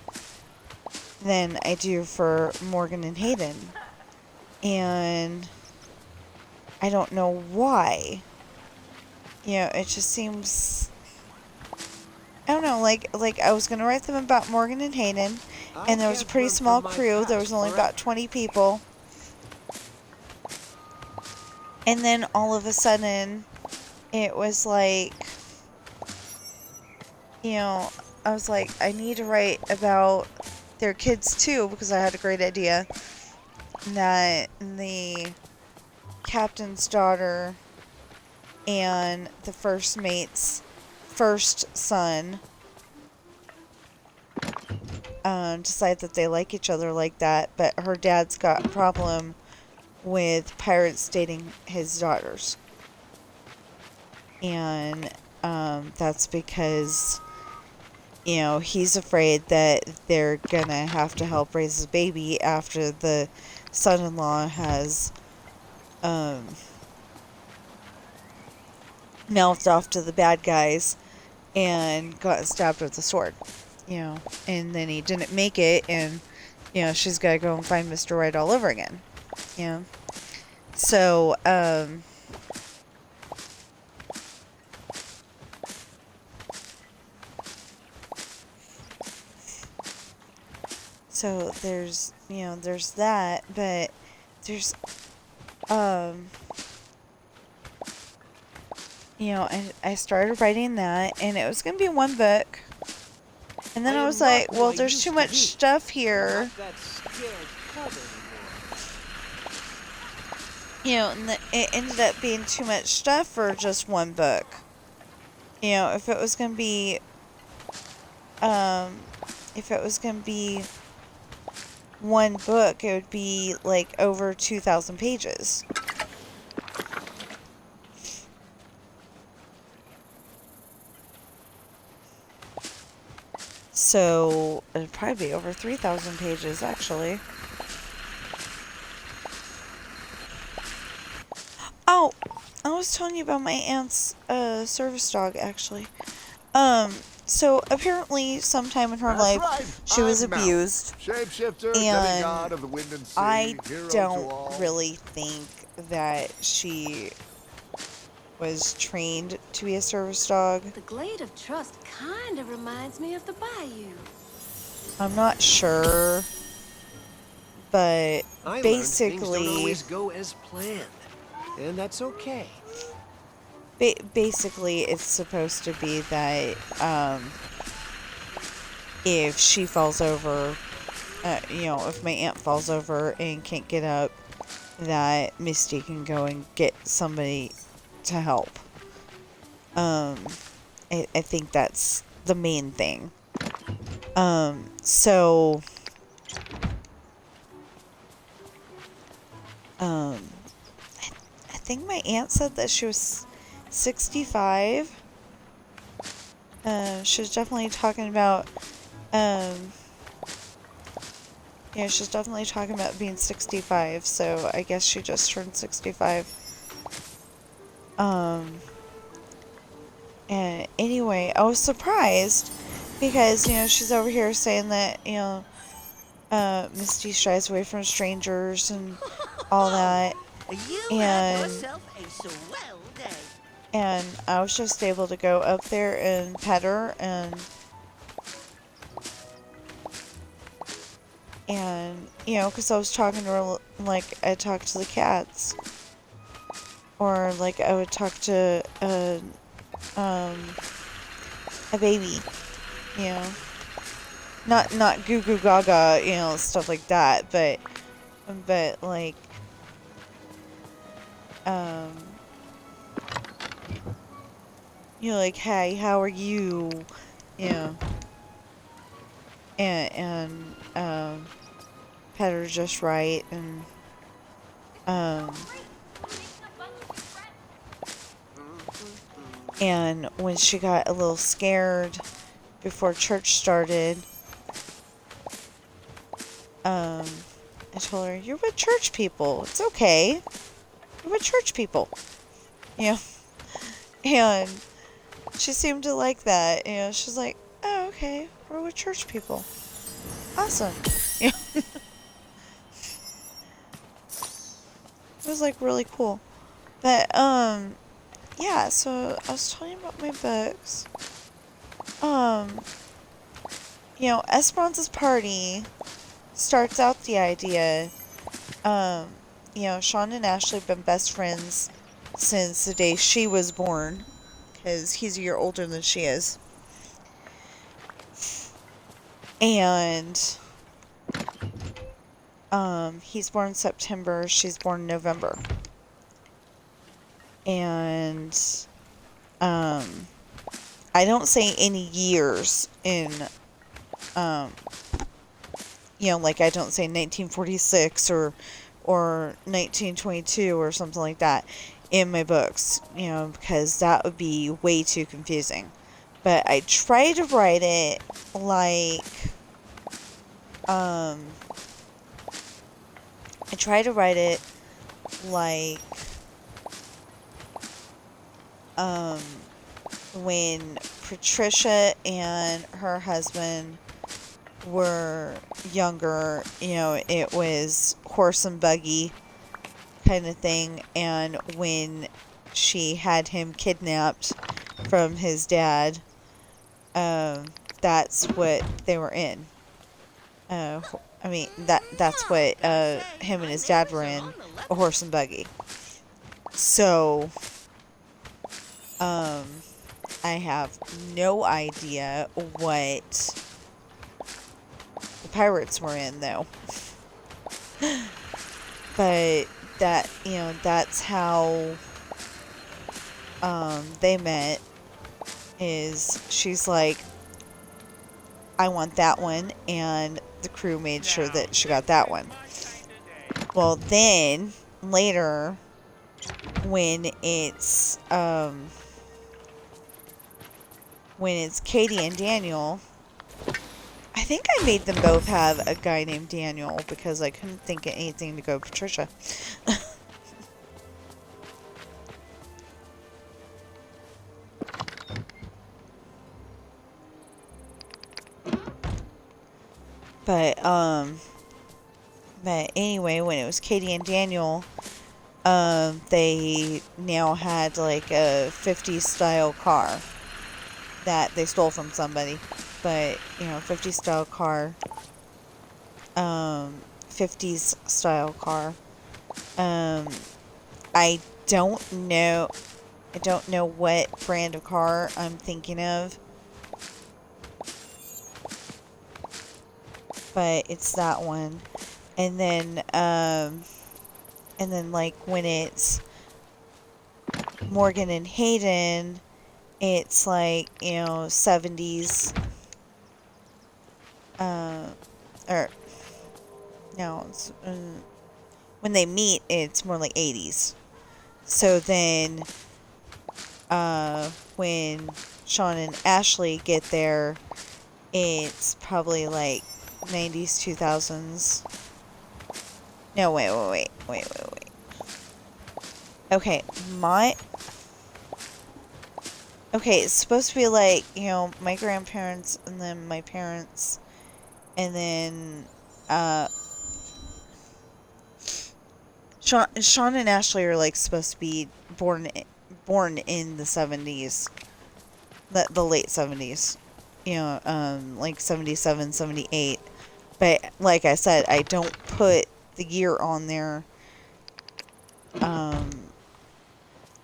Speaker 1: than I do for Morgan and Hayden. And I don't know why. You know, it just seems, I don't know, like I was going to write them about Morgan and Hayden, and there was a pretty small crew. There was only about 20 people. And then all of a sudden, it was like, you know, I was like, I need to write about their kids too, because I had a great idea that the captain's daughter and the first mate's first son decide that they like each other like that, but her dad's got a problem with pirates dating his daughters. And that's because, you know, he's afraid that they're gonna have to help raise his baby after the son-in-law has mouthed off to the bad guys and got stabbed with a sword, you know, and then he didn't make it, and, you know, she's gotta go and find Mr. Right all over again, you know. So, so there's, you know, there's that, but there's, you know, I started writing that, and it was going to be one book, and then I was like, well, there's too much stuff here, you know, and it ended up being too much stuff for just one book. You know, if it was going to be, one book, it would be like over 2,000 pages. So it'd probably be over 3,000 pages, actually. Oh, I was telling you about my aunt's service dog, actually. So apparently, sometime in her life, she was abused,
Speaker 10: Shapeshifter,
Speaker 1: and
Speaker 10: demigod of the wind and sea,
Speaker 1: I
Speaker 10: hero to
Speaker 1: don't
Speaker 10: all.
Speaker 1: really think that she was trained to be a service dog.
Speaker 5: The Glade of Trust kind of reminds me of the Bayou.
Speaker 1: I'm not sure, but
Speaker 11: I
Speaker 1: basically,
Speaker 11: learned things don't always go as planned, and that's okay.
Speaker 1: basically, it's supposed to be that if she falls over, you know, if my aunt falls over and can't get up, that Misty can go and get somebody to help. I think that's the main thing. So, I think my aunt said that she was 65. She was definitely talking about, yeah, she's definitely talking about being 65, so I guess she just turned 65. And anyway, I was surprised because, you know, she's over here saying that, you know, Misty shies away from strangers and all that.
Speaker 6: You have yourself a swell day.
Speaker 1: And I was just able to go up there and pet her and you know, because I was talking to her like I talk to the cats, or like I would talk to a baby, you know, not goo goo gaga, you know, stuff like that, but like you know, like, hey, how are you, you know, and pet her just right, and And when she got a little scared before church started, I told her, "You're with church people. It's okay. You're with church people." You know? And she seemed to like that. You know, she's like, "Oh, okay. We're with church people. Awesome." You know? It was like really cool. But, yeah, so I was telling you about my books. You know, Esperanza's party starts out the idea, you know, Sean and Ashley have been best friends since the day she was born, because he's a year older than she is. And, he's born in September, she's born in November. And, I don't say any years in, you know, like I don't say 1946 or 1922 or something like that in my books, you know, because that would be way too confusing. But I try to write it like, when Patricia and her husband were younger, you know, it was horse and buggy kind of thing, and when she had him kidnapped from his dad, that's what they were in. I mean, that's what him and his dad were in, a horse and buggy. So, I have no idea what the pirates were in, though. But that, you know, that's how they met. Is she's like, I want that one, and the crew made sure that she got that one. Well, then later, when it's Katie and Daniel, I think I made them both have a guy named Daniel because I couldn't think of anything to go with Patricia. But anyway, when it was Katie and Daniel, they now had like a 50s style car that they stole from somebody. But, you know, 50s style car, 50s style car. I don't know what brand of car I'm thinking of. But it's that one. And then like when it's Morgan and Hayden, it's like, you know, 70s, or no, it's, when they meet, it's more like 80s. So then, when Sean and Ashley get there, it's probably like 90s, 2000s. No, wait. Okay, it's supposed to be like, you know, my grandparents and then my parents, and then, Sean and Ashley are like supposed to be born in the 70s, the late 70s, you know, like 77, 78. But like I said, I don't put the year on there,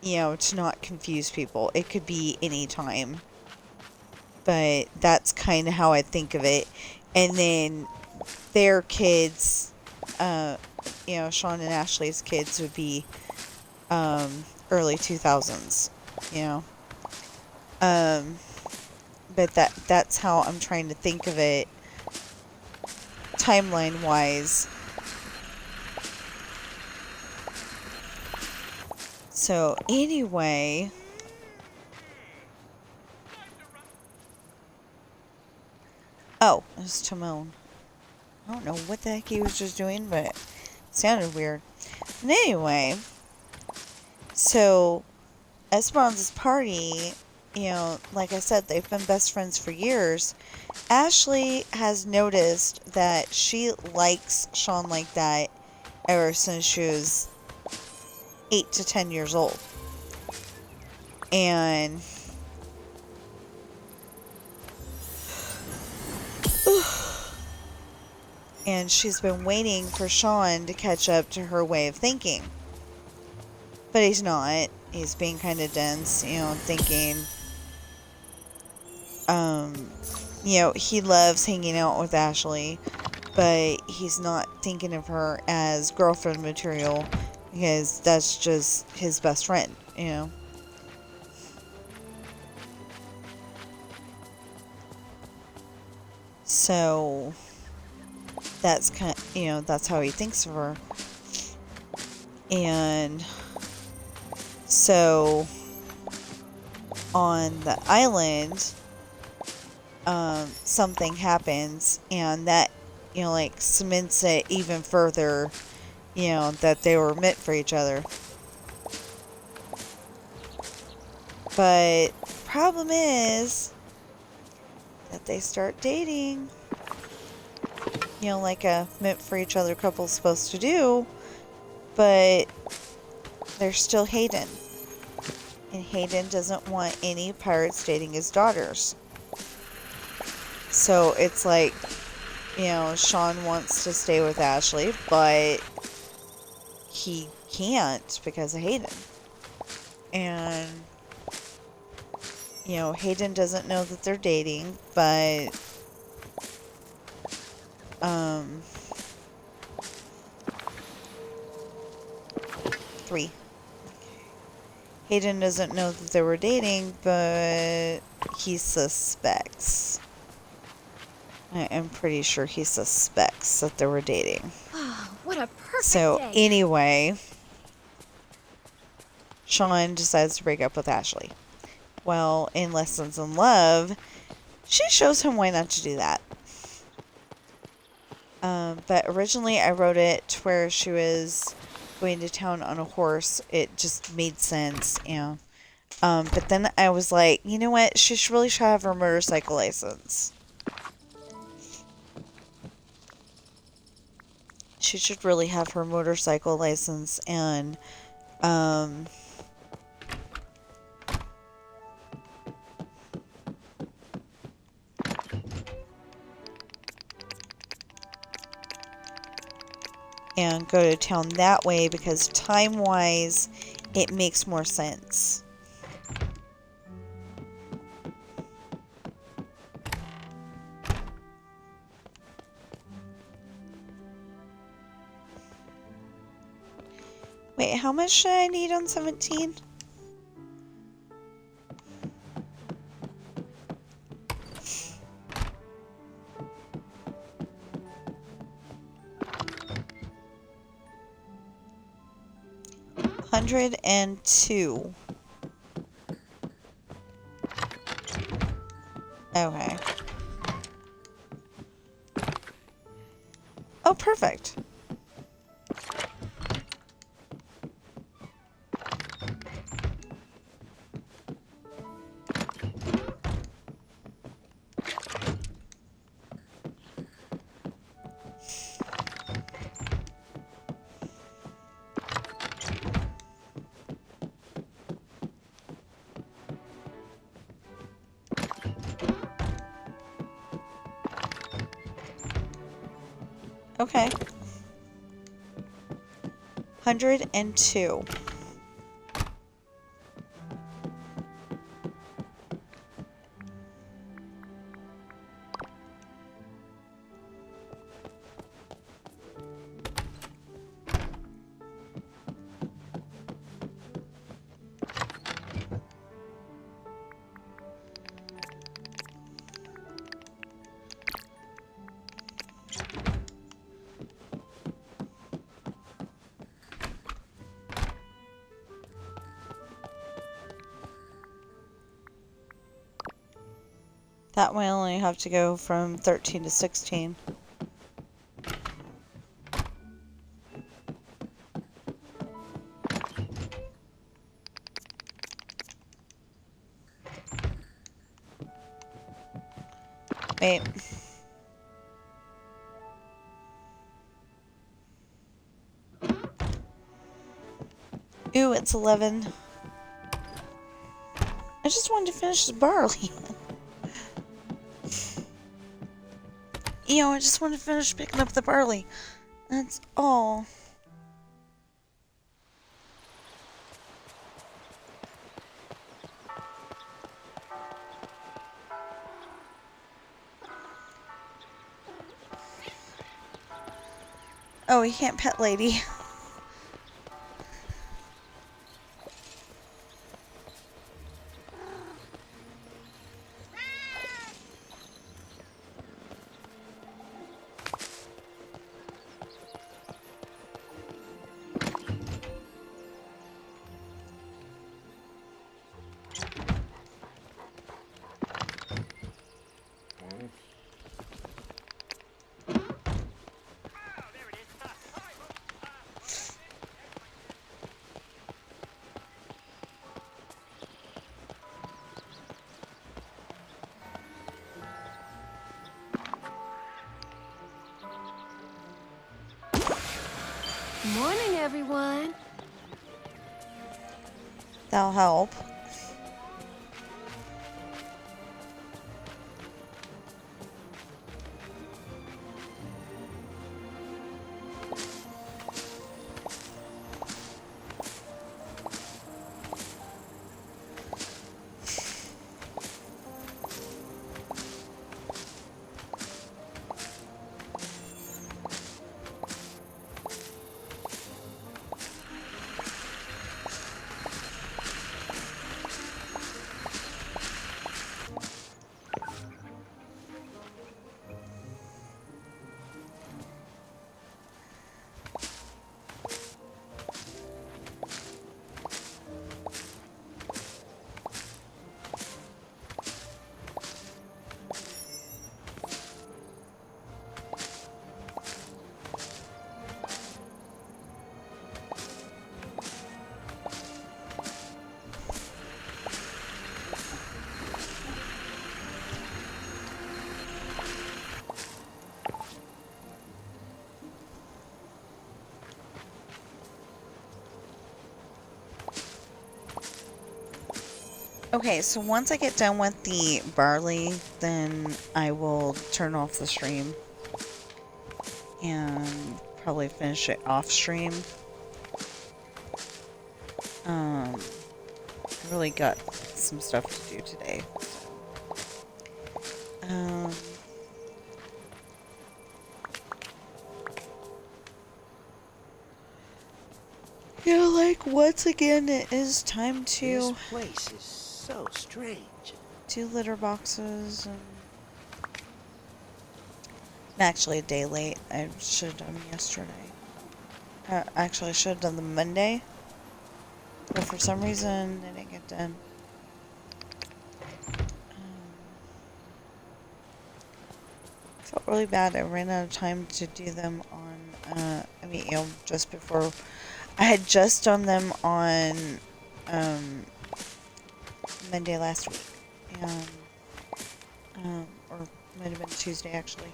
Speaker 1: you know, to not confuse people. It could be any time. But that's kind of how I think of it. And then their kids, you know, Sean and Ashley's kids would be early 2000s, you know. But that's how I'm trying to think of it timeline-wise. So, anyway, Oh, it was Timon. I don't know what the heck he was just doing, but it sounded weird. And anyway, so Esperanza's party, you know, like I said, they've been best friends for years. Ashley has noticed that she likes Sean like that ever since she was 8 to 10 years old. And she's been waiting for Sean to catch up to her way of thinking. But he's not. He's being kind of dense, you know, thinking, you know, he loves hanging out with Ashley, but he's not thinking of her as girlfriend material because that's just his best friend, you know. So that's kind of, you know, that's how he thinks of her. And so on the island, something happens, and that, you know, like cements it even further, you know, that they were meant for each other. But problem is that they start dating, you know, like a meant for each other couple's supposed to do, but they're still Hayden. And Hayden doesn't want any pirates dating his daughters. So it's like, you know, Sean wants to stay with Ashley, but he can't because of Hayden. And, you know, Hayden doesn't know that they're dating, but, Hayden doesn't know that they were dating, but he suspects. I am pretty sure he suspects that they were dating.
Speaker 5: Oh, what a perfect
Speaker 1: So,
Speaker 5: day.
Speaker 1: anyway, Sean decides to break up with Ashley. Well, in Lessons in Love, she shows him why not to do that. But originally I wrote it to where she was going to town on a horse. It just made sense, you know. But then I was like, you know what? She really should have her motorcycle license. She should really have her motorcycle license and, go to town that way because time-wise, it makes more sense. Wait, how much should I need on 17? $102. Okay. Oh, perfect. Okay. 102. That way I only have to go from 13 to 16. Wait. Ooh, it's 11. I just wanted to finish the barley. I just wanted to finish picking up the barley. That's all. Oh, you can't pet lady.
Speaker 5: Morning, everyone.
Speaker 1: That'll help. Okay, so once I get done with the barley, then I will turn off the stream and probably finish it off stream. I really got some stuff to do today. Like once again, it is time to.
Speaker 11: This place is so strange.
Speaker 1: 2 litter boxes. And I'm actually a day late. I should have done them yesterday. Actually, I should have done them Monday. But for some reason, they didn't get done. I felt really bad. I ran out of time to do them on, just before. I had just done them on Monday last week. Or might have been Tuesday, actually.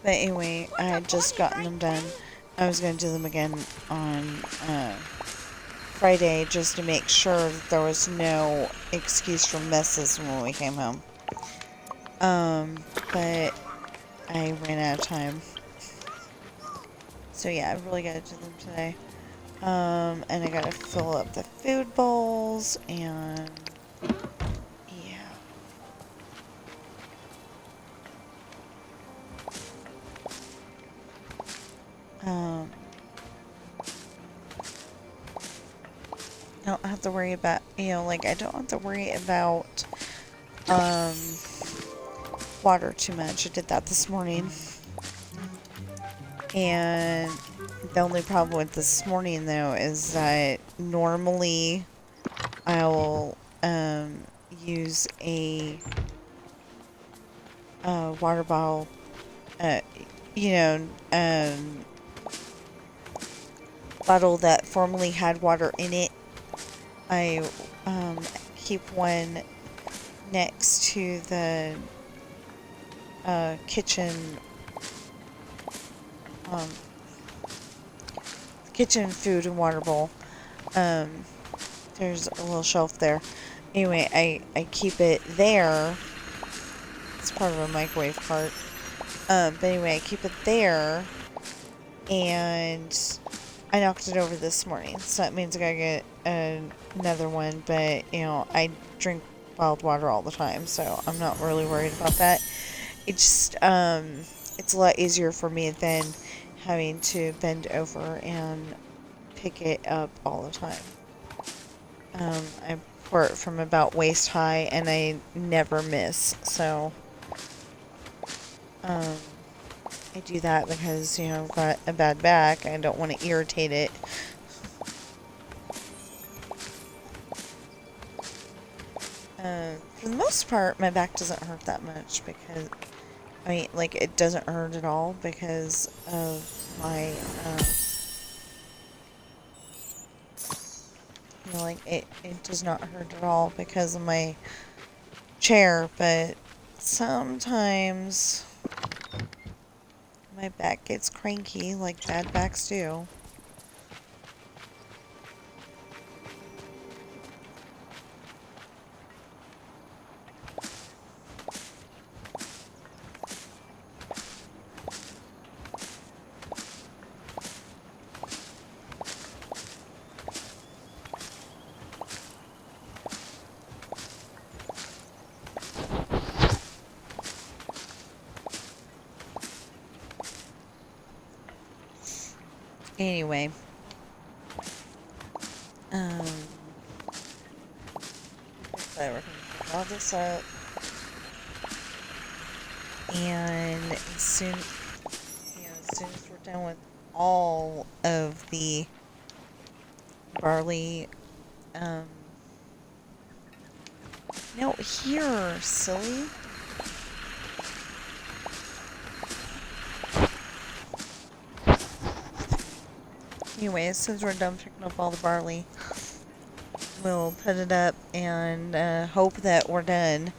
Speaker 1: But anyway, I had just gotten them done. I was going to do them again on Friday just to make sure that there was no excuse for messes when we came home. But I ran out of time. So yeah, I really got to do them today. And I gotta fill up the food bowls and yeah. I don't have to worry about, I don't have to worry about, water too much. I did that this morning. And the only problem with this morning, though, is that normally I'll, use a water bottle, uh, you know, bottle that formerly had water in it. I keep one next to the kitchen food and water bowl. There's a little shelf there. Anyway, I keep it there. It's part of a microwave part. But anyway, I keep it there, and I knocked it over this morning, so that means I gotta get another one, but, you know, I drink bottled water all the time, so I'm not really worried about that. It's just, it's a lot easier for me than having to bend over and pick it up all the time. I pour it from about waist high, and I never miss, so, I do that because, you know, I've got a bad back. I don't want to irritate it. For the most part, my back doesn't hurt that much because, I mean, like, it doesn't hurt at all because of my, you know, like, it does not hurt at all because of my chair, but sometimes my back gets cranky like bad backs do. Anyway, we're gonna pick all this up, and as soon as we're done with all of the barley, no, here, silly. Anyway, as soon as we're done picking up all the barley, we'll put it up and hope that we're done.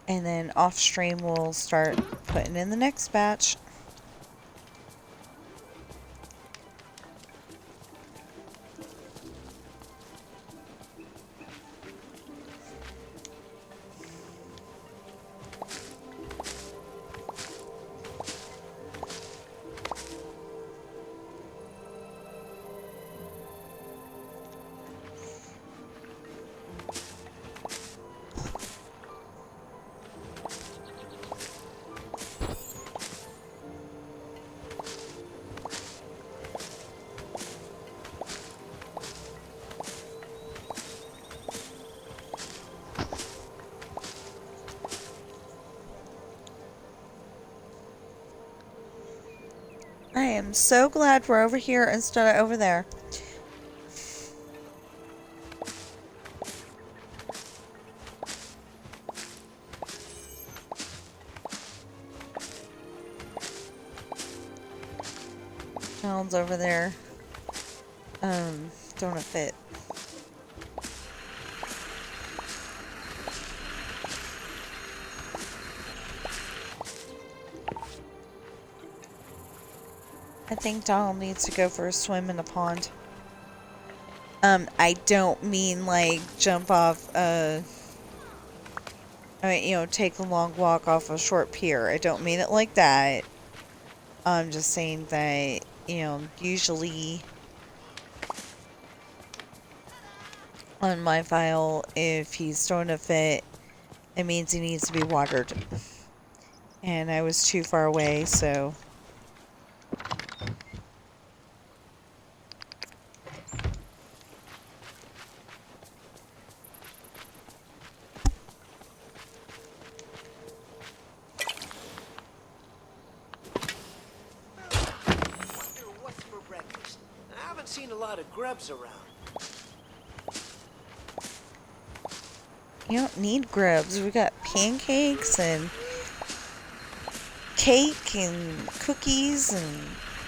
Speaker 1: And then off stream, we'll start putting in the next batch. I am so glad we're over here instead of over there. John's over there. Throwing a fit. I think Donald needs to go for a swim in the pond. I don't mean like jump off I mean, you know, take a long walk off a short pier. I don't mean it like that. I'm just saying that, you know, usually on my file, if he's throwing a fit, it means he needs to be watered. And I was too far away, so...
Speaker 11: lot of grubs around.
Speaker 1: You don't need grubs. We got pancakes and cake and cookies and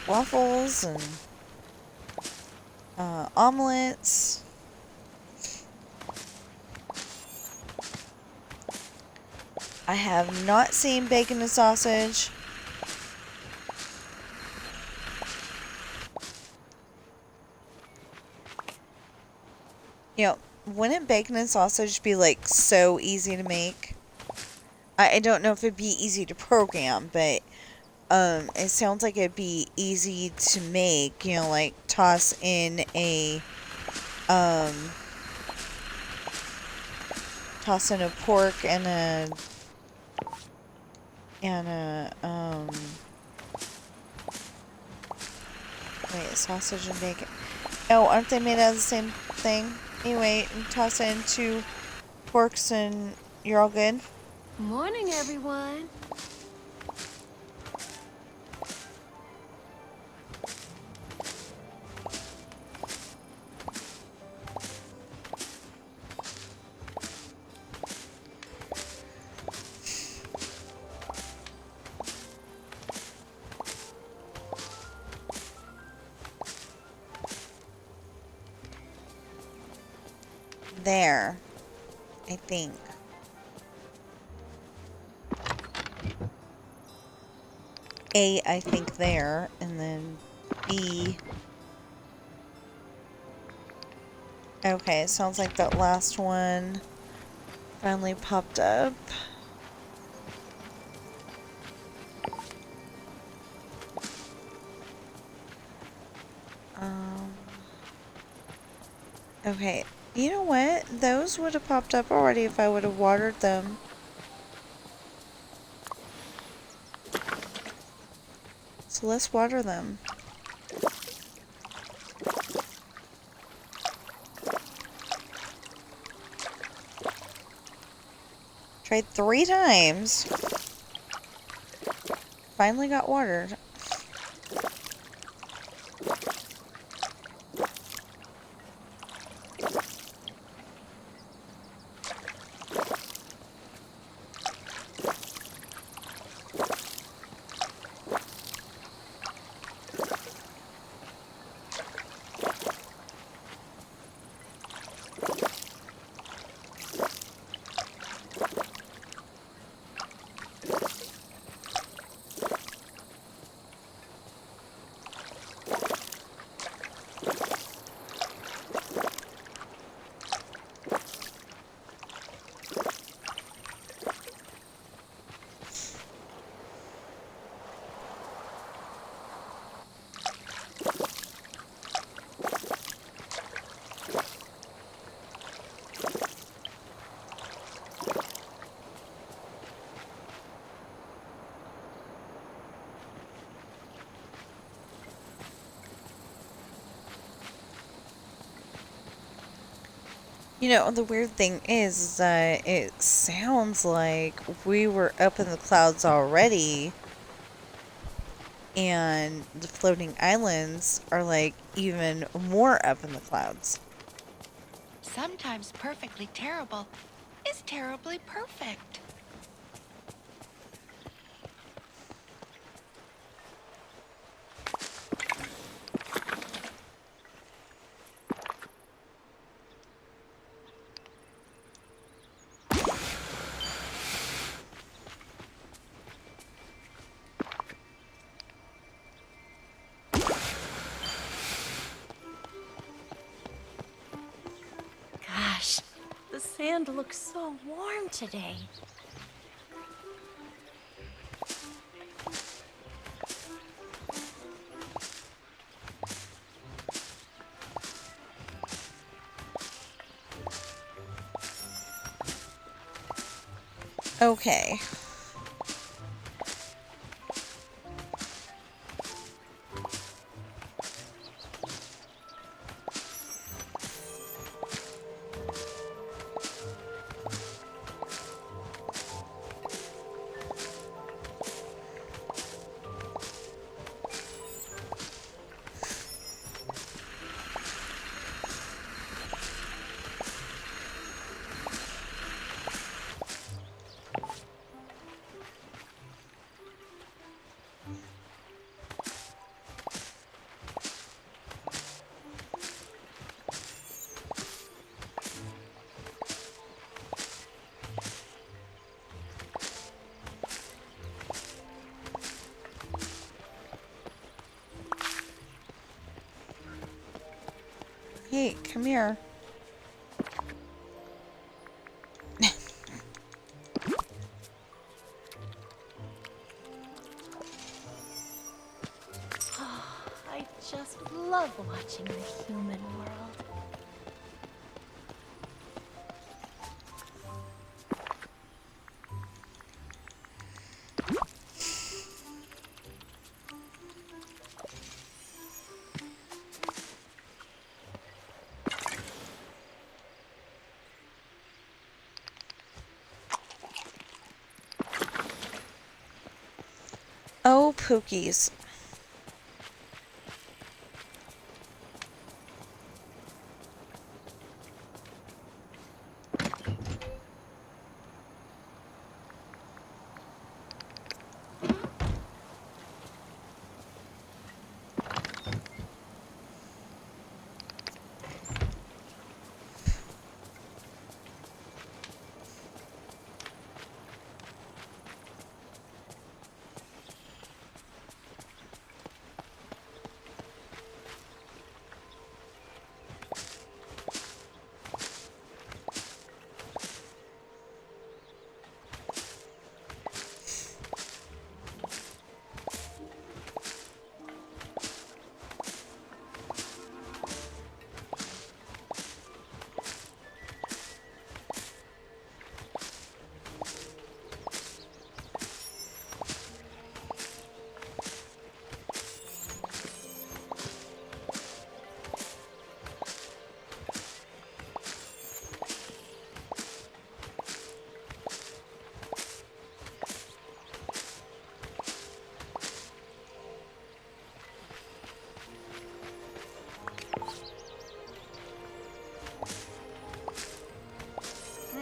Speaker 1: waffles and omelets. I have not seen bacon and sausage. You know, wouldn't bacon and sausage be like so easy to make? I don't know if it'd be easy to program, but it sounds like it'd be easy to make. You know, like toss in a pork and wait, sausage and bacon. Oh, aren't they made out of the same thing? Anyway, toss in 2 porks and you're all good.
Speaker 5: Morning, everyone.
Speaker 1: There, I think. A, I think there, and then B. Okay, it sounds like that last one finally popped up. Okay, you know what? Those would have popped up already if I would have watered them. So let's water them. Tried 3 times. Finally got watered. You know, the weird thing is that it sounds like we were up in the clouds already, and the floating islands are like even more up in the clouds.
Speaker 8: Sometimes perfectly terrible is terribly perfect.
Speaker 5: Gosh, the sand looks so warm today.
Speaker 1: Okay. Hey, come here.
Speaker 5: I just love watching the human world.
Speaker 1: Oh, Pookies.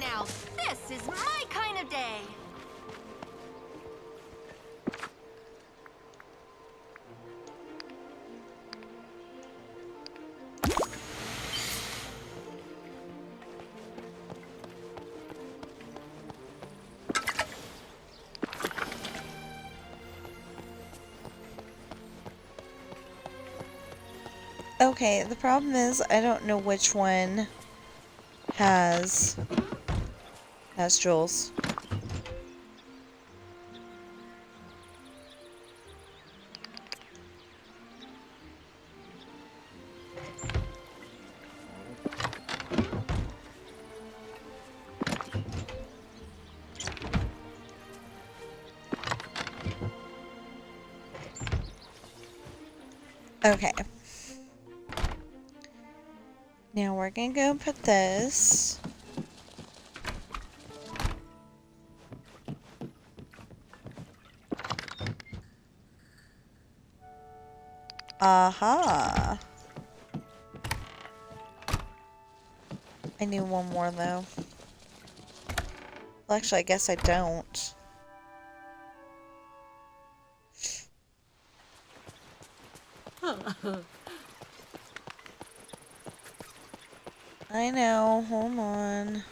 Speaker 5: Now this is my kind of day.
Speaker 1: Okay, the problem is I don't know which one has jewels. Okay. Now we're gonna go put this. Aha. I need one more though. Well, actually, I guess I don't. I know, hold on.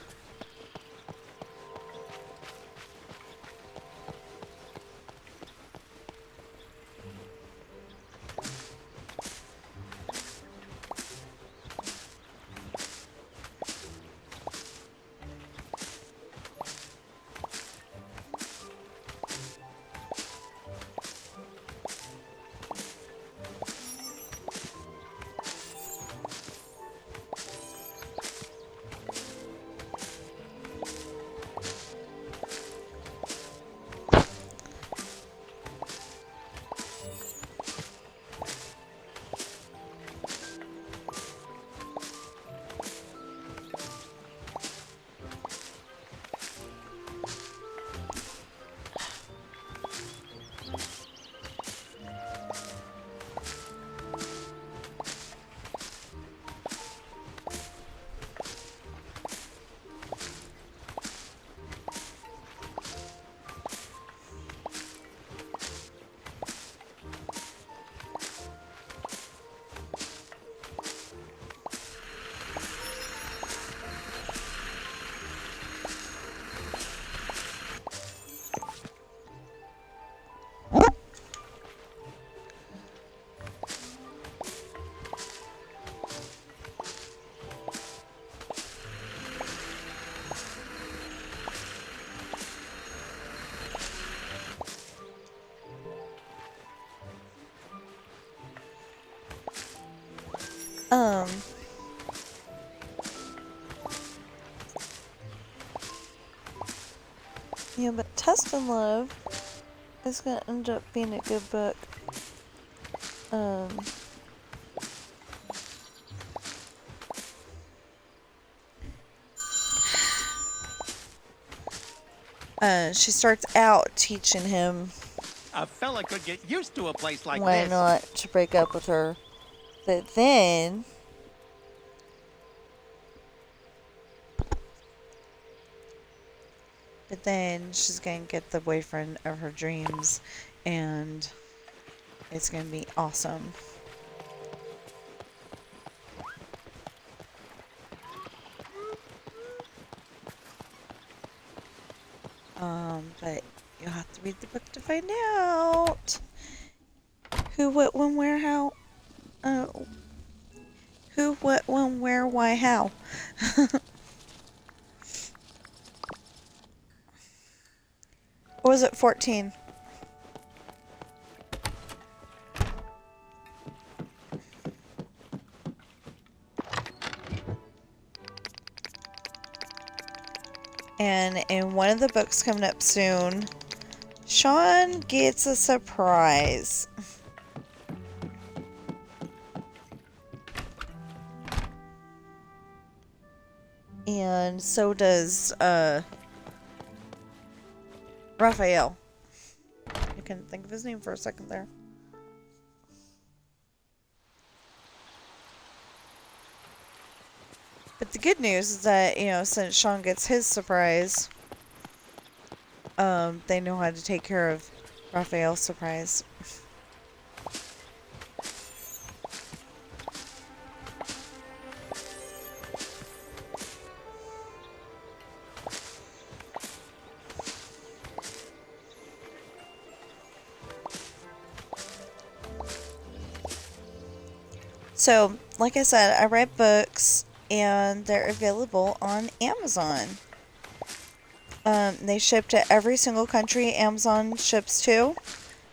Speaker 1: Um, yeah, but Test and Love is gonna end up being a good book. She starts out teaching him
Speaker 10: A fella could get used to a place like
Speaker 1: why
Speaker 10: this.
Speaker 1: not to break up with her. But then she's gonna get the boyfriend of her dreams, and it's gonna be awesome. But you'll have to read the book to find out. Who, what, when, where, how. Who, what, when, where, why, how. Or was it 14? And in one of the books coming up soon, Sean gets a surprise. And so does Raphael. I couldn't think of his name for a second there. But the good news is that, you know, since Sean gets his surprise, they know how to take care of Raphael's surprise. So, like I said, I write books, and they're available on Amazon. They ship to every single country Amazon ships to,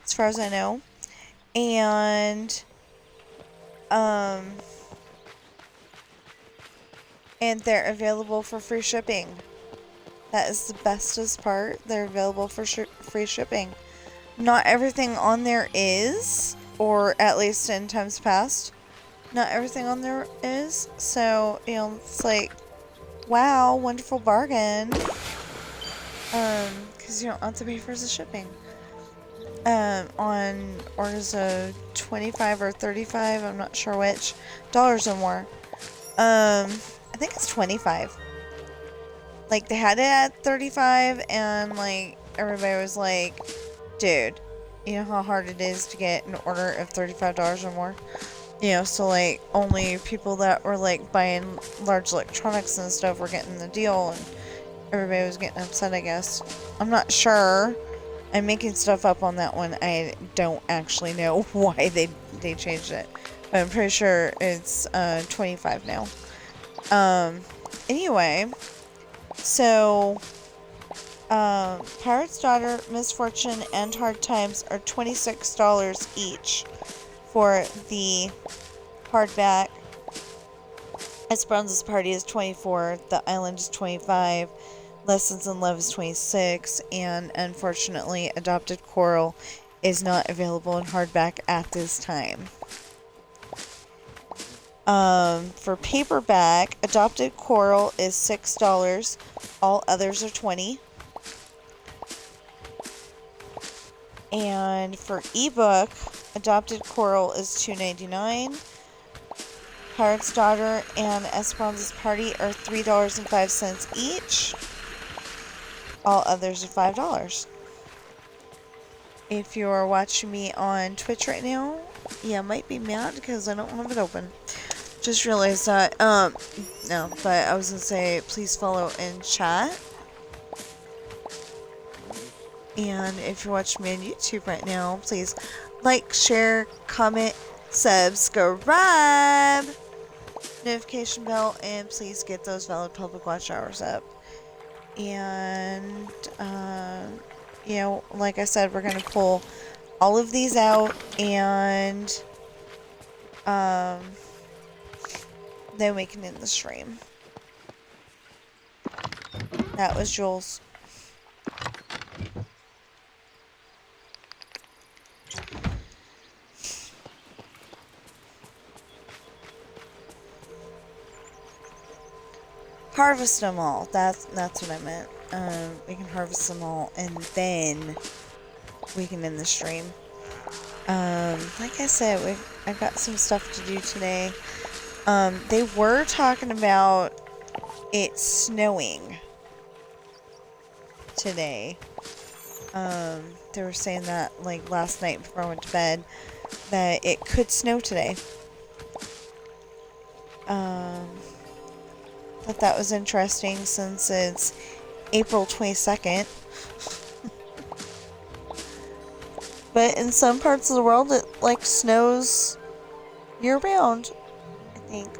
Speaker 1: as far as I know. And they're available for free shipping. That is the bestest part. They're available for free shipping. Not everything on there is, or at least in times past, not everything on there is. So, you know, it's like, wow, wonderful bargain. Because you don't have to pay for the shipping. On orders of 25 or 35, I'm not sure which, dollars or more. I think it's 25. Like, they had it at 35, and, like, everybody was like, dude, you know how hard it is to get an order of $35 or more? You know, so, like, only people that were, like, buying large electronics and stuff were getting the deal, and everybody was getting upset, I guess. I'm not sure. I'm making stuff up on that one. I don't actually know why they changed it. But I'm pretty sure it's 25 now. Anyway, so Pirate's Daughter, Misfortune, and Hard Times are $26 each for the hardback. Esperanza's Party is $24. The Island is $25. Lessons in Love is $26. And unfortunately, Adopted Coral is not available in hardback at this time. For paperback, Adopted Coral is $6. All others are $20. And for ebook, Adopted Coral is $2.99. Pirate's Daughter and Esperanza's Party are $3.05 each. All others are $5. If you're watching me on Twitch right now, you might be mad because I don't have it open. Just realized that, no, but I was gonna say, please follow and chat. And if you're watching me on YouTube right now, please like, share, comment, subscribe, notification bell, and please get those valid public watch hours up. And, you know, like I said, we're gonna pull all of these out and, then we can end the stream. That was Jules. Harvest them all. That's what I meant. We can harvest them all, and then we can end the stream. Like I said, I got some stuff to do today. They were talking about it snowing today. They were saying that, like, last night before I went to bed, that it could snow today. Thought that was interesting since it's April 22nd. But in some parts of the world, it, like, snows year-round, I think.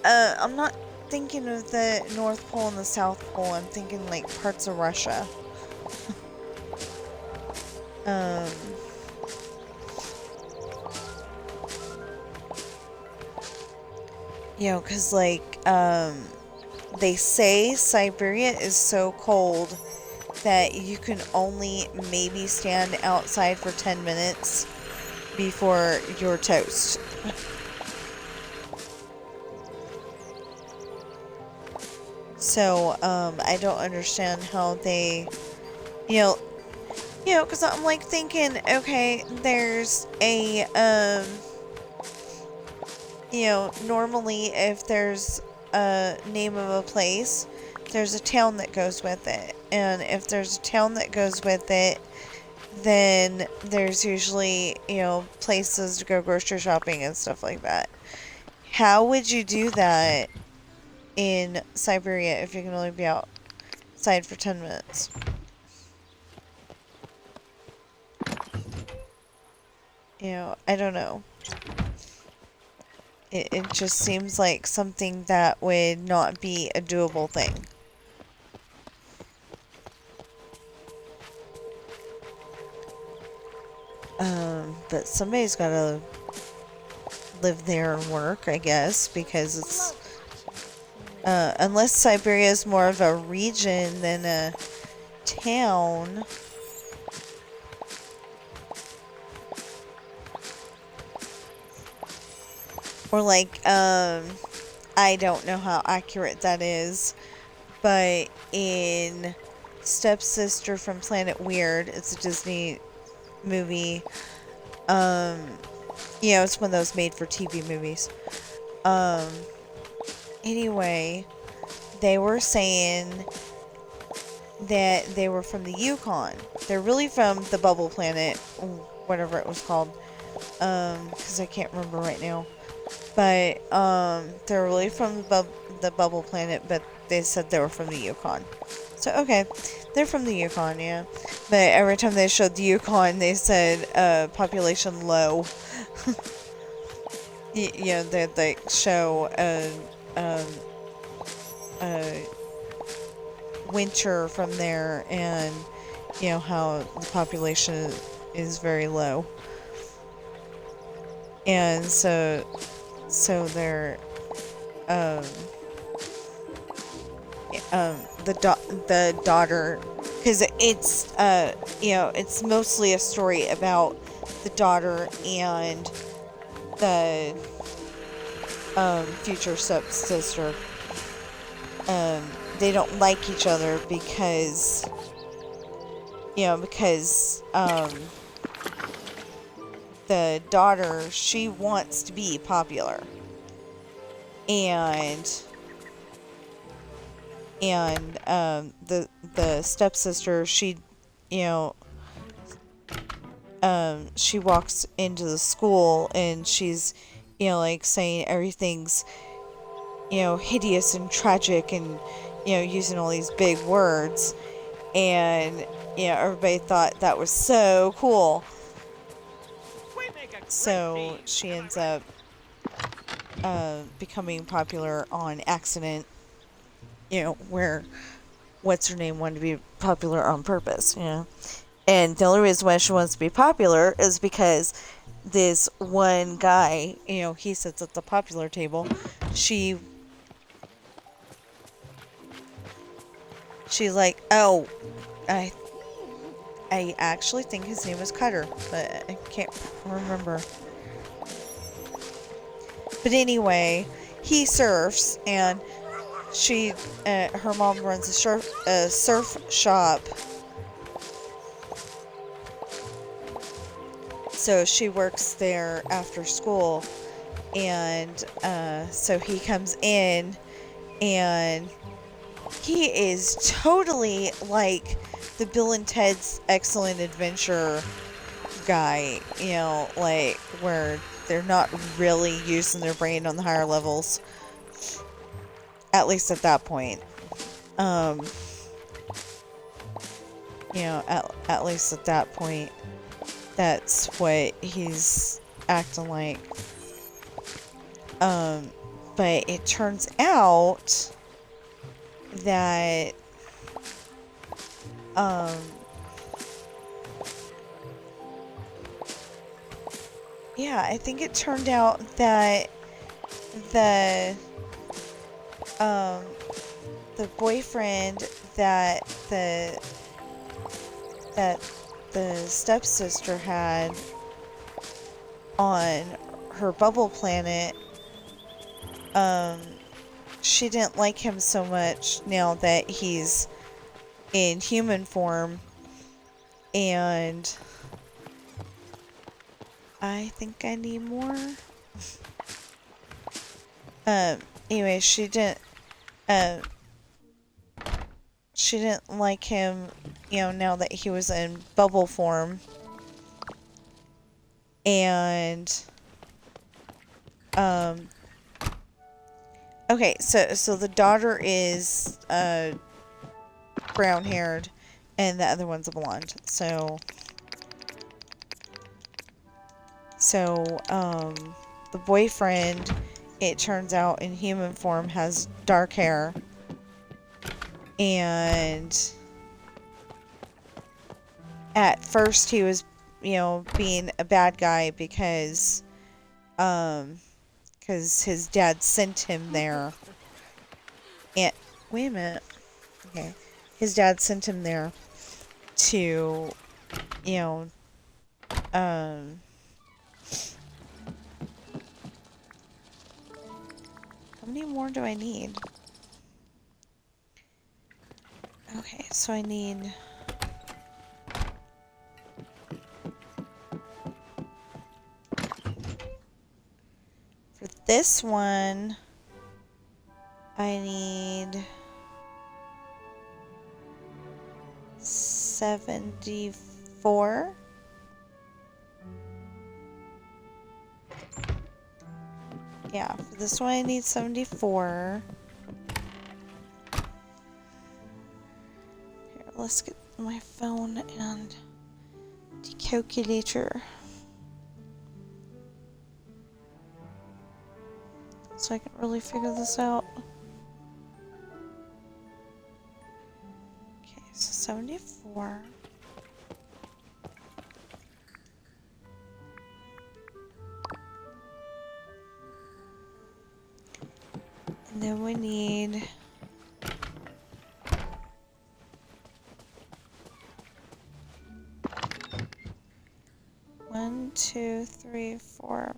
Speaker 1: I'm not thinking of the North Pole and the South Pole. I'm thinking, like, parts of Russia. You know, because, like, they say Siberia is so cold that you can only maybe stand outside for 10 minutes before you're toast. So, I don't understand how they, you know, because I'm, like, thinking, okay, there's a, you know, normally if there's a name of a place, there's a town that goes with it. And if there's a town that goes with it, then there's usually, you know, places to go grocery shopping and stuff like that. How would you do that in Siberia if you can only be outside for 10 minutes? You know, I don't know. It just seems like something that would not be a doable thing. But somebody's gotta live there and work, I guess, because it's, unless Siberia is more of a region than a town. Or like, I don't know how accurate that is, but in Stepsister from Planet Weird, it's a Disney movie, you know, it's one of those made-for-TV movies. Anyway, they were saying that they were from the Yukon. They're really from the Bubble Planet, whatever it was called, because I can't remember right now. But, they're really from the Bubble Planet, but they said they were from the Yukon. So, okay, they're from the Yukon, yeah. But every time they showed the Yukon, they said, population low. You know, they'd, like, show, winter from there, and, you know, how the population is very low. And so they're, the daughter, because it's, you know, it's mostly a story about the daughter and the, future stepsister. They don't like each other because, you know, the daughter, she wants to be popular. And the stepsister, she, you know, she walks into the school and she's, you know, like, saying everything's, you know, hideous and tragic, and, you know, using all these big words. And, you know, everybody thought that was so cool. So she ends up becoming popular on accident, you know, where what's her name wanted to be popular on purpose, you know. And the only reason why she wants to be popular is because this one guy, he sits at the popular table. She's like, oh, I actually think his name is Cutter, but I can't remember. But anyway, he surfs, and her mom runs a surf shop. So she works there after school, and so he comes in, and he is totally like the Bill and Ted's Excellent Adventure guy, like where they're not really using their brain on the higher levels, at least at that point. At least at that point, that's what he's acting like. But it turns out that I think it turned out that the boyfriend that the stepsister had on her bubble planet, she didn't like him so much now that he's in human form, and I think I need more. Anyway, she didn't like him, now that he was in bubble form. And okay, so the daughter is brown haired and the other one's a blonde. So the boyfriend, it turns out, in human form has dark hair, and at first he was being a bad guy because his dad sent him there. And wait a minute. Okay. His dad sent him there to how many more do I need? Okay, so I need for this one, I need 74. Yeah, for this one I need 74. Here, let's get my phone and the calculator so I can really figure this out. Okay, so 74. And then we need 1, 2, 3, 4, 5,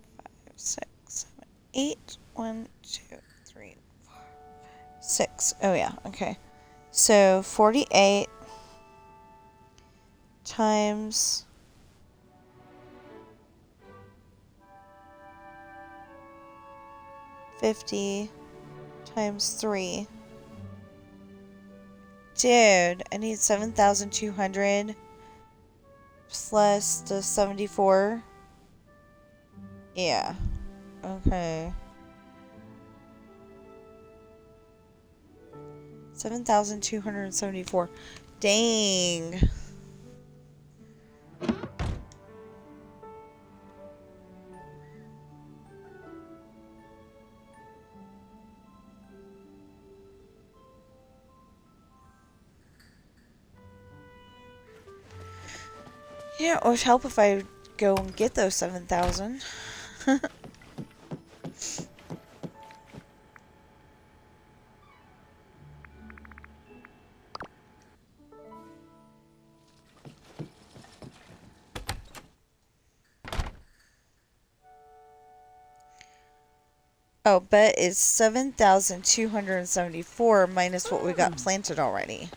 Speaker 1: 6, 7, 8. 1, 2, 3, 4, 5, 6. Oh yeah, okay. So 48 times 50 times 3. Dude, I need 7,200 plus the 74. Yeah. Okay. 7,274. Dang. Yeah, it would help if I go and get those 7,000. Oh, but it's 7,274 minus what we got planted already.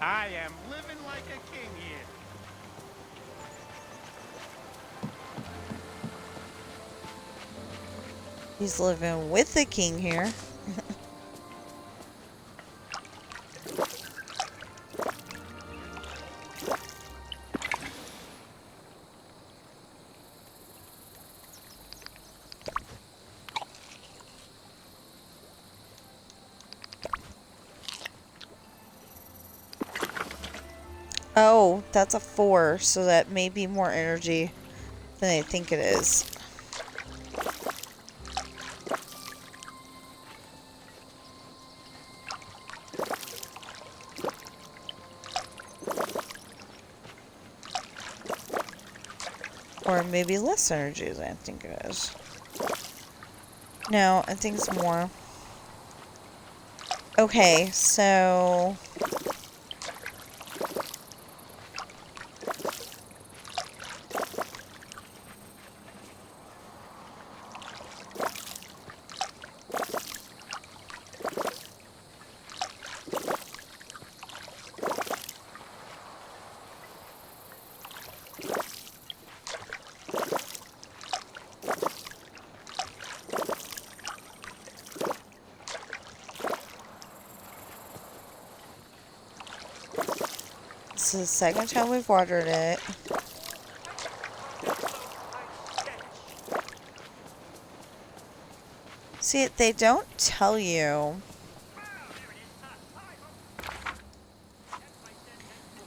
Speaker 10: I am living like a king here.
Speaker 1: He's living with the king here. Oh, that's a 4, so that may be more energy than I think it is. Or maybe less energy than I think it is. No, I think it's more. Okay, so... This is the second time we've watered it. See, they don't tell you.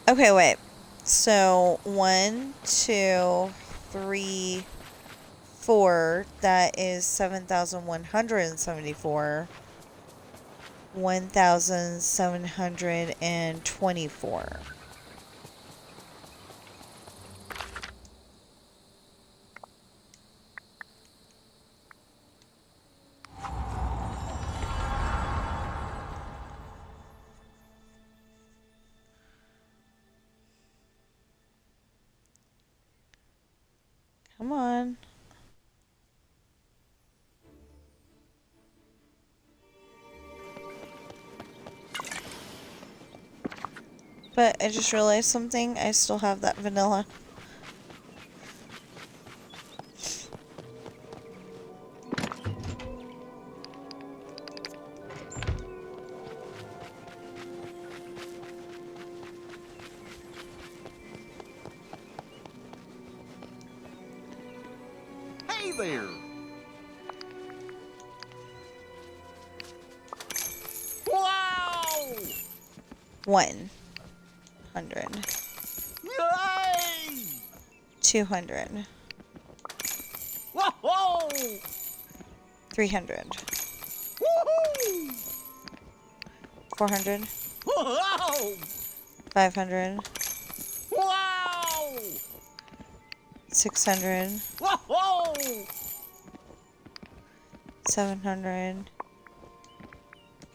Speaker 1: Okay, wait. So, 1, 2, 3, 4. That is 7,174. 1,724. Come on. But I just realized something. I still have that vanilla.
Speaker 10: Hey there. Wow!
Speaker 1: 100.
Speaker 10: Yay!
Speaker 1: 200.
Speaker 10: Whoa!
Speaker 1: 300.
Speaker 10: Woohoo!
Speaker 1: 400.
Speaker 10: Whoa!
Speaker 1: 500.
Speaker 10: Wow!
Speaker 1: 600.
Speaker 10: Whoa!
Speaker 1: 700.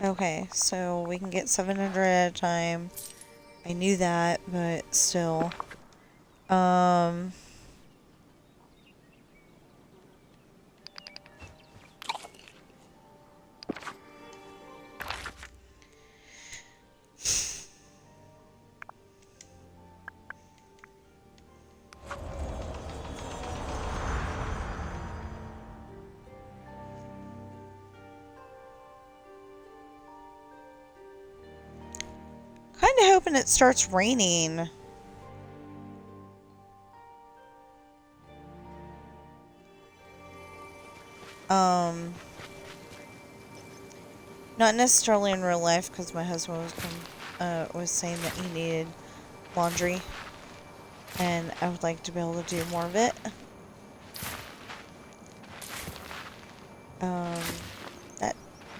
Speaker 1: Okay, so we can get 700 at a time. I knew that, but still. Kind of hoping it starts raining. Not necessarily in real life, because my husband was saying that he needed laundry, and I would like to be able to do more of it.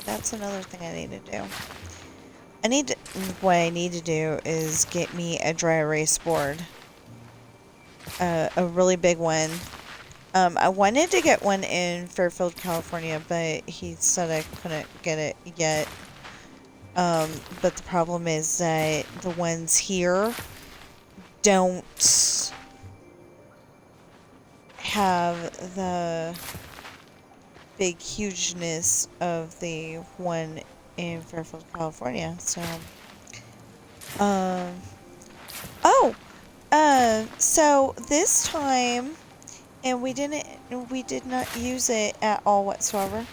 Speaker 1: That's another thing I need to do. What I need to do is get me a dry erase board. A really big one. I wanted to get one in Fairfield, California, but he said I couldn't get it yet. But the problem is that the ones here don't have the big hugeness of the one in Fairfield, California. So, so this time, and we did not use it at all whatsoever.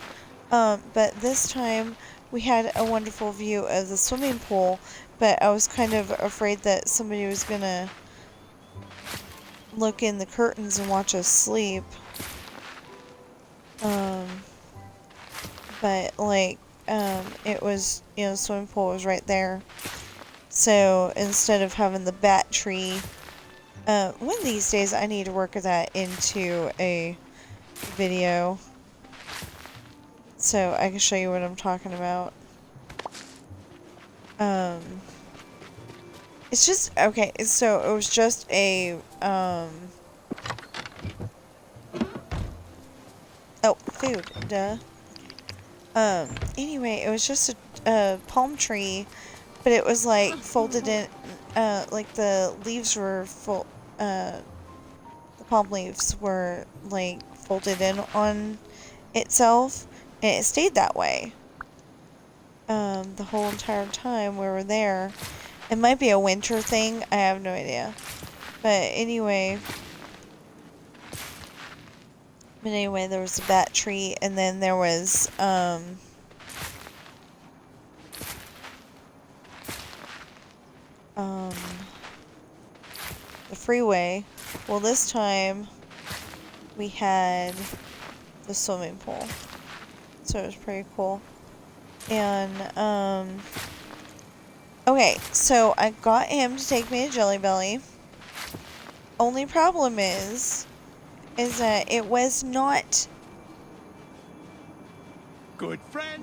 Speaker 1: But this time we had a wonderful view of the swimming pool, but I was kind of afraid that somebody was gonna look in the curtains and watch us sleep. But like, it was, you know, the swimming pool was right there. So instead of having the bat tree, one of these days I need to work that into a video so I can show you what I'm talking about. It's just, okay, so it was just a, oh, food, duh. Anyway, it was just a palm tree, but it was like folded in, like the leaves were the palm leaves were like folded in on itself, and it stayed that way. The whole entire time we were there. It might be a winter thing, I have no idea. But anyway, there was a bat tree, and then there was, the freeway. Well, this time we had the swimming pool, so it was pretty cool. And okay, so I got him to take me to Jelly Belly. Only problem is that it was not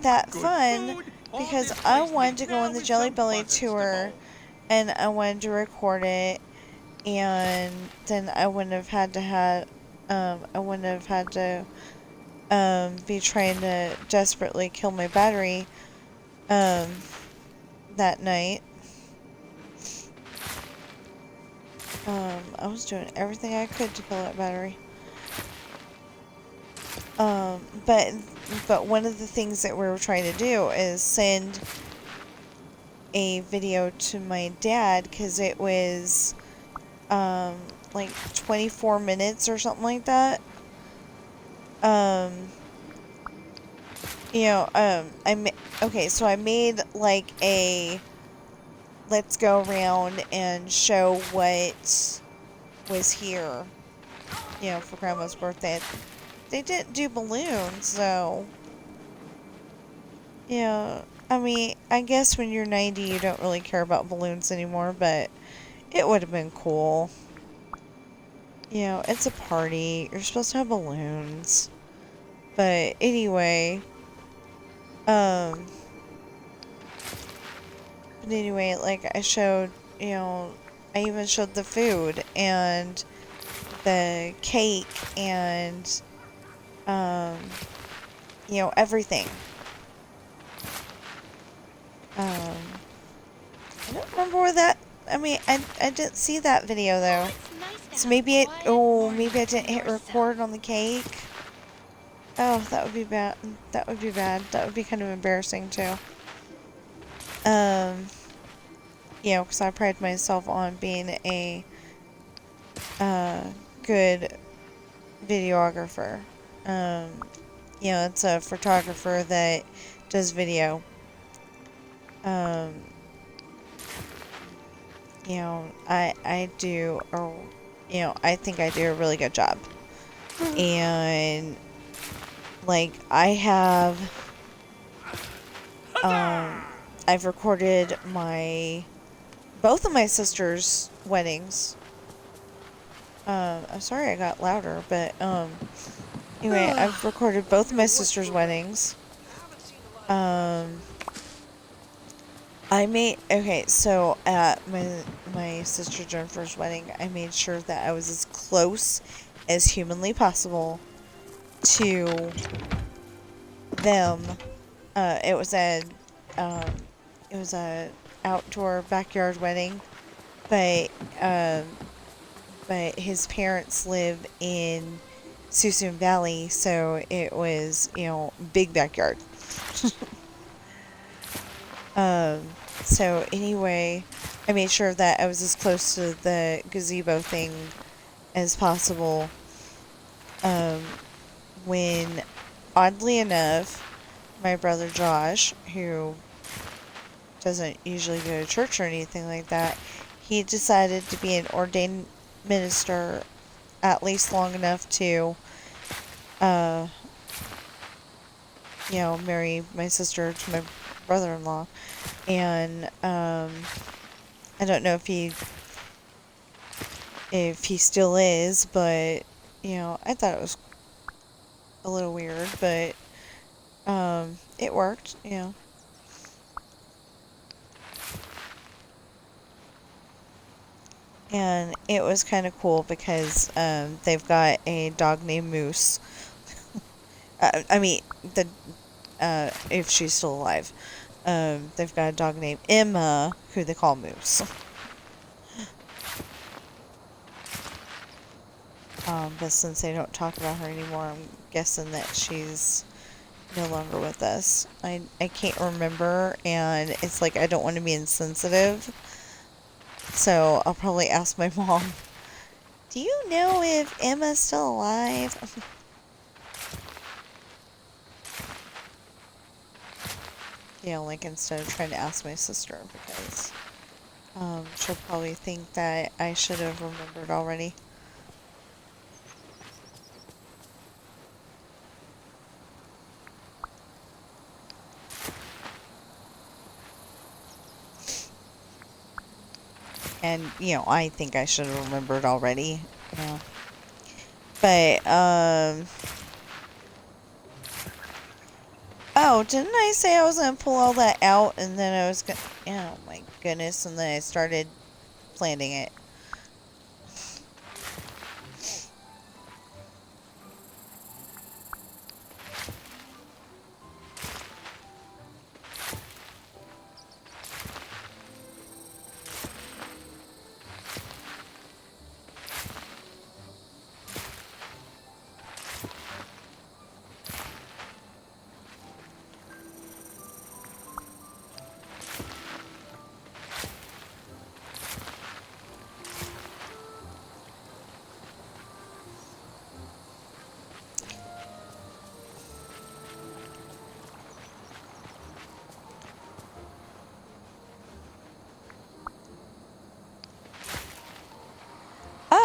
Speaker 1: that fun, because I wanted to go on the Jelly Belly tour and I wanted to record it, and then I wouldn't have had to be trying to desperately kill my battery that night. I was doing everything I could to kill that battery. But one of the things that we were trying to do is send a video to my dad, because it was like 24 minutes or something like that. You know, okay, so I made like a let's go around and show what was here, you know, for Grandma's birthday. They didn't do balloons, so, yeah, I mean, I guess when you're 90 you don't really care about balloons anymore, but it would have been cool. You know, it's a party, you're supposed to have balloons. But anyway, like I showed, you know, I even showed the food and the cake and, you know, everything. I don't remember where that, I mean, I didn't see that video though. So maybe maybe I didn't hit record on the cake. Oh, that would be bad. That would be bad. That would be kind of embarrassing too. You know, because I pride myself on being a good videographer. You know, it's a photographer that does video. You know, I do, you know, I think I do a really good job. And like, I have I've recorded both of my sisters' weddings. I'm sorry I got louder, but, anyway, I've recorded both of my sisters' weddings. Okay, so at my sister Jennifer's wedding, I made sure that I was as close as humanly possible to them. It was a outdoor backyard wedding, but his parents live in Susun Valley, so it was, big backyard. So anyway, I made sure that I was as close to the gazebo thing as possible. When, oddly enough, my brother Josh, who doesn't usually go to church or anything like that, he decided to be an ordained minister at least long enough to, marry my sister to my brother-in-law. And, I don't know if he still is, but, I thought it was a little weird, but, it worked, And it was kind of cool because, they've got a dog named Moose. If she's still alive. They've got a dog named Emma, who they call Moose. But since they don't talk about her anymore, I'm guessing that she's no longer with us. I can't remember, and it's like I don't want to be insensitive. So I'll probably ask my mom, do you know if Emma's still alive? Like instead of trying to ask my sister, because she'll probably think that I should have remembered already. And, I think I should have remembered already. But, oh, didn't I say I was going to pull all that out and then I was going to... Oh, my goodness. And then I started planning it.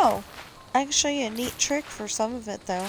Speaker 1: Oh, I can show you a neat trick for some of it, though.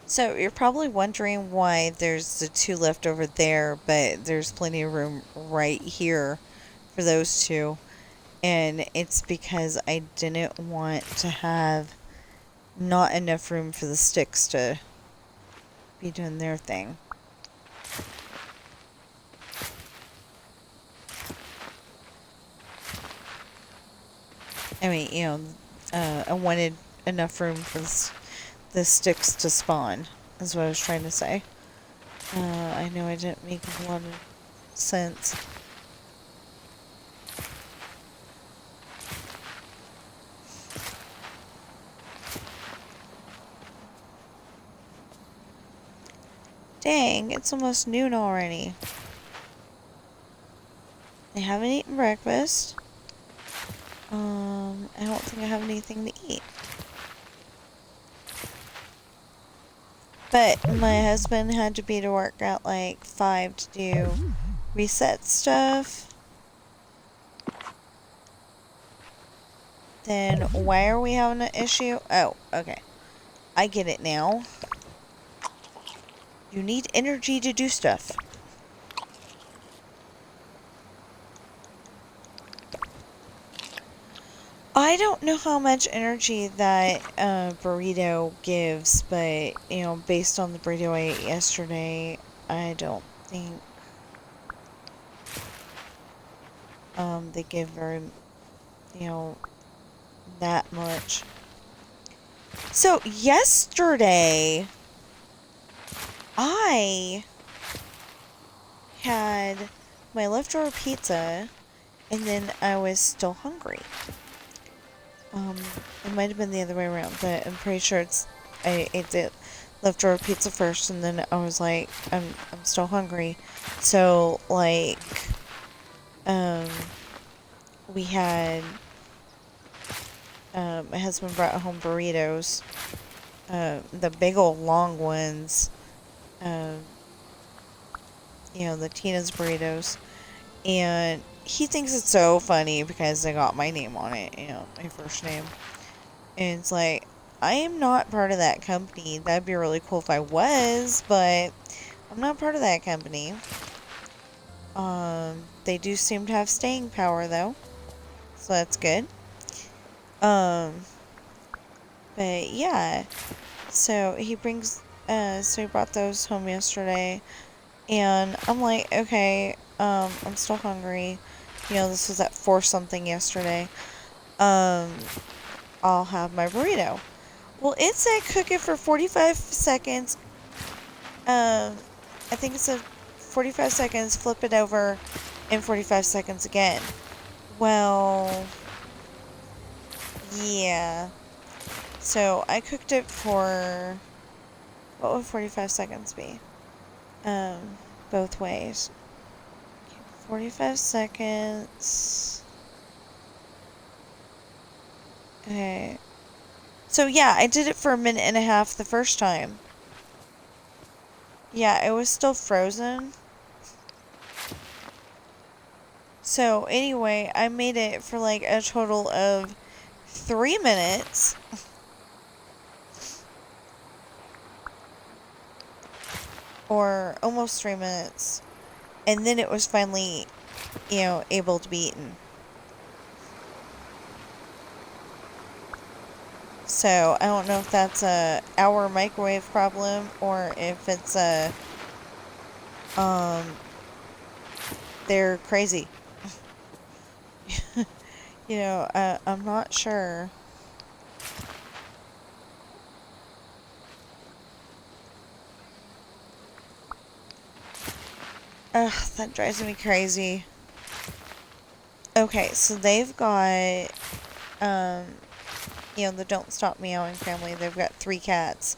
Speaker 1: So you're probably wondering why there's the two left over there, but there's plenty of room right here for those two. And it's because I didn't want to have not enough room for the sticks to be doing their thing. I mean, I wanted enough room for the sticks to spawn, is what I was trying to say. I know I didn't make a lot of sense. Dang, it's almost noon already. I haven't eaten breakfast. I don't think I have anything to eat. But my husband had to be to work at like 5 to do reset stuff. Then why are we having an issue? Oh, okay. I get it now. You need energy to do stuff. I don't know how much energy that burrito gives, but, you know, based on the burrito I ate yesterday, I don't think they give very, you know, that much. So, yesterday, I had my leftover pizza, and then I was still hungry. It might have been the other way around, but I'm pretty sure I ate the leftover pizza first, and then I was like, I'm still hungry. So, like, we had, my husband brought home burritos, the big old long ones, you know, the Tina's burritos, and he thinks it's so funny because they got my name on it, you know, my first name. And it's like, I am not part of that company. That'd be really cool if I was, but I'm not part of that company. They do seem to have staying power though, so that's good. But yeah, so he brought those home yesterday, and I'm like, okay, I'm still hungry. You know, this was at 4 something yesterday. I'll have my burrito. Well, it said cook it for 45 seconds. I think it said 45 seconds, flip it over, and 45 seconds again. Well, yeah. So I cooked it for, what would 45 seconds be? Both ways. 45 seconds. Okay. So yeah, I did it for 1.5 minutes the first time. Yeah, it was still frozen. So anyway, I made it for like a total of 3 minutes. Or almost 3 minutes. And then it was finally, you know, able to be eaten. So, I don't know if that's our microwave problem or if it's they're crazy. You know, I'm not sure. Ugh, that drives me crazy. Okay, so they've got, you know, the Don't Stop Meowing family. They've got 3 cats.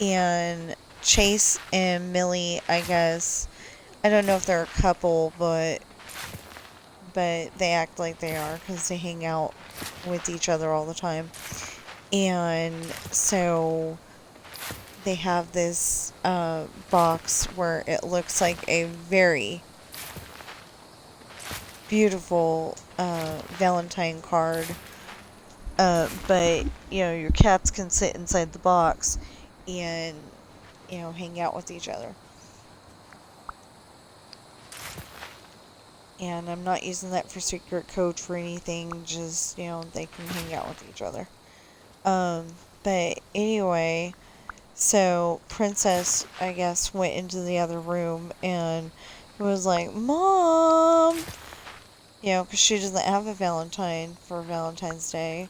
Speaker 1: And Chase and Millie, I guess, I don't know if they're a couple, but they act like they are because they hang out with each other all the time. And so they have this box where it looks like a very beautiful Valentine card. But, you know, your cats can sit inside the box and, you know, hang out with each other. And I'm not using that for secret code for anything, just, you know, they can hang out with each other. But anyway, so Princess, I guess, went into the other room and was like, Mom! You know, because she doesn't have a Valentine for Valentine's Day.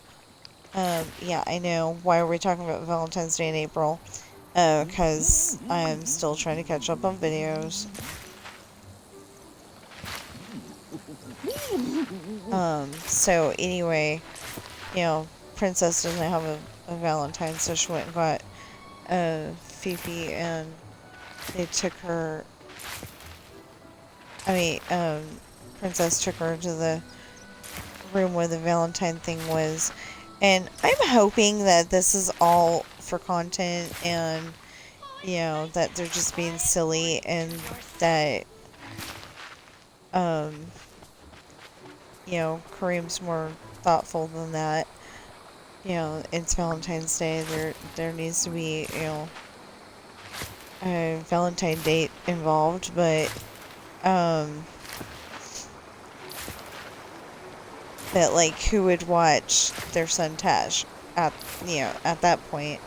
Speaker 1: Yeah, I know. Why are we talking about Valentine's Day in April? Because I'm still trying to catch up on videos. So anyway, you know, Princess doesn't have a Valentine, so she went and got Fifi, and they took her. Princess took her to the room where the Valentine thing was, and I'm hoping that this is all for content, and you know that they're just being silly, and that you know, Kareem's more thoughtful than that. You know, it's Valentine's Day. There needs to be, you know, a Valentine date involved, but like, who would watch their son Taj at, you know, at that point?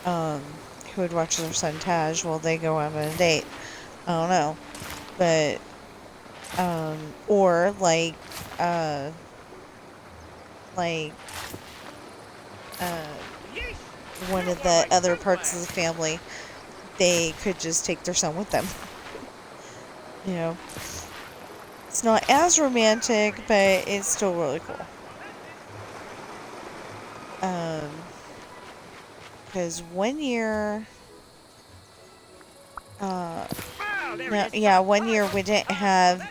Speaker 1: Who would watch their son Taj while they go on a date? I don't know, but or like one of the other parts of the family, they could just take their son with them. You know, it's not as romantic, but it's still really cool. Because one year, one year we didn't have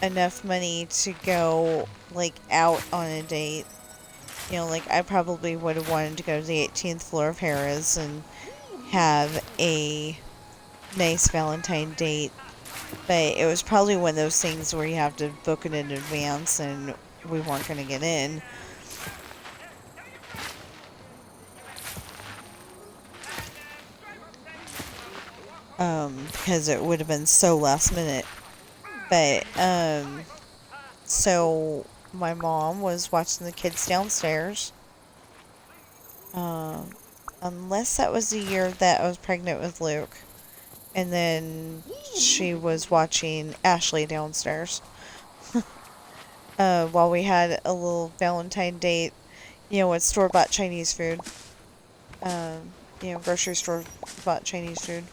Speaker 1: enough money to go, like, out on a date. You know, like, I probably would have wanted to go to the 18th floor of Harrah's and have a nice Valentine date. But it was probably one of those things where you have to book it in advance, and we weren't going to get in. Because it would have been so last minute. But, so my mom was watching the kids downstairs. Unless that was the year that I was pregnant with Luke. And then she was watching Ashley downstairs. While we had a little Valentine date, you know, with store-bought Chinese food. You know, grocery store-bought Chinese food.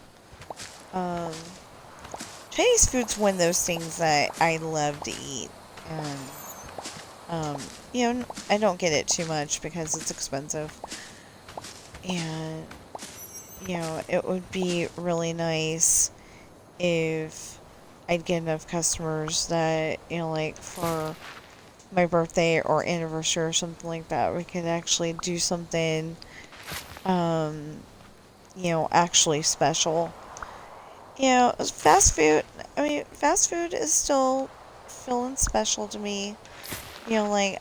Speaker 1: Chinese food's one of those things that I love to eat. And, you know, I don't get it too much because it's expensive. And, you know, it would be really nice if I'd get enough customers that, you know, like, for my birthday or anniversary or something like that, we could actually do something, you know, actually special. You know, fast food is still feeling special to me. You know, like,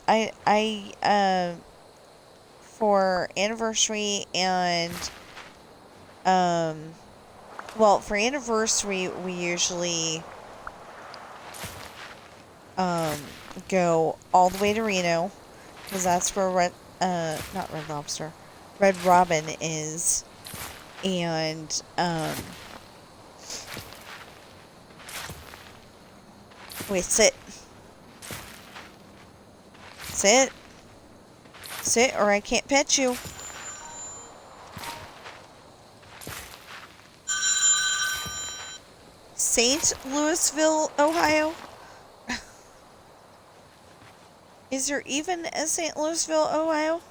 Speaker 1: for anniversary and, well, for anniversary, we usually, go all the way to Reno, because that's where not Red Lobster, Red Robin is, and, wait, sit. Sit. Sit, or I can't pet you. St. Louisville, Ohio? Is there even a St. Louisville, Ohio?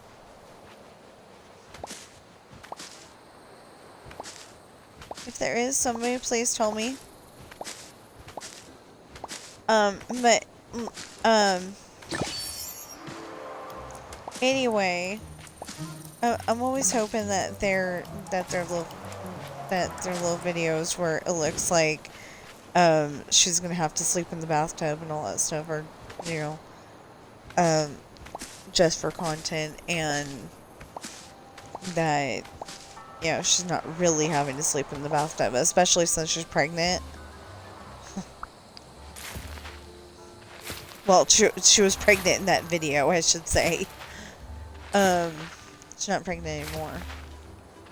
Speaker 1: If there is, somebody please tell me. Anyway, I'm always hoping that their little videos where it looks like she's gonna have to sleep in the bathtub and all that stuff are, you know, just for content, and that, you know, she's not really having to sleep in the bathtub, especially since she's pregnant. Well, she was pregnant in that video, I should say. She's not pregnant anymore.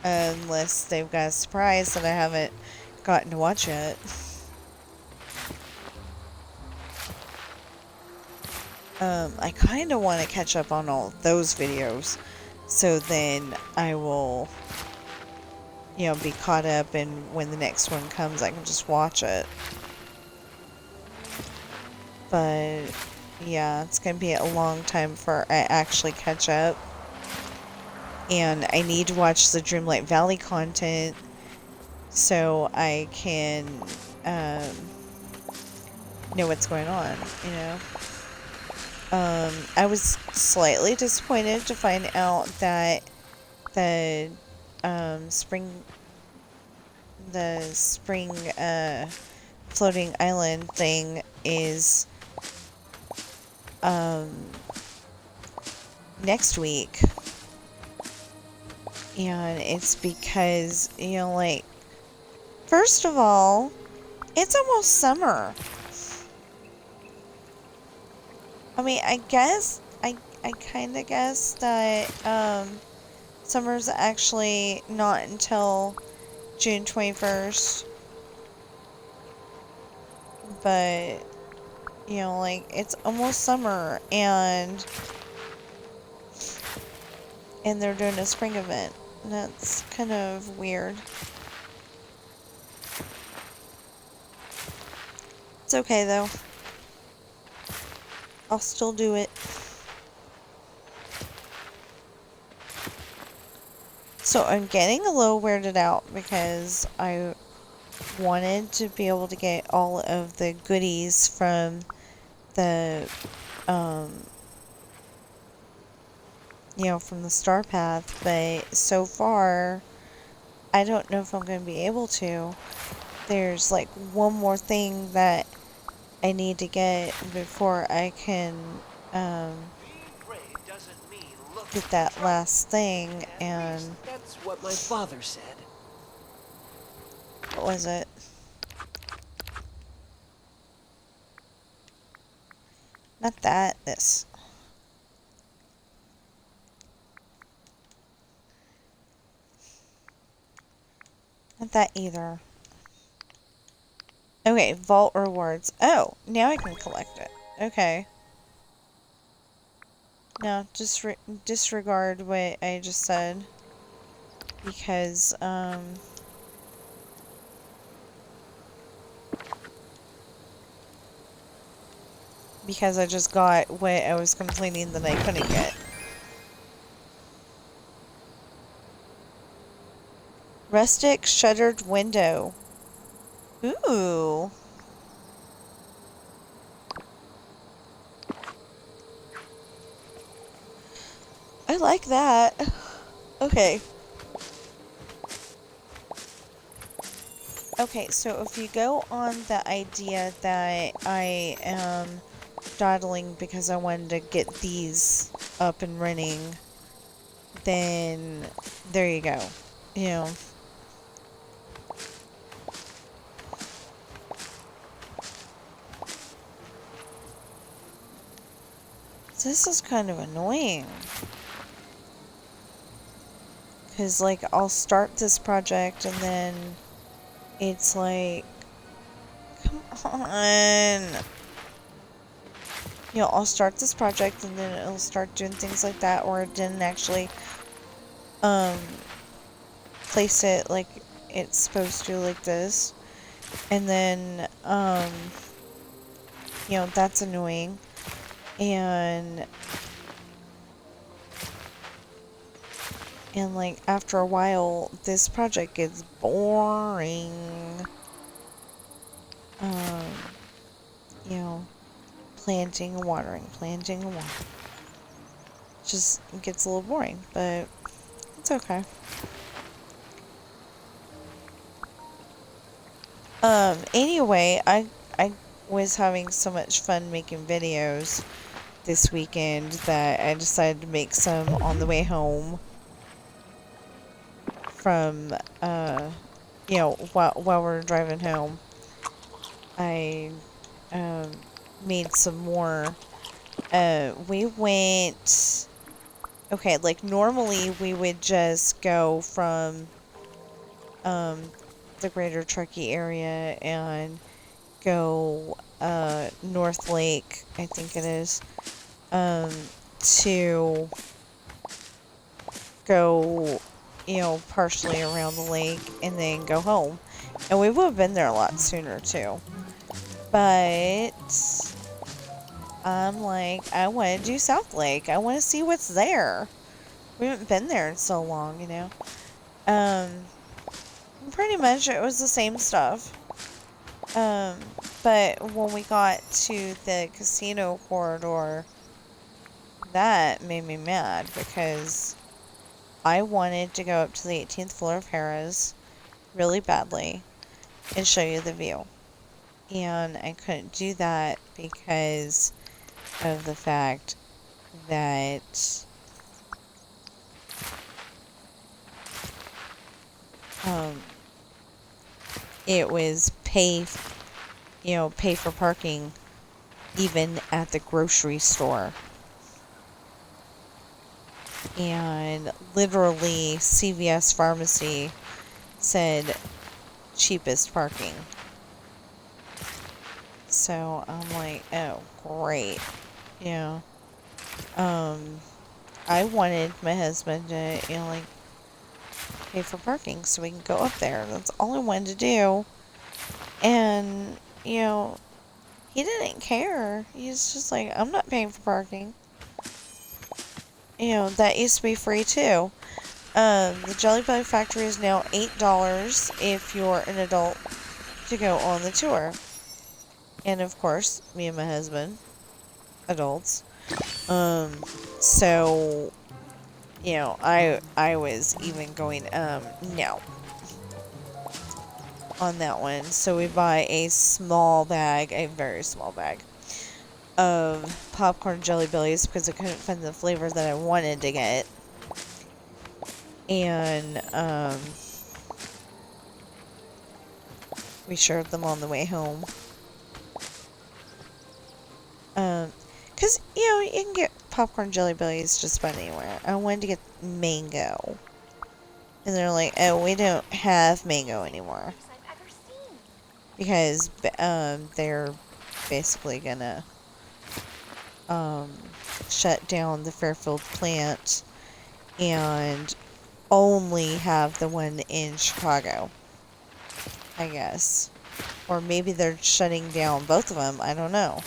Speaker 1: Unless they've got a surprise that I haven't gotten to watch yet. I kind of want to catch up on all those videos, so then I will, you know, be caught up, and when the next one comes, I can just watch it. But yeah, it's gonna be a long time before I actually catch up. And I need to watch the Dreamlight Valley content so I can know what's going on, you know. I was slightly disappointed to find out that the spring floating island thing is next week. And it's because, you know, like, first of all, it's almost summer. I mean, I guess, I kind of guess that, summer's actually not until June 21st. But, you know, like, it's almost summer, and they're doing a spring event. And that's kind of weird. It's okay, though. I'll still do it. So I'm getting a little weirded out because I wanted to be able to get all of the goodies from the, you know, from the Star Path, but so far, I don't know if I'm going to be able to. There's like one more thing that I need to get before I can, get that last thing, and
Speaker 11: That's what my father said.
Speaker 1: what was it? Not that, this. Not that either. Okay, vault rewards. Oh, now I can collect it. Okay. No, just disregard what I just said. Because, because I just got what I was complaining that I couldn't get. Rustic shuttered window. Ooh. I like that. Okay. Okay, so if you go on the idea that I am dawdling because I wanted to get these up and running, then there you go. You know. This is kind of annoying. Because, like, I'll start this project and then it's like, come on. You know, I'll start this project and then it'll start doing things like that, or it didn't actually, place it like it's supposed to, like this. And then, you know, that's annoying. And like, after a while, this project gets boring. You know, planting and watering, planting and watering. Just gets a little boring, but it's okay. Anyway, I was having so much fun making videos this weekend that I decided to make some on the way home from, you know, while we're driving home. I, made some more. We went, okay, like, normally we would just go from, the Greater Truckee area and go, North Lake, I think it is, to go, you know, partially around the lake and then go home. And we would have been there a lot sooner, too. But I'm like, I want to do South Lake. I want to see what's there. We haven't been there in so long, you know. Pretty much it was the same stuff. But when we got to the casino corridor, that made me mad because I wanted to go up to the 18th floor of Harrah's really badly and show you the view. And I couldn't do that because of the fact that it was pay for parking even at the grocery store. And literally CVS Pharmacy said cheapest parking. So I'm like, oh, great. Yeah. I wanted my husband to, like, pay for parking so we can go up there. That's all I wanted to do. And, he didn't care. He's just like, I'm not paying for parking. That used to be free too. The Jelly Belly Factory is now $8 if you're an adult to go on the tour. And of course, me and my husband, adults. So, I was even going, no. On that one. So we buy a small bag, a very small bag, of popcorn Jelly Bellies because I couldn't find the flavor that I wanted to get. And, we shared them on the way home. Because, you can get popcorn Jelly Bellies just about anywhere. I wanted to get mango. And they're like, oh, we don't have mango anymore. Because, they're basically gonna, shut down the Fairfield plant and only have the one in Chicago, I guess. Or maybe they're shutting down both of them, I don't know.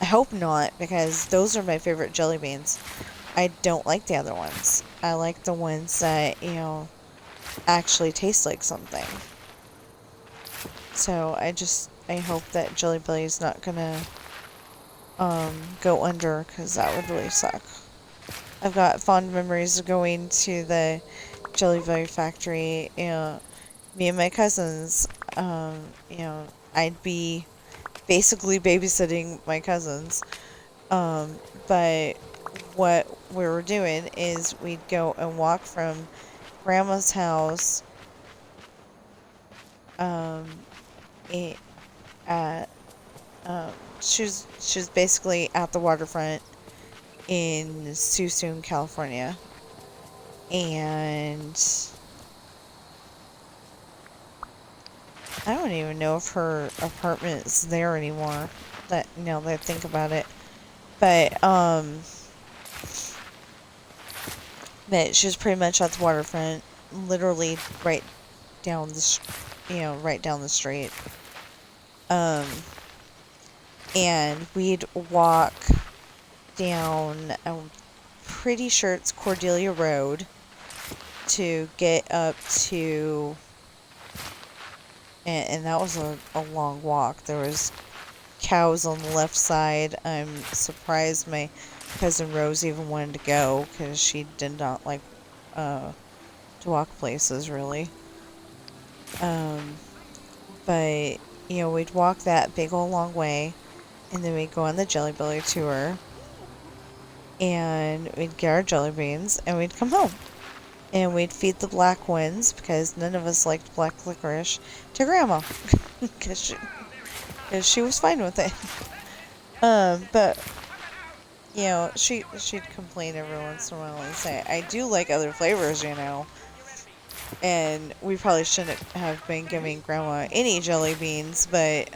Speaker 1: I hope not, because those are my favorite jelly beans. I don't like the other ones. I like the ones that, actually taste like something. So I hope that Jelly Belly is not gonna go under, because that would really suck. I've got fond memories of going to the Jelly Belly factory. Me and my cousins, I'd be basically babysitting my cousins. But what we were doing is we'd go and walk from Grandma's house she was basically at the waterfront in Suisun, California. And I don't even know if her apartment is there anymore. That I think about it. But she was pretty much at the waterfront, literally right down the street. And we'd walk down, I'm pretty sure it's Cordelia Road, to get up to, and that was a long walk. There was cows on the left side. I'm surprised my cousin Rose even wanted to go, because she did not like to walk places, really. But, we'd walk that big old long way, and then we'd go on the Jelly Belly tour, and we'd get our jelly beans, and we'd come home. And we'd feed the black ones, because none of us liked black licorice, to Grandma, because she was fine with it. But, she'd complain every once in a while and say, I do like other flavors, And we probably shouldn't have been giving Grandma any jelly beans, but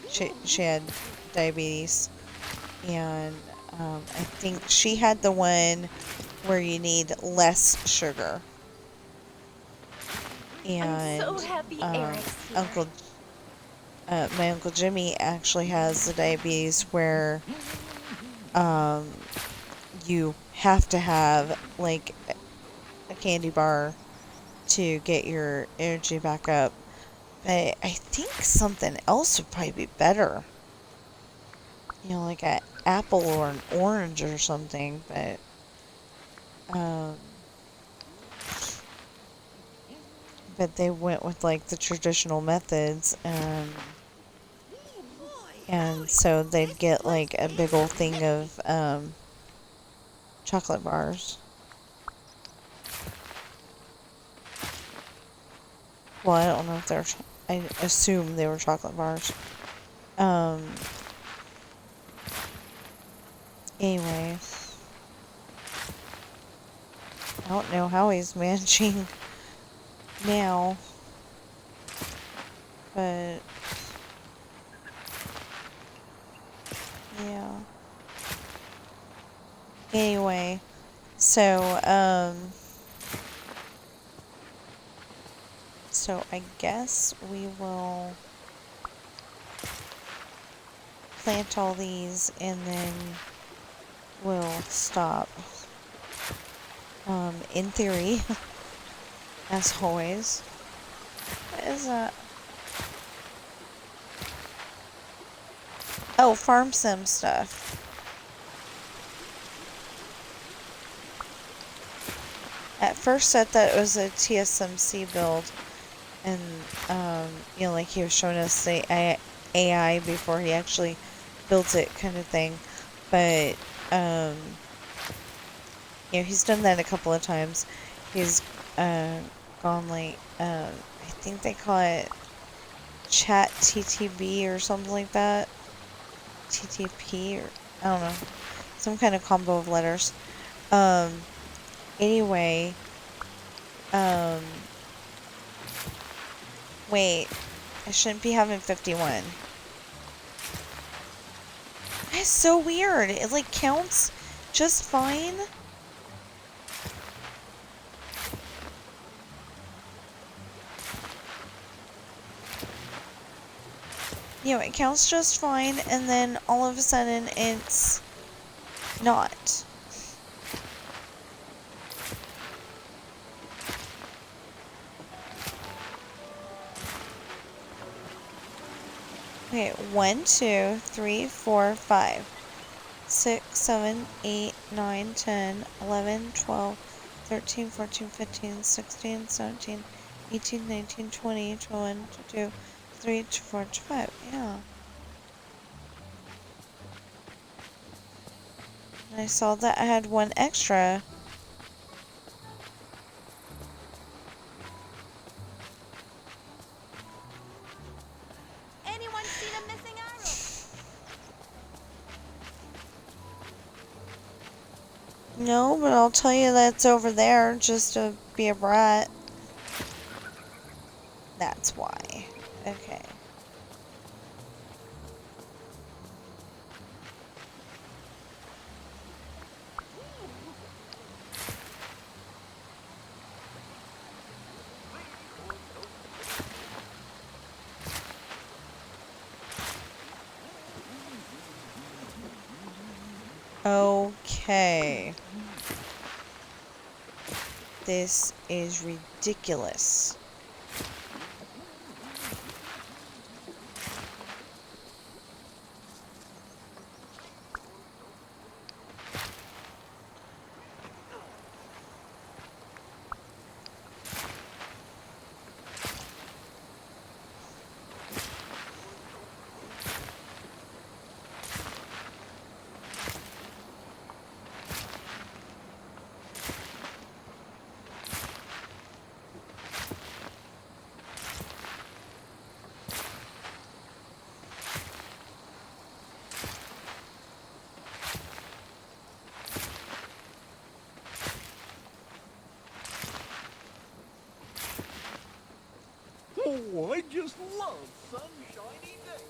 Speaker 1: she had diabetes, and I think she had the one where you need less sugar. And
Speaker 5: I'm so happy Eric's here.
Speaker 1: my Uncle Jimmy actually has the diabetes where you have to have like a candy bar to get your energy back up. But I think something else would probably be better. You know, like an apple or an orange or something, but they went with like the traditional methods, and so they'd get like a big old thing of chocolate bars. Well, I don't know if they're. I assume they were chocolate bars. Anyway, I don't know how he's managing now, but yeah. Anyway, so I guess we will plant all these and then we'll stop. In theory, as always. What is that? Oh, farm sim stuff. At first I thought it was a TSMC build, and you know, like he was showing us the AI before he actually built it, kind of thing. But you know, he's done that a couple of times. He's gone like I think they call it Chat TTB or something like that. TTP, or I don't know, some kind of combo of letters. Anyway, wait, I shouldn't be having 51. That's so weird. It like counts just fine. You know, it counts just fine, and then all of a sudden it's not. Okay, 1, 2, 3, 4, 5, 6, 7, 8, 9, 10, 11, 12, 13, 14, 15, 16, 17, 18, 19, 20, 21, 22, 23, 24, 25, yeah. And I saw that I had one extra.
Speaker 5: Anyone seen a missing arrow?
Speaker 1: No, but I'll tell you that it's over there just to be a brat. That's why. Okay. Okay. This is ridiculous.
Speaker 10: Oh, I just love sunshiny days.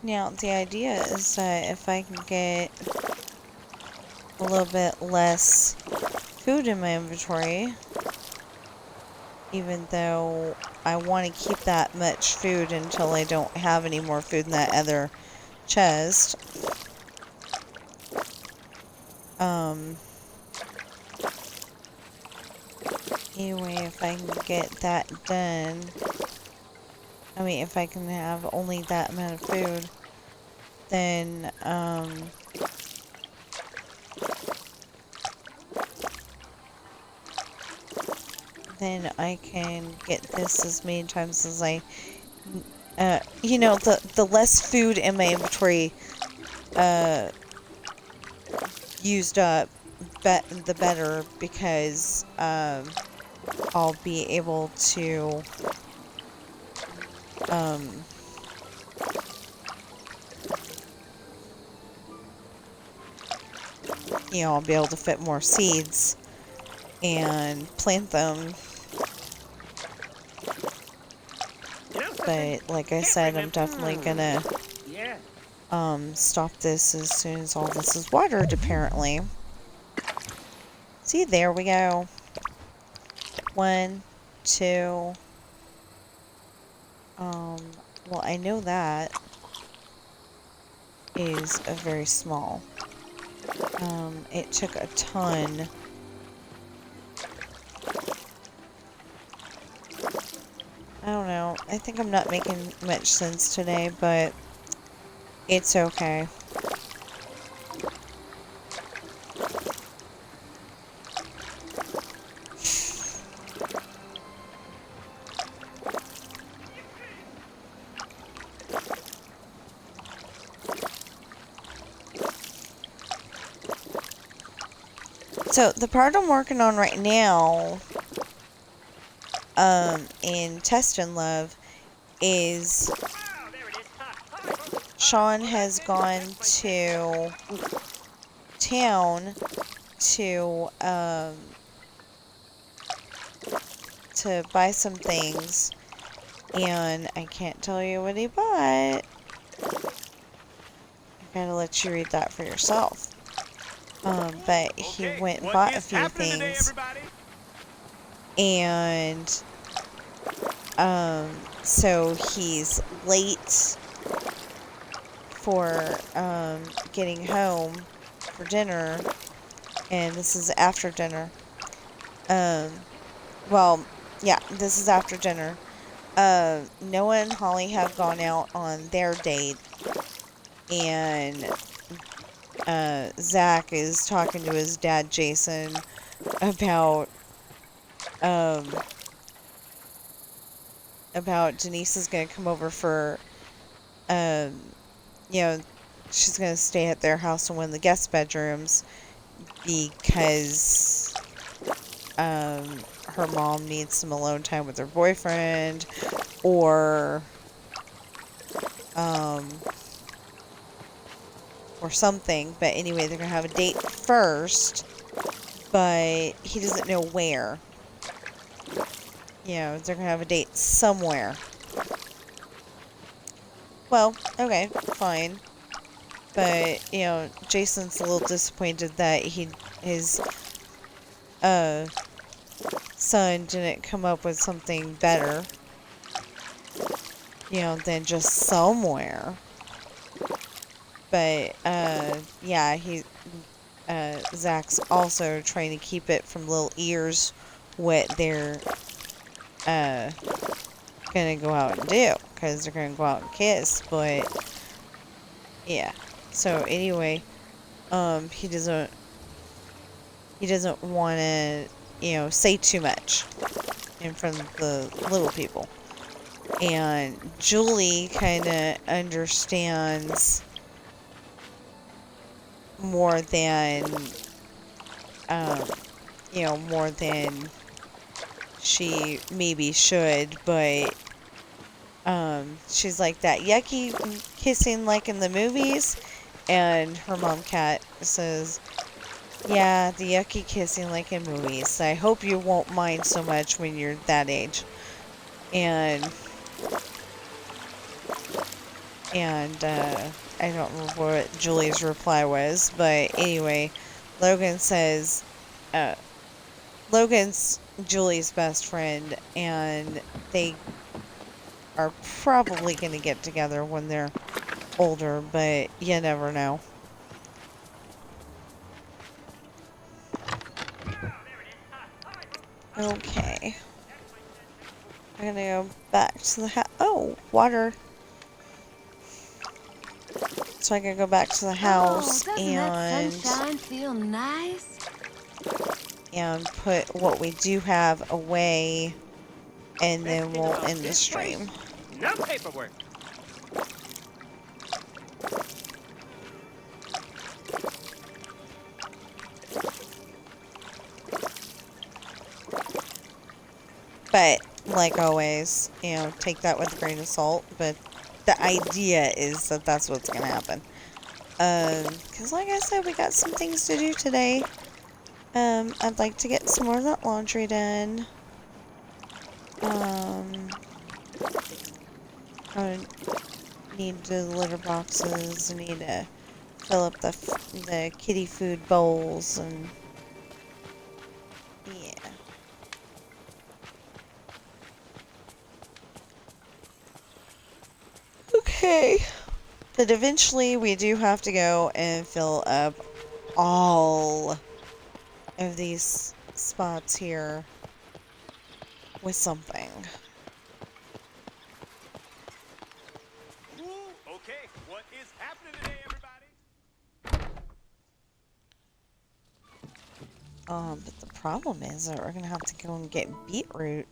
Speaker 1: Now, the idea is that if I can get a little bit less food in my inventory. Even though I want to keep that much food until I don't have any more food in that other chest. Anyway, if I can get that done, I mean, if I can have only that amount of food, then, then I can get this as many times as I, you know, the less food in my inventory, used up, the better, because, I'll be able to, you know, I'll be able to fit more seeds and plant them. But like I said, I'm definitely gonna stop this as soon as all this is watered, apparently. See, there we go. 1, 2. Well, I know that is a very small. It took a ton. I don't know. I think I'm not making much sense today, but it's okay. So, the part I'm working on right now, in Test and Love, is Sean has gone to town to buy some things, and I can't tell you what he bought. I gotta let you read that for yourself. But he went and bought a few things, and so he's late for getting home for dinner, and this is after dinner. Well, yeah, this is after dinner. Noah and Holly have gone out on their date, and Zach is talking to his dad, Jason, about Denise is going to come over for, you know, she's going to stay at their house in one of the guest bedrooms because, her mom needs some alone time with her boyfriend, or something. But anyway, they're gonna have a date first, but he doesn't know where. You know, they're gonna have a date somewhere. Well, okay, fine. But, you know, Jason's a little disappointed that his son didn't come up with something better, you know, than just somewhere. But, yeah, Zach's also trying to keep it from little ears what they're, gonna go out and do, because they're gonna go out and kiss, but, yeah. So, anyway, he doesn't want to, you know, say too much in front of the little people. And Julie kind of understands more than, you know, more than she maybe should, but, she's like, that yucky kissing like in the movies, and her mom cat says, yeah, the yucky kissing like in movies. I hope you won't mind so much when you're that age. And I don't remember what Julie's reply was, but anyway, Logan says, Logan's Julie's best friend, and they are probably going to get together when they're older, but you never know. Okay. I'm gonna go back to the house. Oh, water. So I can go back to the house
Speaker 5: doesn't that sunshine feel nice?
Speaker 1: and put what we do have away, and then we'll end the stream.
Speaker 10: No paperwork.
Speaker 1: But, like always, you know, take that with a grain of salt. But the idea is that that's what's going to happen. Because like I said, we got some things to do today. I'd like to get some more of that laundry done. I need to litter boxes. I need to fill up the kitty food bowls and... yeah. Okay. But eventually we do have to go and fill up all of these spots here with something.
Speaker 10: Ooh, okay, what is happening today, everybody?
Speaker 1: But the problem is that we're gonna have to go and get beetroot.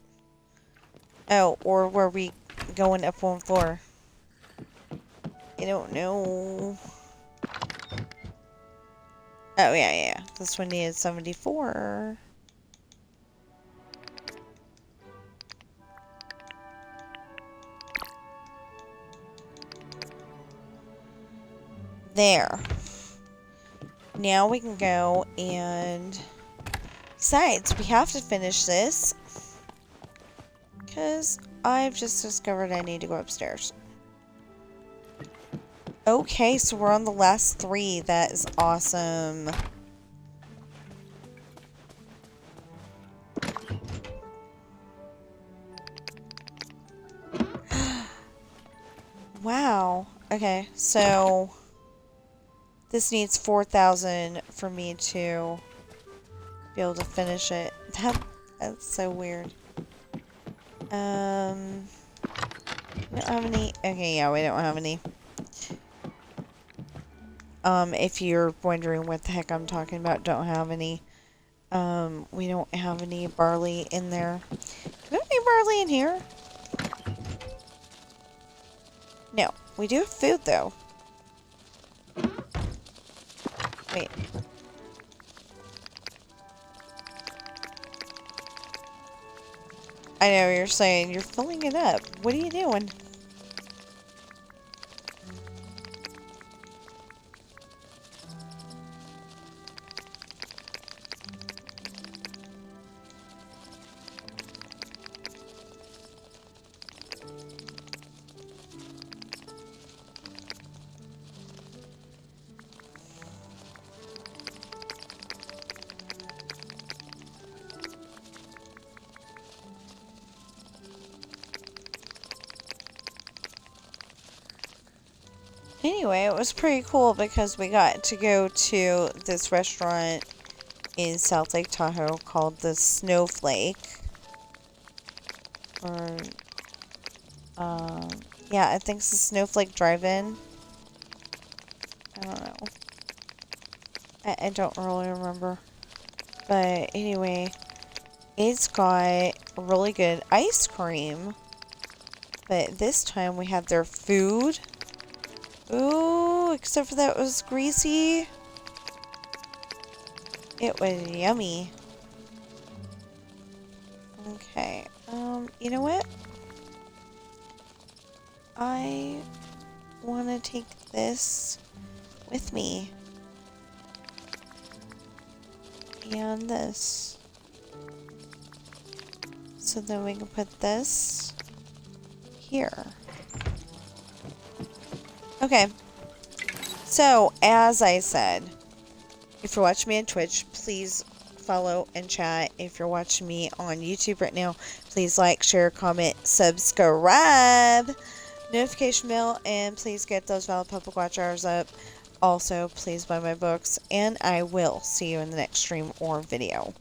Speaker 1: Oh, or were we going up one floor? I don't know. Oh, yeah. This one needed 74. There. Now we can go and... Besides, we have to finish this. Because I've just discovered I need to go upstairs. Okay, so we're on the last 3. That is awesome. Wow. Okay, so this needs 4,000 for me to be able to finish it. That's so weird. We don't have any. Okay, yeah, we don't have any. If you're wondering what the heck I'm talking about, don't have any. We don't have any barley in there. Do we have any barley in here? No. We do have food, though. Wait. I know you're saying you're filling it up. What are you doing? Anyway, it was pretty cool because we got to go to this restaurant in South Lake Tahoe called the Snowflake. Or, yeah, I think it's the Snowflake Drive-In. I don't know. I don't really remember. But anyway, it's got really good ice cream. But this time we had their food. Ooh, except for that it was greasy. It was yummy. Okay, you know what? I want to take this with me. And this. So then we can put this here. Okay, so as I said, If you're watching me on Twitch, please follow and chat. If you're watching me on YouTube right now, please like, share, comment, subscribe, notification bell, and please get those valid public watch hours up. Also, please buy my books, and I will see you in the next stream or video.